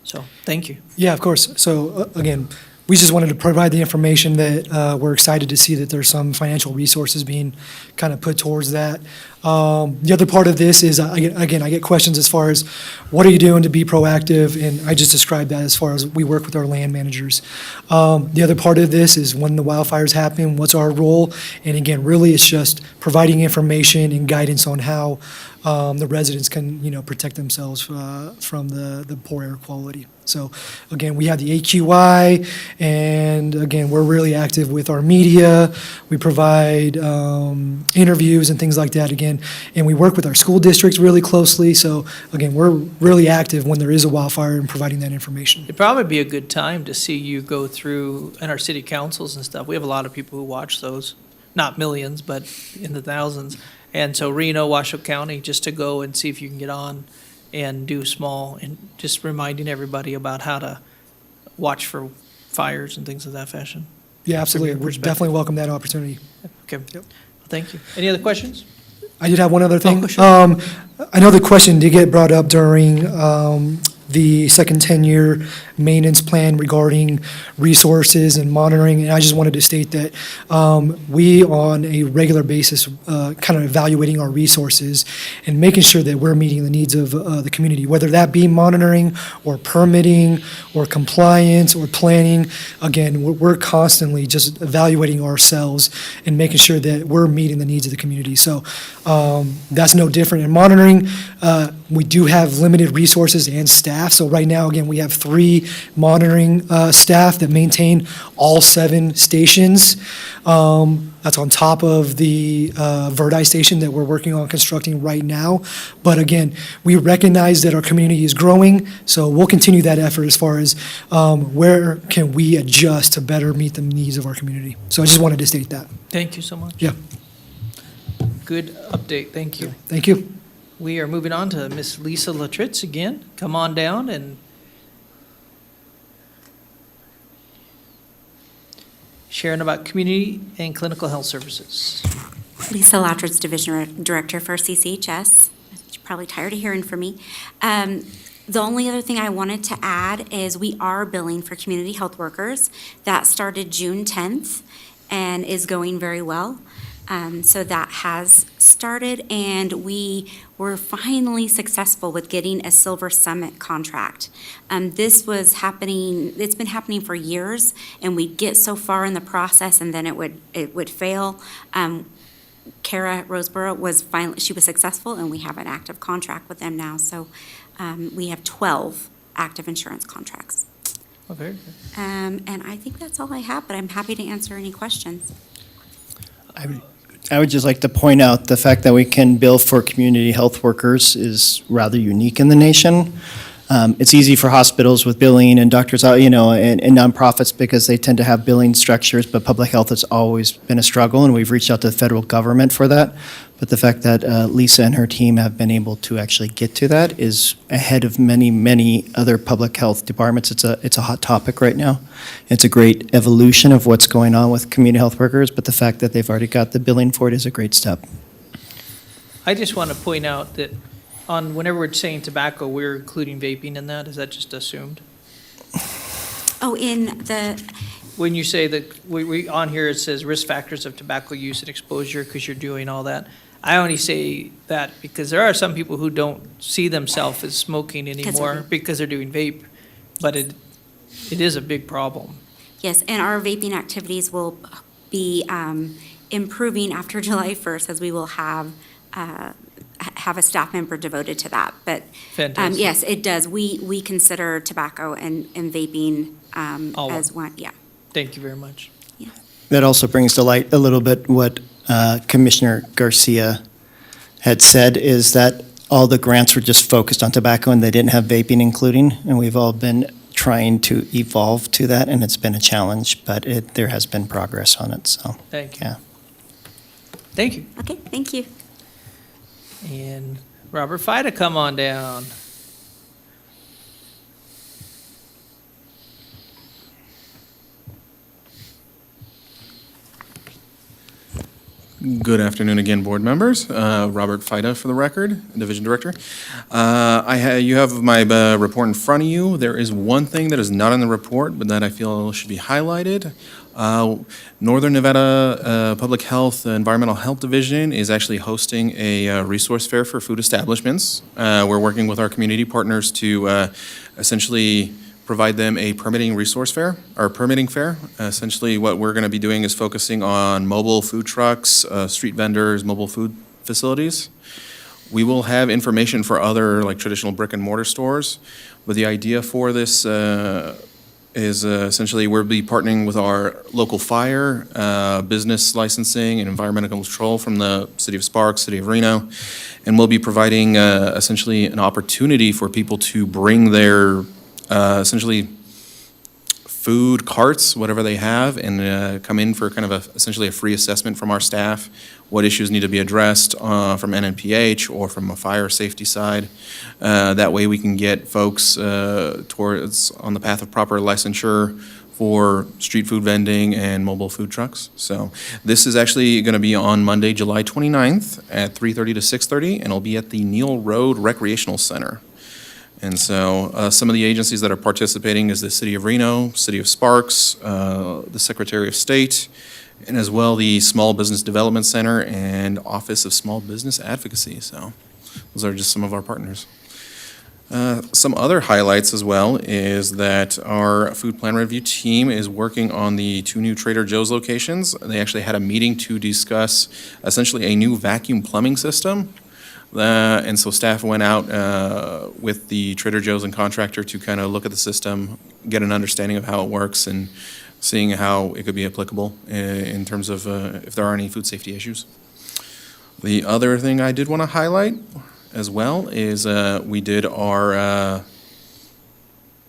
So, thank you. Yeah, of course. So again, we just wanted to provide the information that we're excited to see that there's some financial resources being kind of put towards that. The other part of this is, again, I get questions as far as what are you doing to be proactive? And I just described that as far as we work with our land managers. The other part of this is when the wildfires happen, what's our role? And again, really it's just providing information and guidance on how the residents can, protect themselves from the poor air quality. So again, we have the AQI, and again, we're really active with our media. We provide interviews and things like that again, and we work with our school districts really closely. So again, we're really active when there is a wildfire and providing that information. It'd probably be a good time to see you go through in our city councils and stuff. We have a lot of people who watch those, not millions, but in the thousands. And so Reno, Washoe County, just to go and see if you can get on and do small, and just reminding everybody about how to watch for fires and things of that fashion. Yeah, absolutely. From your We're perspective. definitely welcome that opportunity. Okay. Thank you. Any other questions? I did have one other thing. sure. I know the question did get brought up during the second 10-year maintenance plan regarding resources and monitoring, and I just wanted to state that we, on a regular basis, kind of evaluating our resources and making sure that we're meeting the needs of the community, whether that be monitoring or permitting or compliance or planning. Again, we're constantly just evaluating ourselves and making sure that we're meeting the needs of the community. So that's no different in monitoring. We do have limited resources and staff. So right now, again, we have 3 monitoring staff that maintain all 7 stations. That's on top of the Verdi station that we're working on constructing right now. But again, we recognize that our community is growing, so we'll continue that effort as far as where can we adjust to better meet the needs of our community. So I just wanted to state that. Thank you so much. Yeah. Good update. Thank you. Thank you. We are moving on to Miss Lisa Latritz again. Come on down and sharing about community and clinical health services. Lisa Latridge, Division Director for CCHS. You're probably tired of hearing from me. The only other thing I wanted to add is we are billing for community health workers. That started June 10th and is going very well. So that has started, and we were finally successful with getting a Silver Summit contract. This was happening, it's been happening for years, and we'd get so far in the process and then it would fail. Kara Roseborough was she was successful, and we have an active contract with them now. So we have 12 active insurance contracts. Oh, very good. And I think that's all I have, but I'm happy to answer any questions. I would just like to point out the fact that we can bill for community health workers is rather unique in the nation. It's easy for hospitals with billing and doctors, and nonprofits because they tend to have billing structures, but public health has always been a struggle, and we've reached out to the federal government for that. But the fact that Lisa and her team have been able to actually get to that is ahead of many, many other public health departments. It's a hot topic right now. It's a great evolution of what's going on with community health workers, but the fact that they've already got the billing for it is a great step. I just want to point out that whenever we're saying tobacco, we're including vaping in that. Is that just assumed? Oh, in the, When you say that, we on here it says risk factors of tobacco use and exposure because you're doing all that. I only say that because there are some people who don't see themselves as smoking anymore right. because they're doing vape, but it is a big problem. yes, and our vaping activities will be improving after July 1st, as we will have a staff member devoted to that. But Fantastic. yes, it does. We consider tobacco and vaping All as one. one, yeah. Thank you very much. That also brings to light a little bit what Commissioner Garcia had said, is that all the grants were just focused on tobacco and they didn't have vaping including, and we've all been trying to evolve to that, and it's been a challenge, but there has been progress on it, so. Thank you. Yeah. Thank you. Okay, thank you. And Robert Fida, come on down. Good afternoon again, board members. Robert Fida for the record, Division Director. You have my report in front of you. There is one thing that is not in the report, but that I feel should be highlighted. Northern Nevada Public Health Environmental Health Division is actually hosting a resource fair for food establishments. We're working with our community partners to essentially provide them a permitting resource fair, or permitting fair. Essentially, what we're going to be doing is focusing on mobile food trucks, street vendors, mobile food facilities. We will have information for other, like, traditional brick and mortar stores, but the idea for this is essentially we'll be partnering with our local fire, business licensing, and environmental control from the City of Sparks, City of Reno, and we'll be providing essentially an opportunity for people to bring their essentially food carts, whatever they have, and come in for kind of essentially a free assessment from our staff, what issues need to be addressed from NNPH or from a fire safety side. That way we can get folks towards on the path of proper licensure for street food vending and mobile food trucks. So this is actually going to be on Monday, July 29th at 3:30 to 6:30, and it'll be at the Neal Road Recreational Center. And so some of the agencies that are participating is the City of Reno, City of Sparks, the Secretary of State, and as well the Small Business Development Center and Office of Small Business Advocacy. So those are just some of our partners. Some other highlights as well is that our food plan review team is working on the 2 new Trader Joe's locations. They actually had a meeting to discuss essentially a new vacuum plumbing system. And so staff went out with the Trader Joe's and contractor to kind of look at the system, get an understanding of how it works, and seeing how it could be applicable in terms of if there are any food safety issues. The other thing I did want to highlight as well is we did our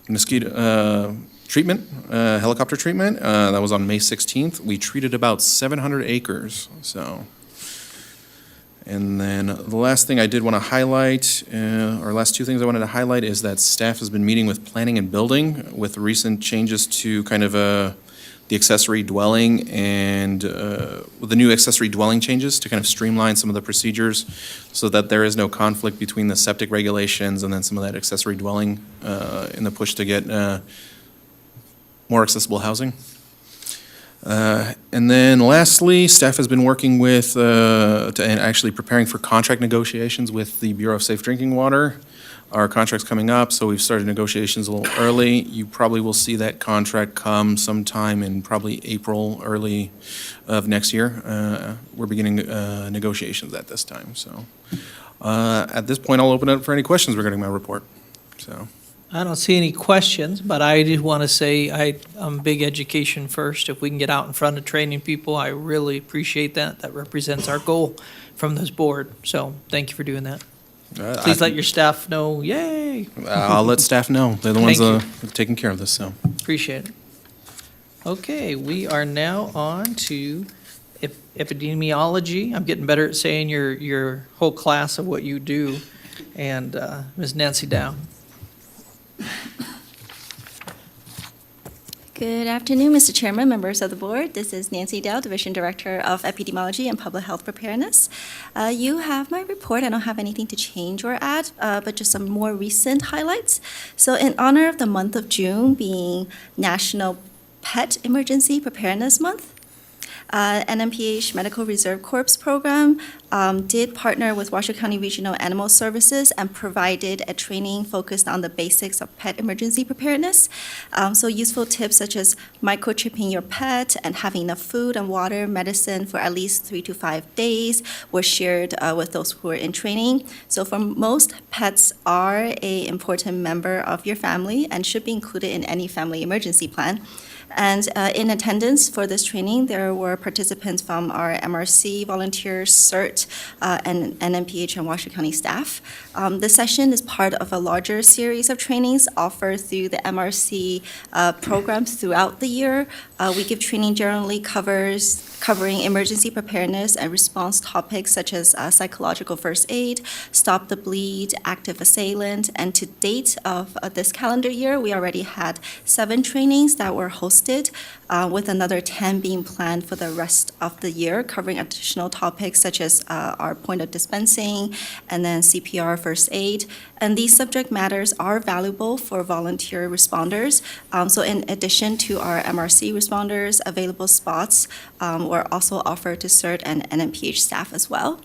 mosquito treatment, helicopter treatment. That was on May 16th. We treated about 700 acres, so. And then the last thing I did want to highlight, or last 2 things I wanted to highlight, is that staff has been meeting with planning and building with recent changes to kind of the accessory dwelling and with the new accessory dwelling changes to kind of streamline some of the procedures so that there is no conflict between the septic regulations and then some of that accessory dwelling in the push to get more accessible housing. And then lastly, staff has been working with, and actually preparing for contract negotiations with the Bureau of Safe Drinking Water. Our contract's coming up, so we've started negotiations a little early. You probably will see that contract come sometime in probably April, early of next year. We're beginning negotiations at this time, so. At this point, I'll open it up for any questions regarding my report, so. I don't see any questions, but I did want to say I'm big education first. If we can get out in front of training people, I really appreciate that. That represents our goal from this board. So thank you for doing that. Please let your staff know, yay. I'll let staff know. They're the ones taking care of this, so. Appreciate it. Okay, we are now on to epidemiology. I'm getting better at saying your whole class of what you do. And Ms. Nancy Dow. Good afternoon, Mr. Chairman, members of the board. This is Nancy Dow, Division Director of Epidemiology and Public Health Preparedness. You have my report. I don't have anything to change or add, but just some more recent highlights. So in honor of the month of June being National Pet Emergency Preparedness Month, NNPH Medical Reserve Corps program did partner with Washoe County Regional Animal Services and provided a training focused on the basics of pet emergency preparedness. So useful tips such as microchipping your pet and having enough food and water, medicine for at least 3 to 5 days were shared with those who were in training. So for most, pets are an important member of your family and should be included in any family emergency plan. And in attendance for this training, there were participants from our MRC volunteers, CERT, and NNPH and Washoe County staff. This session is part of a larger series of trainings offered through the MRC programs throughout the year. We give training generally covering emergency preparedness and response topics such as psychological first aid, stop the bleed, active assailant, and to date of this calendar year, we already had 7 trainings that were hosted hosted, with another 10 being planned for the rest of the year, covering additional topics such as our point of dispensing and then CPR first aid. And these subject matters are valuable for volunteer responders. So in addition to our MRC responders, available spots were also offered to CERT and NMPH staff as well.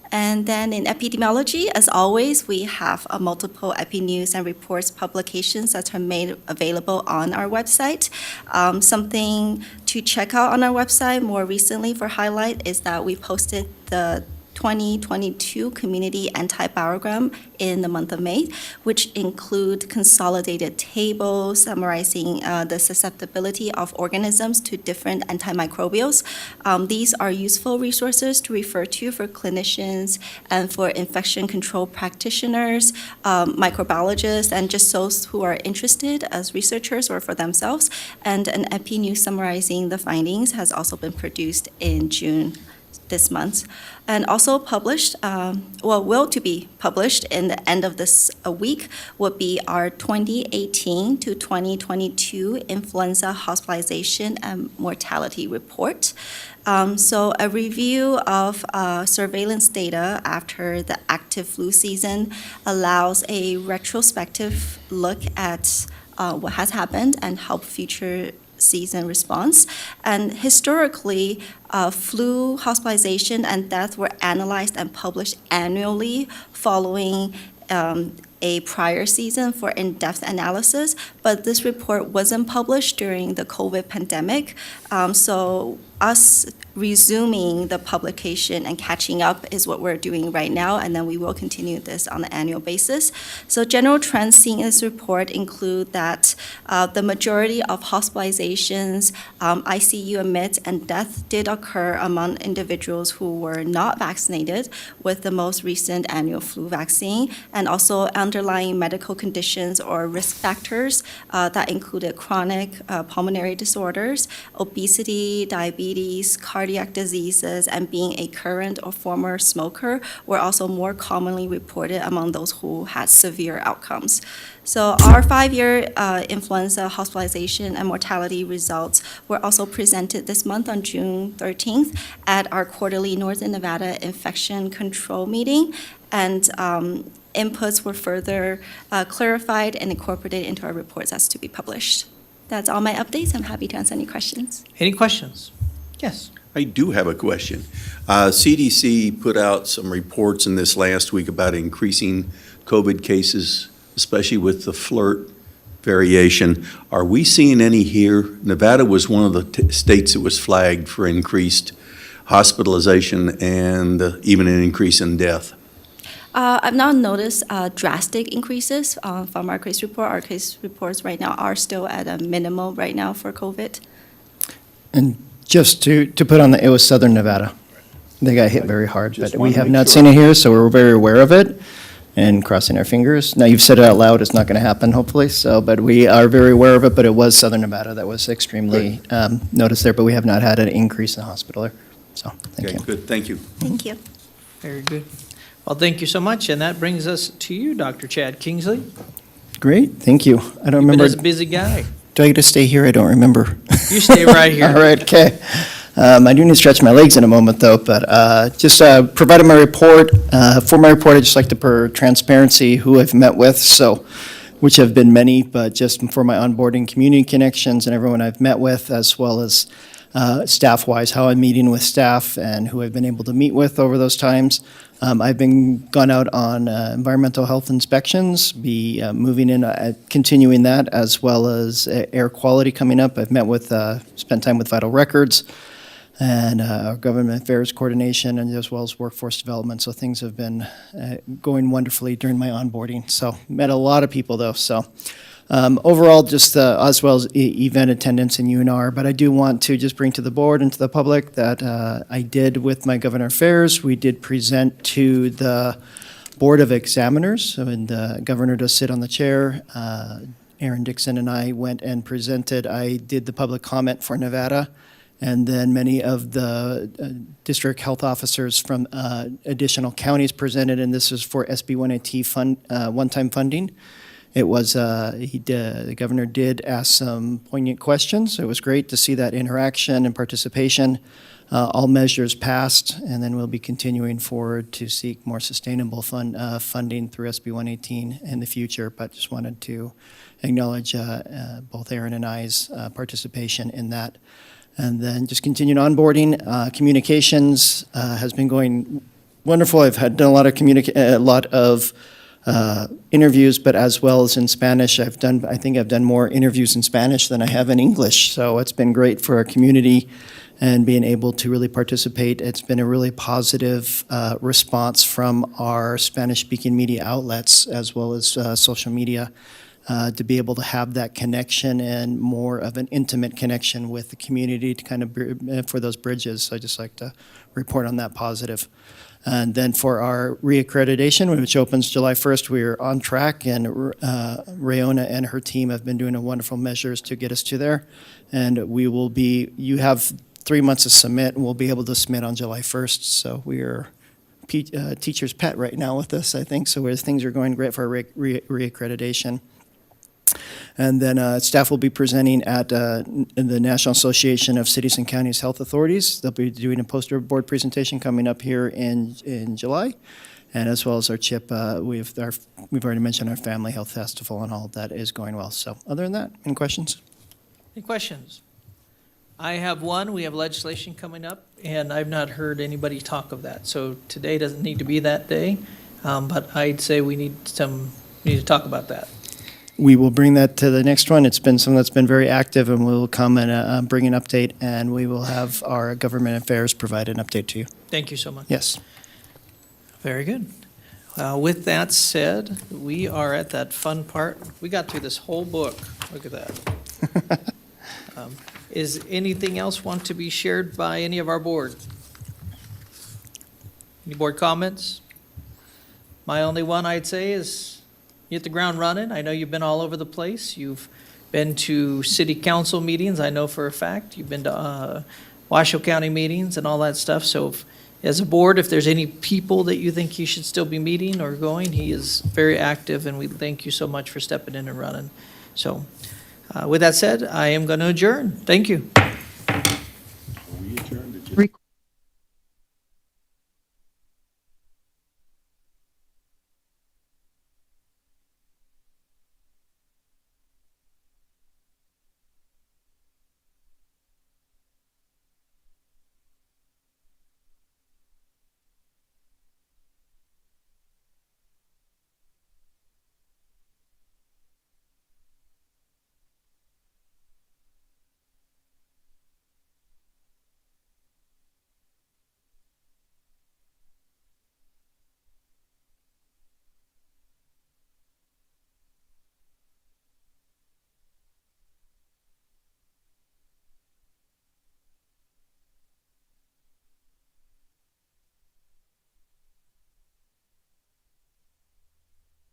And then in epidemiology, as always, we have multiple epi news and reports publications that are made available on our website. Something to check out on our website more recently for highlight is that we posted the 2022 Community Antibiogram in the month of May, which include consolidated tables summarizing the susceptibility of organisms to different antimicrobials. These are useful resources to refer to for clinicians and for infection control practitioners, microbiologists, and just those who are interested as researchers or for themselves. And an epi news summarizing the findings has also been produced in June this month, and also published, will to be published in the end of this week, would be our 2018 to 2022 influenza hospitalization and mortality report. So a review of surveillance data after the active flu season allows a retrospective look at what has happened and help future season response. And historically, flu hospitalization and death were analyzed and published annually following a prior season for in-depth analysis, but this report wasn't published during the COVID pandemic. So us resuming the publication and catching up is what we're doing right now, and then we will continue this on an annual basis. So general trends seen in this report include that the majority of hospitalizations, ICU admits, and death did occur among individuals who were not vaccinated with the most recent annual flu vaccine, and also underlying medical conditions or risk factors that included chronic pulmonary disorders, obesity, diabetes, cardiac diseases, and being a current or former smoker were also more commonly reported among those who had severe outcomes. So our 5-year influenza hospitalization and mortality results were also presented this month on June 13th at our quarterly Northern Nevada infection control meeting, and inputs were further clarified and incorporated into our reports as to be published. That's all my updates. I'm happy to answer any questions. Any questions? Yes. I do have a question. CDC put out some reports in this last week about increasing COVID cases, especially with the flirt variation. Are we seeing any here? Nevada was one of the states that was flagged for increased hospitalization and even an increase in death. I've not noticed drastic increases from our case report. Our case reports right now are still at a minimum right now for COVID. And just to put on it was Southern Nevada. They got hit very hard, Just but wanted we to have make not sure. seen it here, so we're very aware of it and crossing our fingers. Now, you've said it out loud, it's not going to happen, hopefully, so, but we are very aware of it, but it was Southern Nevada that was extremely noticed there, but we have not had an increase in the hospital there, so, thank Okay, you. good, thank you. Thank you. Very good. Well, thank you so much, and that brings us to you, Dr. Chad Kingsley. Great, thank you. I don't You've been remember, as a busy guy. do I get to stay here? I don't remember. You stay right here. All right, okay. I do need to stretch my legs in a moment, though, but just provided my report. For my report, I'd just like to, per transparency, who I've met with, so, which have been many, but just for my onboarding community connections and everyone I've met with, as well as staff-wise, how I'm meeting with staff and who I've been able to meet with over those times. I've been gone out on environmental health inspections, be moving in, continuing that, as well as air quality coming up. I've met with, spent time with Vital Records and our government affairs coordination, and as well as workforce development. So things have been going wonderfully during my onboarding. So met a lot of people, though. So overall, just as well as event attendance in UNR. But I do want to just bring to the board and to the public that I did with my government affairs. We did present to the Board of Examiners, and the governor does sit on the chair. Aaron Dixon and I went and presented. I did the public comment for Nevada, and then many of the district health officers from additional counties presented, and this is for SB 180 fund, one-time funding. The governor did ask some poignant questions. It was great to see that interaction and participation. All measures passed, and then we'll be continuing forward to seek more sustainable funding through SB 118 in the future. But just wanted to acknowledge both Aaron and I's participation in that. And then just continued onboarding. Communications has been going wonderful. I've done a lot of interviews, but as well as in Spanish. I think I've done more interviews in Spanish than I have in English. So it's been great for our community and being able to really participate. It's been a really positive response from our Spanish-speaking media outlets as well as social media to be able to have that connection and more of an intimate connection with the community to kind of for those bridges. So I'd just like to report on that positive. And then for our reaccreditation, which opens July 1st, we are on track, and Rayona and her team have been doing a wonderful measures to get us to there. And you have 3 months to submit, and we'll be able to submit on July 1st. So we are teacher's pet right now with this, I think. So things are going great for our reaccreditation. And then staff will be presenting at the National Association of Cities and Counties Health Authorities. They'll be doing a poster board presentation coming up here in July. And as well as our CHIP, we've already mentioned our Family Health Festival, and all of that is going well. So other than that, any questions? Any questions? I have one. We have legislation coming up, and I've not heard anybody talk of that. So today doesn't need to be that day, but I'd say we need to talk about that. We will bring that to the next one. It's been something that's been very active, and we will come and bring an update, and we will have our government affairs provide an update to you. Thank you so much. Yes. Very good. With that said, we are at that fun part. We got through this whole book. Look at that. Is anything else want to be shared by any of our board? Any board comments? My only one I'd say is you hit the ground running. I know you've been all over the place. You've been to city council meetings, I know for a fact. You've been to Washoe County meetings and all that stuff. So as a board, if there's any people that you think you should still be meeting or going, he is very active, and we thank you so much for stepping in and running. So with that said, I am going to adjourn. Thank you. We adjourned.